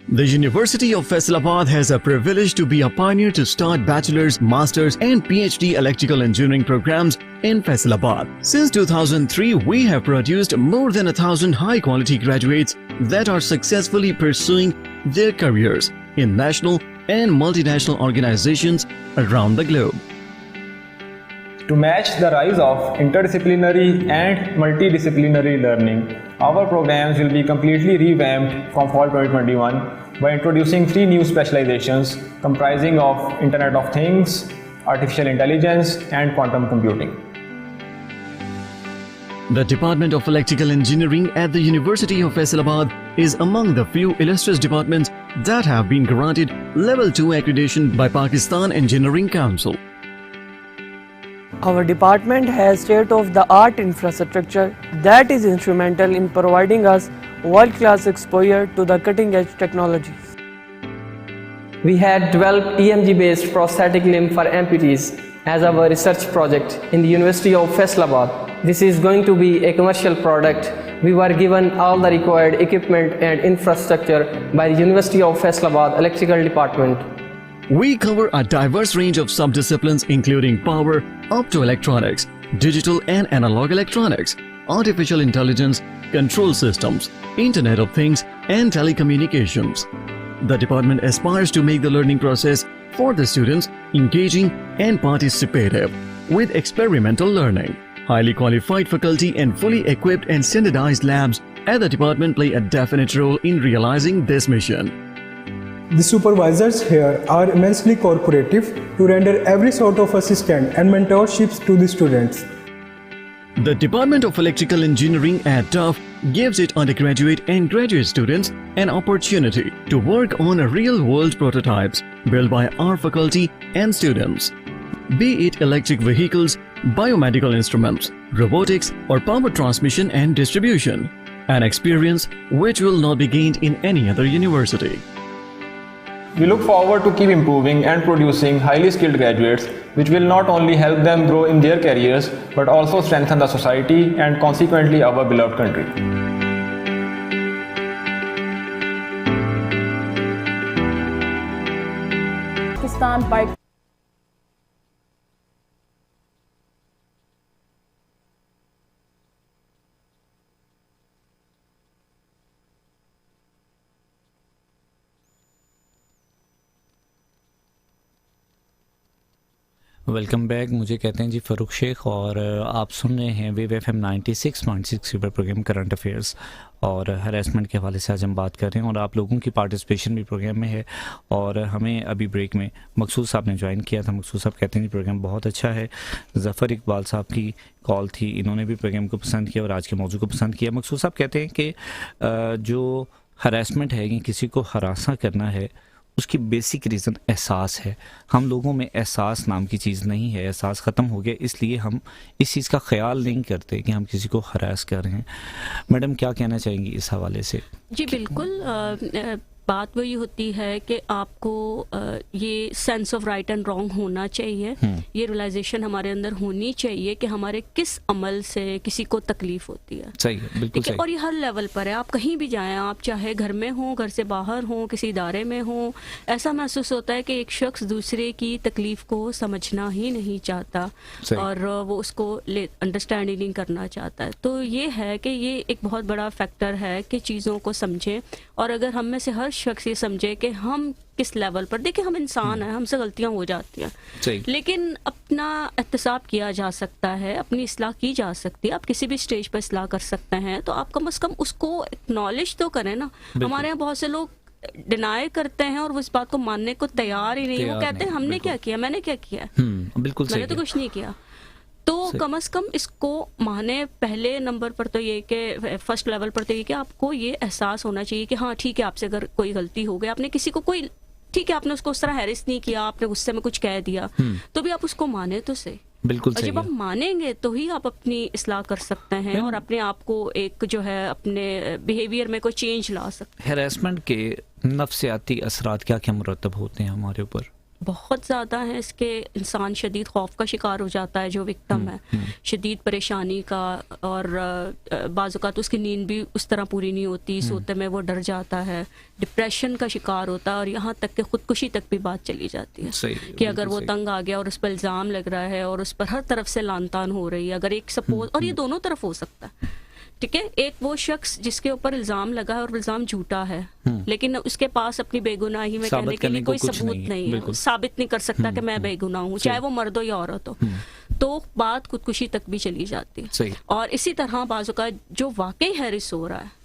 The University of Faisalabad has a privilege to be a pioneer to start bachelor's, master's and PhD electrical engineering programs in Faisalabad. Since 2003, we have produced more than 1,000 high-quality graduates that are successfully pursuing their careers in national and multinational organizations around the globe. To match the rise of interdisciplinary and multidisciplinary learning, our programs will be completely revamped from fall 2021 by introducing 3 new specializations comprising of Internet of Things, Artificial Intelligence and Quantum Computing. The Department of Electrical Engineering at the University of Faisalabad is among the few illustrious departments that have been granted Level 2 accreditation by Pakistan Engineering Council. Our department has state-of-the-art infrastructure that is instrumental in providing us world-class exposure to the cutting-edge technologies. We had developed EMG-based prosthetic limb for amputees as our research project in the University of Faisalabad. This is going to be a commercial product. We were given all the required equipment and infrastructure by the University of Faisalabad Electrical Department. We cover a diverse range of subdisciplines including power, optoelectronics, digital and analog electronics, artificial intelligence, control systems, Internet of Things and telecommunications. The department aspires to make the learning process for the students engaging and participative with experimental learning. Highly qualified faculty and fully equipped and standardized labs at the department play a definite role in realizing this mission. The supervisors here are immensely cooperative to render every sort of assistance and mentorships to the students. The Department of Electrical Engineering at TUF gives its undergraduate and graduate students an opportunity to work on real-world prototypes built by our faculty and students. Be it electric vehicles, biomedical instruments, robotics or power transmission and distribution, an experience which will not be gained in any other university. We look forward to keep improving and producing highly skilled graduates which will not only help them grow in their careers but also strengthen the society and consequently our beloved country. Pakistan by welcome back. मुझे कहते हैं जी फ़ारूक शेख और आप सुन रहे हैं wave FM 96.6 super program current affairs और harassment के हवाले से आज हम बात कर रहे हैं और आप लोगों की पार्टिसिपेशन भी प्रोग्राम में है। और हमें अभी ब्रेक में मकसूद साहब ने ज्वाइन किया था। मकसूद साहब कहते हैं जी प्रोग्राम बहुत अच्छा है। ज़फ़र इकबाल साहब की कॉल थी, इन्होंने भी प्रोग्राम को पसंद किया और आज के मौजू को पसंद किया। मकसूद साहब कहते हैं कि जो हरासमेंट है, किसी को हरासा करना है, उसकी बेसिक रीज़न एहसास है। हम लोगों में एहसास नाम की चीज़ नहीं है, एहसास ख़त्म हो गया, इसलिए हम इस चीज़ का ख्याल नहीं करते कि हम किसी को हरास कर रहे हैं। मैडम क्या कहना चाहेंगी इस हवाले से? जी बिल्कुल, बात वही होती है कि आपको ये sense of right and wrong होना चाहिए, ये रियलाइजेशन हमारे अंदर होनी चाहिए कि हमारे किस अमल से किसी को तकलीफ होती है। सही है, बिल्कुल सही। और ये हर लेवल पर है, आप कहीं भी जाएं, आप चाहे घर में हो, घर से बाहर हो, किसी इदारे में हो, ऐसा महसूस होता है कि एक शख्स दूसरे की तकलीफ को समझना ही नहीं चाहता और वो उसको अंडरस्टैंड ही नहीं करना चाहता है। तो ये है कि ये एक बहुत बड़ा फैक्टर है कि चीज़ों को समझें, और अगर हम में से हर शख्स ये समझे कि हम किस लेवल पर, देखिए हम इंसान हैं, हमसे गलतियां हो जाती हैं, लेकिन अपना एहतसाब किया जा सकता है, अपनी इस्लाह की जा सकती है। आप किसी भी स्टेज पर इस्लाह कर सकते हैं, तो आप कम से कम उसको एक्नॉलेज तो करें ना। हमारे यहाँ बहुत से लोग डिनाई करते हैं और वो इस बात को मानने को तैयार ही नहीं, वो कहते हैं हमने क्या किया, मैंने क्या किया, बिल्कुल मैंने तो कुछ नहीं किया। तो कम से कम इसको माने, पहले नंबर पर तो ये कि फर्स्ट लेवल पर तो ये कि आपको ये एहसास होना चाहिए कि हाँ ठीक है, आपसे अगर कोई गलती हो गई, आपने किसी को कोई, ठीक है आपने उसको उस तरह हैरिस नहीं किया, आपने गुस्से में कुछ कह दिया, तो भी आप उसको माने तो सही। बिल्कुल और जब आप मानेंगे तो ही आप अपनी इस्लाह कर सकते हैं और अपने आप को एक जो है अपने बिहेवियर में कोई चेंज ला सकते हैं। हैरेसमेंट के नफ्सियाती असरात क्या क्या मुरतब होते हैं हमारे ऊपर? बहुत ज़्यादा है इसके। इंसान शदीद खौफ का शिकार हो जाता है जो विक्टिम है, शदीद परेशानी का, और बाज़-औक़ात उसकी नींद भी उस तरह पूरी नहीं होती, सोते में वो डर जाता है, डिप्रेशन का शिकार होता है, और यहाँ तक कि ख़ुदकुशी तक भी बात चली जाती है कि अगर वो तंग आ गया और उस पर इल्ज़ाम लग रहा है और उस पर हर तरफ से लानतान हो रही है, अगर एक सपोज, और ये दोनों तरफ हो सकता है, ठीक है, एक वो शख्स जिसके ऊपर इल्ज़ाम लगा है और इल्ज़ाम झूठा है, लेकिन उसके पास अपनी बेगुनाही में कहने के लिए कोई सबूत नहीं है, साबित नहीं कर सकता कि मैं बेगुनाह हूँ, चाहे वो मर्द हो या औरत हो, तो बात खुदकुशी तक भी चली जाती है। और इसी तरह बाज़ औक़ात जो वाकई हैरिस हो रहा है,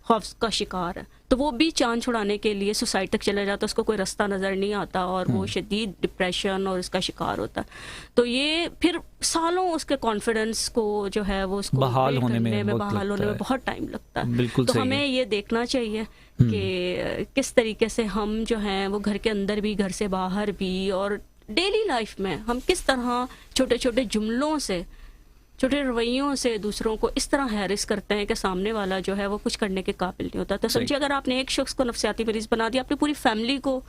खौफ का शिकार है, तो वो भी जान छुड़ाने के लिए सुसाइड तक चला जाता है, उसको कोई रास्ता नज़र नहीं आता और वो शदीद डिप्रेशन और इसका शिकार होता है। तो ये फिर सालों उसके कॉन्फिडेंस को जो है वो उसको बहाल होने में बहुत टाइम लगता है। बिल्कुल तो हमें ये देखना चाहिए कि किस तरीके से हम जो हैं वो घर के अंदर भी, घर से बाहर भी, और डेली लाइफ में हम किस तरह छोटे छोटे जुमलों से, छोटे रवैयों से दूसरों को इस तरह हैरिस करते हैं कि सामने वाला जो है वो कुछ करने के काबिल नहीं होता। तो समझिए अगर आपने एक शख्स को नफ्सियाती मरीज बना दिया, अपनी पूरी फैमिली को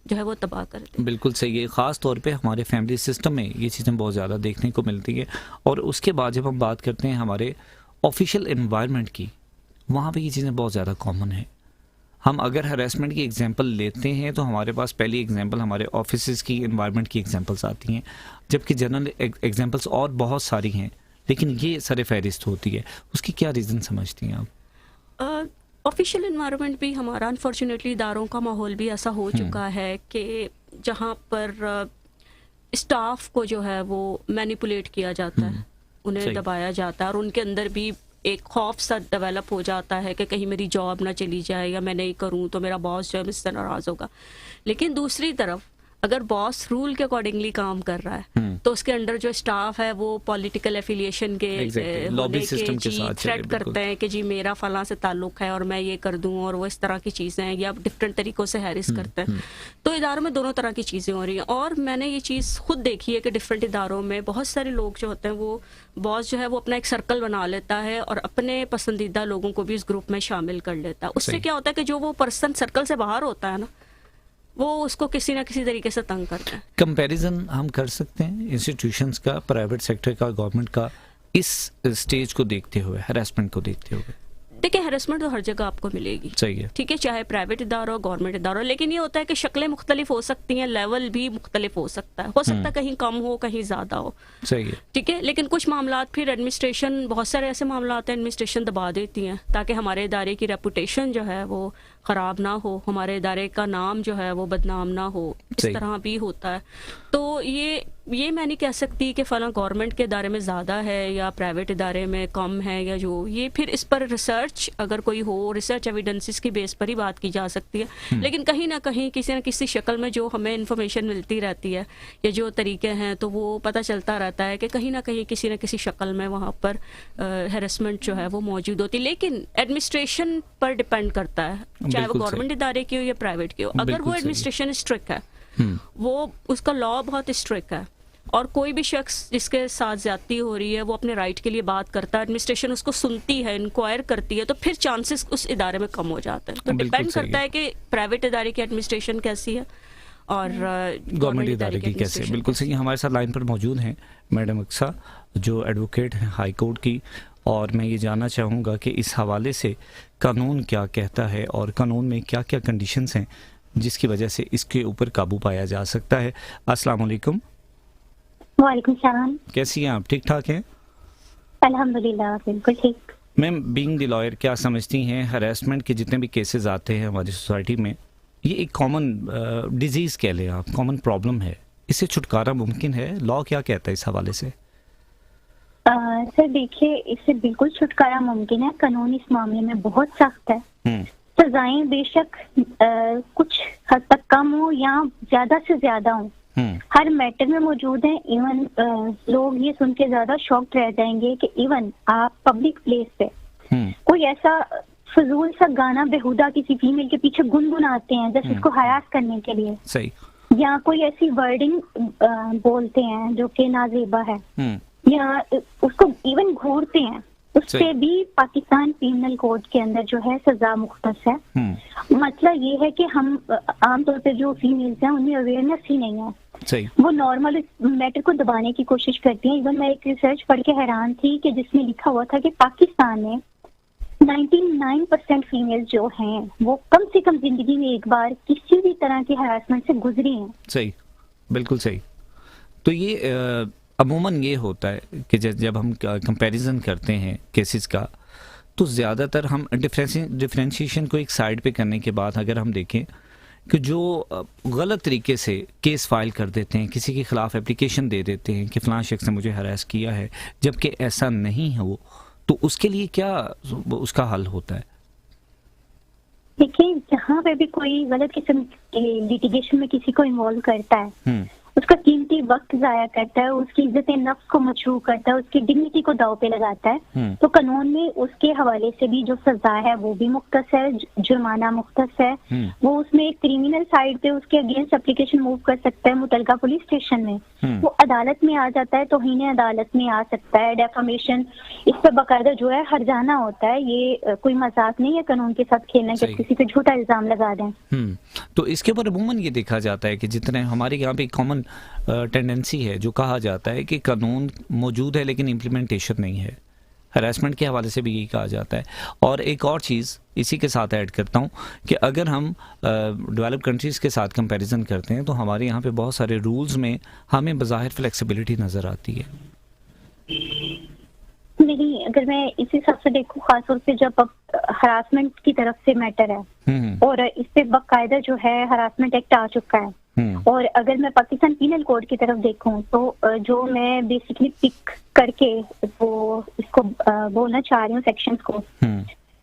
जो है वो तबाह कर दी। बिल्कुल सही है। ख़ास तौर पे हमारे फैमिली सिस्टम में ये चीज़ें बहुत ज़्यादा देखने को मिलती है। और उसके बाद जब हम बात करते हैं हमारे ऑफिशियल एनवायरनमेंट की, वहाँ पे ये चीज़ें बहुत ज़्यादा कॉमन है। हम अगर हरासमेंट की एग्जांपल लेते हैं तो हमारे पास पहली एग्जांपल हमारे ऑफिसेज़ की एनवायरनमेंट की एग्जांपल्स आती हैं, जबकि जनरल एग्जांपल्स और बहुत सारी हैं, लेकिन ये सर फहरिस्त होती है। उसकी क्या रीज़न समझती हैं आप? ऑफिशियल एनवायरनमेंट भी हमारा अनफॉर्चुनेटली इदारों का माहौल भी ऐसा हो चुका है कि जहाँ पर स्टाफ को जो है वो मैनिपुलेट किया जाता है, उन्हें दबाया जाता है, और उनके अंदर भी एक खौफ सा डेवलप हो जाता है कि कहीं मेरी जॉब ना चली जाए या मैं नहीं करूँ तो मेरा बॉस जो है मुझसे नाराज़ होगा। लेकिन दूसरी तरफ अगर बॉस रूल के अकॉर्डिंगली काम कर रहा है तो उसके अंडर जो स्टाफ है वो पॉलिटिकल एफिलिएशन के होने के जी थ्रेट करते हैं कि जी मेरा फलां से ताल्लुक है और मैं ये कर दूं, और वो इस तरह की चीज़ें हैं, या डिफरेंट तरीक़ों से हैरिस करते हैं। तो इदारों में दोनों तरह की चीज़ें हो रही हैं, और मैंने ये चीज़ खुद देखी है कि डिफरेंट इदारों में बहुत सारे लोग जो होते हैं वो बॉस जो है वो अपना एक सर्कल बना लेता है और अपने पसंदीदा लोगों को भी इस ग्रुप में शामिल कर लेता है। उससे क्या होता है कि जो वो पर्सन सर्कल से बाहर होता है ना, वो उसको किसी ना किसी तरीके से तंग करता है। कंपैरिजन हम कर सकते हैं इंस्टीट्यूशंस का, प्राइवेट सेक्टर का, गवर्नमेंट का, इस स्टेज को देखते हुए, हैरेसमेंट को देखते हुए? देखिए हैरेसमेंट तो हर जगह आपको मिलेगी, सही है, ठीक है, चाहे प्राइवेट इदारा हो, गवर्नमेंट इदारा हो, लेकिन ये होता है कि शक्लें मुख्तलिफ हो सकती हैं, लेवल भी मुख्तलिफ हो सकता है, कहीं कम हो कहीं ज़्यादा हो, सही है, ठीक है। लेकिन कुछ मामलात फिर एडमिनिस्ट्रेशन, बहुत सारे ऐसे मामलात हैं एडमिनिस्ट्रेशन दबा देती हैं ताकि हमारे इदारे की रेपुटेशन जो है वो ख़राब ना हो, हमारे इदारे का नाम जो है वो बदनाम ना हो, इस तरह भी होता है। तो ये ये मैं नहीं कह सकती कि फ़लाँ गवर्नमेंट के इदारे में ज़्यादा है या प्राइवेट इदारे में कम है या जो, ये फिर इस पर रिसर्च अगर कोई हो, रिसर्च एविडेंसेस की बेस पर ही बात की जा सकती है। लेकिन कहीं ना कहीं किसी न किसी शक्ल में जो हमें इंफॉर्मेशन मिलती रहती है या जो तरीके हैं, तो वो पता चलता रहता है कि कहीं ना कहीं किसी न किसी शक्ल में वहाँ पर हैरेसमेंट जो है वो मौजूद होती है। लेकिन एडमिनिस्ट्रेशन पर डिपेंड करता है, चाहे वो गवर्नमेंट इदारे की हो या प्राइवेट की हो। अगर वो एडमिनिस्ट्रेशन स्ट्रिक्ट है, वो उसका लॉ बहुत स्ट्रिक्ट है, और कोई भी शख्स जिसके साथ ज्यादती हो रही है वो अपने राइट के लिए बात करता है, एडमिनिस्ट्रेशन उसको सुनती है, इंक्वायर करती है, तो फिर चांसेस उस इदारे में कम हो जाते हैं। तो डिपेंड करता है कि प्राइवेट इदारे की एडमिनिस्ट्रेशन कैसी है और गवर्नमेंट इदारे की कैसे है। बिल्कुल सही। हमारे साथ लाइन पर मौजूद हैं मैडम अक्सा, जो एडवोकेट हैं हाई कोर्ट की, और मैं ये जानना चाहूँगा कि इस हवाले से कानून क्या कहता है और कानून में क्या क्या कंडीशंस हैं जिसकी वजह से इसके ऊपर काबू पाया जा सकता है। अस्सलाम वालेकुम। वालेकुम सलाम। कैसी हैं आप? ठीक ठाक हैं? अल्हम्दुलिल्लाह बिल्कुल ठीक। मैम, बीइंग द लॉयर, क्या समझती हैं हरासमेंट के जितने भी केसेस आते हैं हमारी सोसाइटी में, ये एक कॉमन डिजीज़ कह लें आप, कॉमन प्रॉब्लम है, इससे छुटकारा मुमकिन है? लॉ क्या कहता है इस हवाले से? सर देखिए, इससे बिल्कुल छुटकारा मुमकिन है। कानून इस मामले में बहुत सख्त है। सजाएं बेशक कुछ हद तक कम हो या ज्यादा से ज्यादा हो, हर मैटर में मौजूद है। इवन लोग ये सुन के ज्यादा शॉक्ड रह जाएंगे कि इवन आप पब्लिक प्लेस पे कोई ऐसा फजूल सा गाना बेहुदा किसी फीमेल के पीछे गुनगुनाते हैं जैसे उसको हरास करने के लिए, सही, या कोई ऐसी वर्डिंग बोलते हैं जो कि नाजेबा है, या उसको इवन घूरते हैं, उससे भी पाकिस्तान पीनल कोड के अंदर जो है सजा मुख्तस है। मतलब ये है कि हम आमतौर पर जो फीमेल्स हैं उनमें अवेयरनेस ही नहीं है। सही। वो नॉर्मल मैटर को दबाने की कोशिश करती हैं। इवन मैं एक रिसर्च पढ़ के हैरान थी कि जिसमें लिखा हुआ था कि पाकिस्तान में 99% फीमेल जो हैं वो कम से कम जिंदगी में एक बार किसी भी तरह की हरासमेंट से गुजरी हैं। सही, बिल्कुल सही। तो ये अमूमन ये होता है कि जब हम कंपैरिजन करते हैं केसेस का, तो ज़्यादातर हम डिफरेंशिएशन को एक साइड पे करने के बाद अगर हम देखें कि जो गलत तरीके से केस फाइल कर देते हैं, किसी के खिलाफ एप्लीकेशन दे देते हैं कि फ़लाँ शख्स ने मुझे हरास किया है, जबकि ऐसा नहीं हो, तो उसके लिए क्या उसका हल होता है? देखिए, जहाँ पे भी कोई गलत किस्म के लिटिगेशन में किसी को इन्वॉल्व करता है, उसका कीमती वक्त जाया करता है, उसकी इज्जत नफ्स को मशरूह करता है, उसकी डिग्निटी को दाव पे लगाता है, तो कानून में उसके हवाले से भी जो सजा है वो भी मुख्तस है, जुर्माना मुख्तस है। वो उसमें एक क्रिमिनल साइड पे उसके अगेंस्ट एप्लीकेशन मूव कर सकता है मुतलका पुलिस स्टेशन में, वो अदालत में आ जाता है, तौहीन अदालत में आ सकता है, डेफामेशन, इस पर बाकायदा जो है हर्जाना होता है। ये कोई मजाक नहीं है कानून के साथ खेलना कि किसी पे झूठा इल्जाम लगा दें। तो इसके ऊपर अमूमन ये देखा जाता है कि जितने हमारे यहाँ पे कॉमन टेंडेंसी है, जो कहा जाता है कि कानून मौजूद है लेकिन इम्प्लीमेंटेशन नहीं है। हरासमेंट के हवाले से भी यही कहा जाता है। और एक और चीज़ इसी के साथ ऐड करता हूँ कि अगर हम डेवलप्ड कंट्रीज़ के साथ कंपैरिजन करते हैं तो हमारे यहाँ पे बहुत सारे रूल्स में हमें बज़ाहिर फ्लेक्सिबिलिटी नज़र आती है। नहीं, अगर मैं इस हिसाब से देखूँ, खासतौर पे जब अब हरासमेंट की तरफ से मैटर है और इस पे बाकायदा जो है हरासमेंट एक्ट आ चुका है, और अगर मैं पाकिस्तान पीनल कोड की तरफ देखूं तो जो मैं बेसिकली पिक करके वो इसको बोलना चाह रही हूँ सेक्शंस को,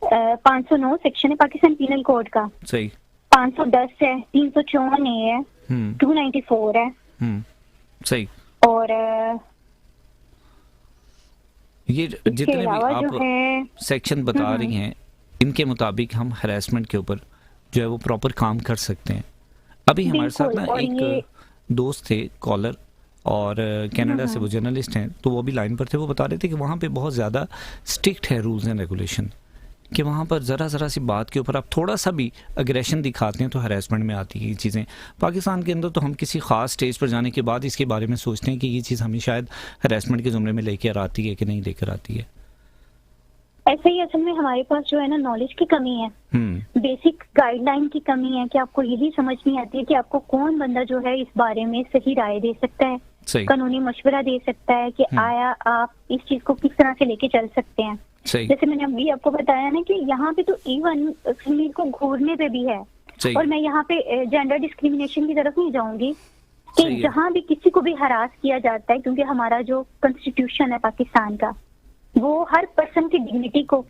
509 सेक्शन है पाकिस्तान पीनल कोड का, सही, 510 है, 354 है, 294 है, सही। और ये जितने भी आप सेक्शन बता रही हैं, इनके मुताबिक हम हरासमेंट के ऊपर जो है वो प्रॉपर काम कर सकते हैं। अभी हमारे साथ ना एक दोस्त थे कॉलर, और कनाडा से वो जर्नलिस्ट हैं, तो वो भी लाइन पर थे। वो बता रहे थे कि वहाँ पे बहुत ज़्यादा स्ट्रिक्ट है रूल्स एंड रेगुलेशन, कि वहाँ पर ज़रा सी बात के ऊपर आप थोड़ा सा भी अग्रेशन दिखाते हैं तो हरासमेंट में आती है ये चीज़ें। पाकिस्तान के अंदर तो हम किसी ख़ास स्टेज पर जाने के बाद इसके बारे में सोचते हैं कि ये चीज़ हमें शायद हरासमेंट के ज़ुमरे में लेकर आती है कि नहीं लेकर आती है। ऐसे ही असल में हमारे पास जो है ना नॉलेज की कमी है, बेसिक गाइडलाइन की कमी है कि आपको यही समझ नहीं आती है कि आपको कौन बंदा जो है इस बारे में सही राय दे सकता है, कानूनी मशवरा दे सकता है कि आया आप इस चीज को किस तरह से लेके चल सकते हैं। जैसे मैंने अभी आपको बताया ना कि यहाँ पे तो इवन फीमेल को घूरने पे भी है, और मैं यहाँ पे जेंडर डिस्क्रिमिनेशन की तरफ नहीं जाऊंगी, कि जहाँ भी किसी को भी हरास किया जाता है, क्योंकि हमारा जो कॉन्स्टिट्यूशन है पाकिस्तान का, वो हर पर्सन की डिग्निटी को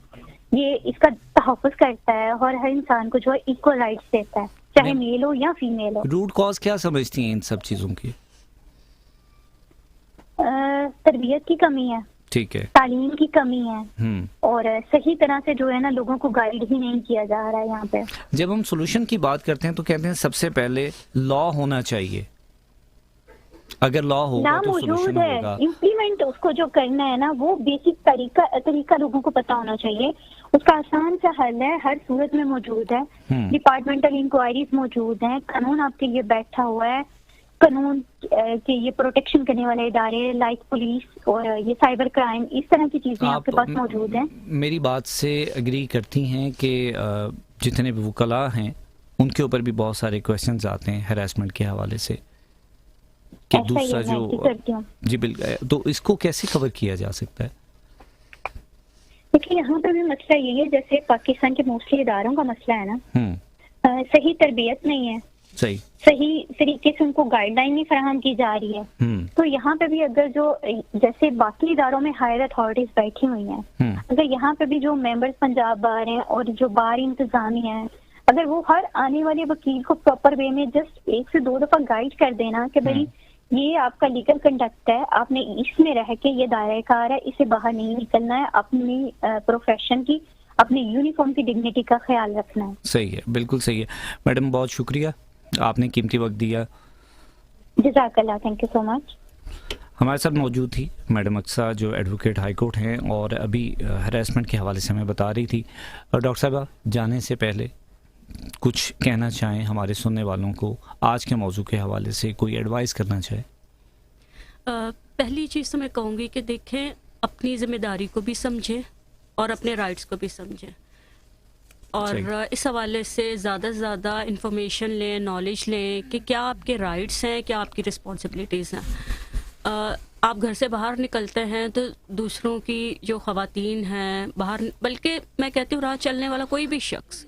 ये इसका तहफ़्फ़ुज़ करता है और हर इंसान को जो है इक्वल राइट्स देता है, चाहे मेल हो या फीमेल हो। रूट कॉज क्या समझती हैं इन सब चीज़ों की? तरबियत की कमी है, ठीक है, तालीम की कमी है, और सही तरह से जो है ना लोगों को गाइड ही नहीं किया जा रहा है यहाँ पे। जब हम सोल्यूशन की बात करते हैं तो कहते हैं सबसे पहले लॉ होना चाहिए। अगर लॉ होगा तो मौजूद है, इम्प्लीमेंट उसको जो करना है ना वो बेसिक तरीका लोगों को पता होना चाहिए। उसका आसान सा हल है, हर सूरत में मौजूद है। डिपार्टमेंटल इंक्वायरीज मौजूद हैं, कानून आपके लिए बैठा हुआ है, कानून के ये प्रोटेक्शन करने वाले इदारे लाइक पुलिस और ये साइबर क्राइम, इस तरह की चीजें आपके पास मौजूद हैं। मेरी बात से एग्री करती हैं कि जितने भी वकला हैं उनके ऊपर भी बहुत सारे क्वेश्चंस आते हैं हैरेसमेंट के हवाले से कि दूसरा जो जी बिल्कुल, तो इसको कैसे कवर किया जा सकता है? देखिए यहाँ पे भी मसला यही है, जैसे पाकिस्तान के मोस्टली इदारों का मसला है ना, सही तरबियत नहीं है, सही तरीके से उनको गाइडलाइन नहीं फराहम की जा रही है। तो यहाँ पे भी अगर जो जैसे बाकी इदारों में हायर अथॉरिटीज बैठी हुई हैं, अगर यहाँ पे भी जो मेंबर्स पंजाब बार हैं और जो बार इंतजामिया है, अगर वो हर आने वाले वकील को प्रॉपर वे में जस्ट 1 से 2 दफा गाइड कर देना कि भाई ये आपका लीगल कंडक्ट है, आपने इसमें रह के ये दायरा कार है, इसे बाहर नहीं निकलना है, अपनी प्रोफेशन की, अपनी यूनिफॉर्म की डिग्निटी का ख्याल रखना है। सही है, बिल्कुल सही है। मैडम बहुत शुक्रिया, आपने कीमती वक्त दिया। जज़ाकल्लाह, थैंक यू सो मच। हमारे साथ मौजूद थी मैडम अक्सा जो एडवोकेट हाई कोर्ट हैं और अभी हरासमेंट के हवाले से हमें बता रही थी। और डॉक्टर साहब जाने से पहले कुछ कहना चाहें हमारे सुनने वालों को, आज के मौजू के हवाले से कोई एडवाइस करना चाहे? पहली चीज़ तो मैं कहूँगी कि देखें, अपनी ज़िम्मेदारी को भी समझें और अपने राइट्स को भी समझें, और इस हवाले से ज़्यादा इंफॉर्मेशन लें, नॉलेज लें कि क्या आपके राइट्स हैं, क्या आपकी रिस्पॉन्सिबिलिटीज़ हैं। आप घर से बाहर निकलते हैं तो दूसरों की जो ख़वातीन हैं बाहर, बल्कि मैं कहती हूँ राह चलने वाला कोई भी शख्स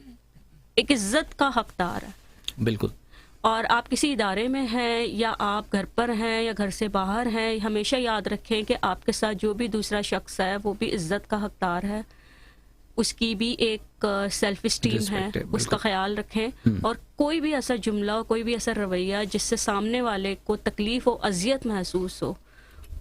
एक इज़्ज़त का हकदार है। बिल्कुल। और आप किसी इदारे में हैं या आप घर पर हैं या घर से बाहर हैं, हमेशा याद रखें कि आपके साथ जो भी दूसरा शख्स है वो भी इज़्ज़त का हकदार है, उसकी भी एक सेल्फ स्टीम है, उसका ख्याल रखें। और कोई भी ऐसा जुमला, कोई भी ऐसा रवैया जिससे सामने वाले को तकलीफ़ हो, अजियत महसूस हो,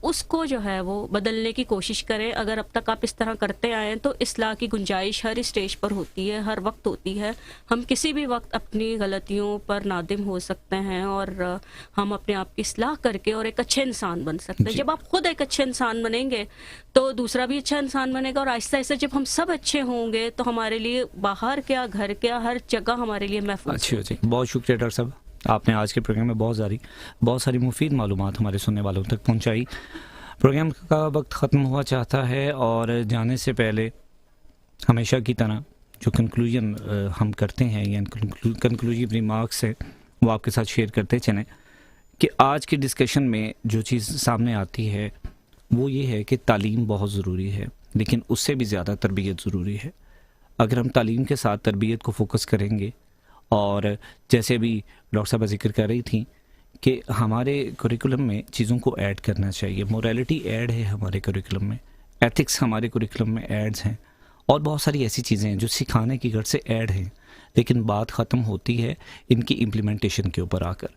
उसको जो है वो बदलने की कोशिश करें। अगर अब तक आप इस तरह करते आए हैं तो इस्लाह की गुंजाइश हर स्टेज पर होती है, हर वक्त होती है। हम किसी भी वक्त अपनी गलतियों पर नादिम हो सकते हैं और हम अपने आप की इस्लाह करके और एक अच्छे इंसान बन सकते हैं। जब आप खुद एक अच्छे इंसान बनेंगे तो दूसरा भी अच्छा इंसान बनेगा, और आहिस्ता आहिस्ता जब हम सब अच्छे होंगे तो हमारे लिए बाहर क्या, घर क्या, हर जगह हमारे लिए महफूज। अच्छी होती। बहुत शुक्रिया डॉक्टर साहब, आपने आज के प्रोग्राम में बहुत सारी मुफीद मालूमात हमारे सुनने वालों तक पहुंचाई। प्रोग्राम का वक्त ख़त्म हुआ चाहता है और जाने से पहले हमेशा की तरह जो कंक्लूजन हम करते हैं या कंक्लूसिव रिमार्क्स है वो आपके साथ शेयर करते चलें कि आज की डिस्कशन में जो चीज़ सामने आती है वो ये है कि तालीम बहुत ज़रूरी है, लेकिन उससे भी ज़्यादा तरबियत ज़रूरी है। अगर हम तालीम के साथ तरबियत को फोकस करेंगे, और जैसे भी डॉक्टर साहब जिक्र कर रही थी कि हमारे करिकुलम में चीज़ों को ऐड करना चाहिए, मोरालिटी ऐड है हमारे करिकुलम में, एथिक्स हमारे करिकुलम में ऐड्स हैं, और बहुत सारी ऐसी चीज़ें हैं जो सिखाने की गर्ज से ऐड हैं। लेकिन बात ख़त्म होती है इनकी इम्प्लीमेंटेशन के ऊपर आकर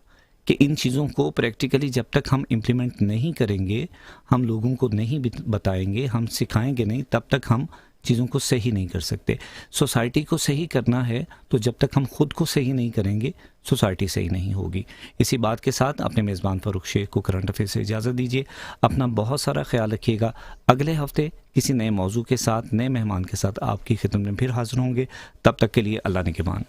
कि इन चीज़ों को प्रैक्टिकली जब तक हम इम्प्लीमेंट नहीं करेंगे, हम लोगों को नहीं बताएंगे, हम सिखाएंगे नहीं, तब तक हम चीज़ों को सही नहीं कर सकते। सोसाइटी को सही करना है तो जब तक हम खुद को सही नहीं करेंगे सोसाइटी सही नहीं होगी। इसी बात के साथ अपने मेज़बान फ़ारूक शेख को करंट अफेयर से इजाज़त दीजिए। अपना बहुत सारा ख्याल रखिएगा। अगले हफ्ते किसी नए मौजू के साथ, नए मेहमान के साथ आपकी खिदमत में फिर हाज़िर होंगे। तब तक के लिए अल्लाह निगहबान।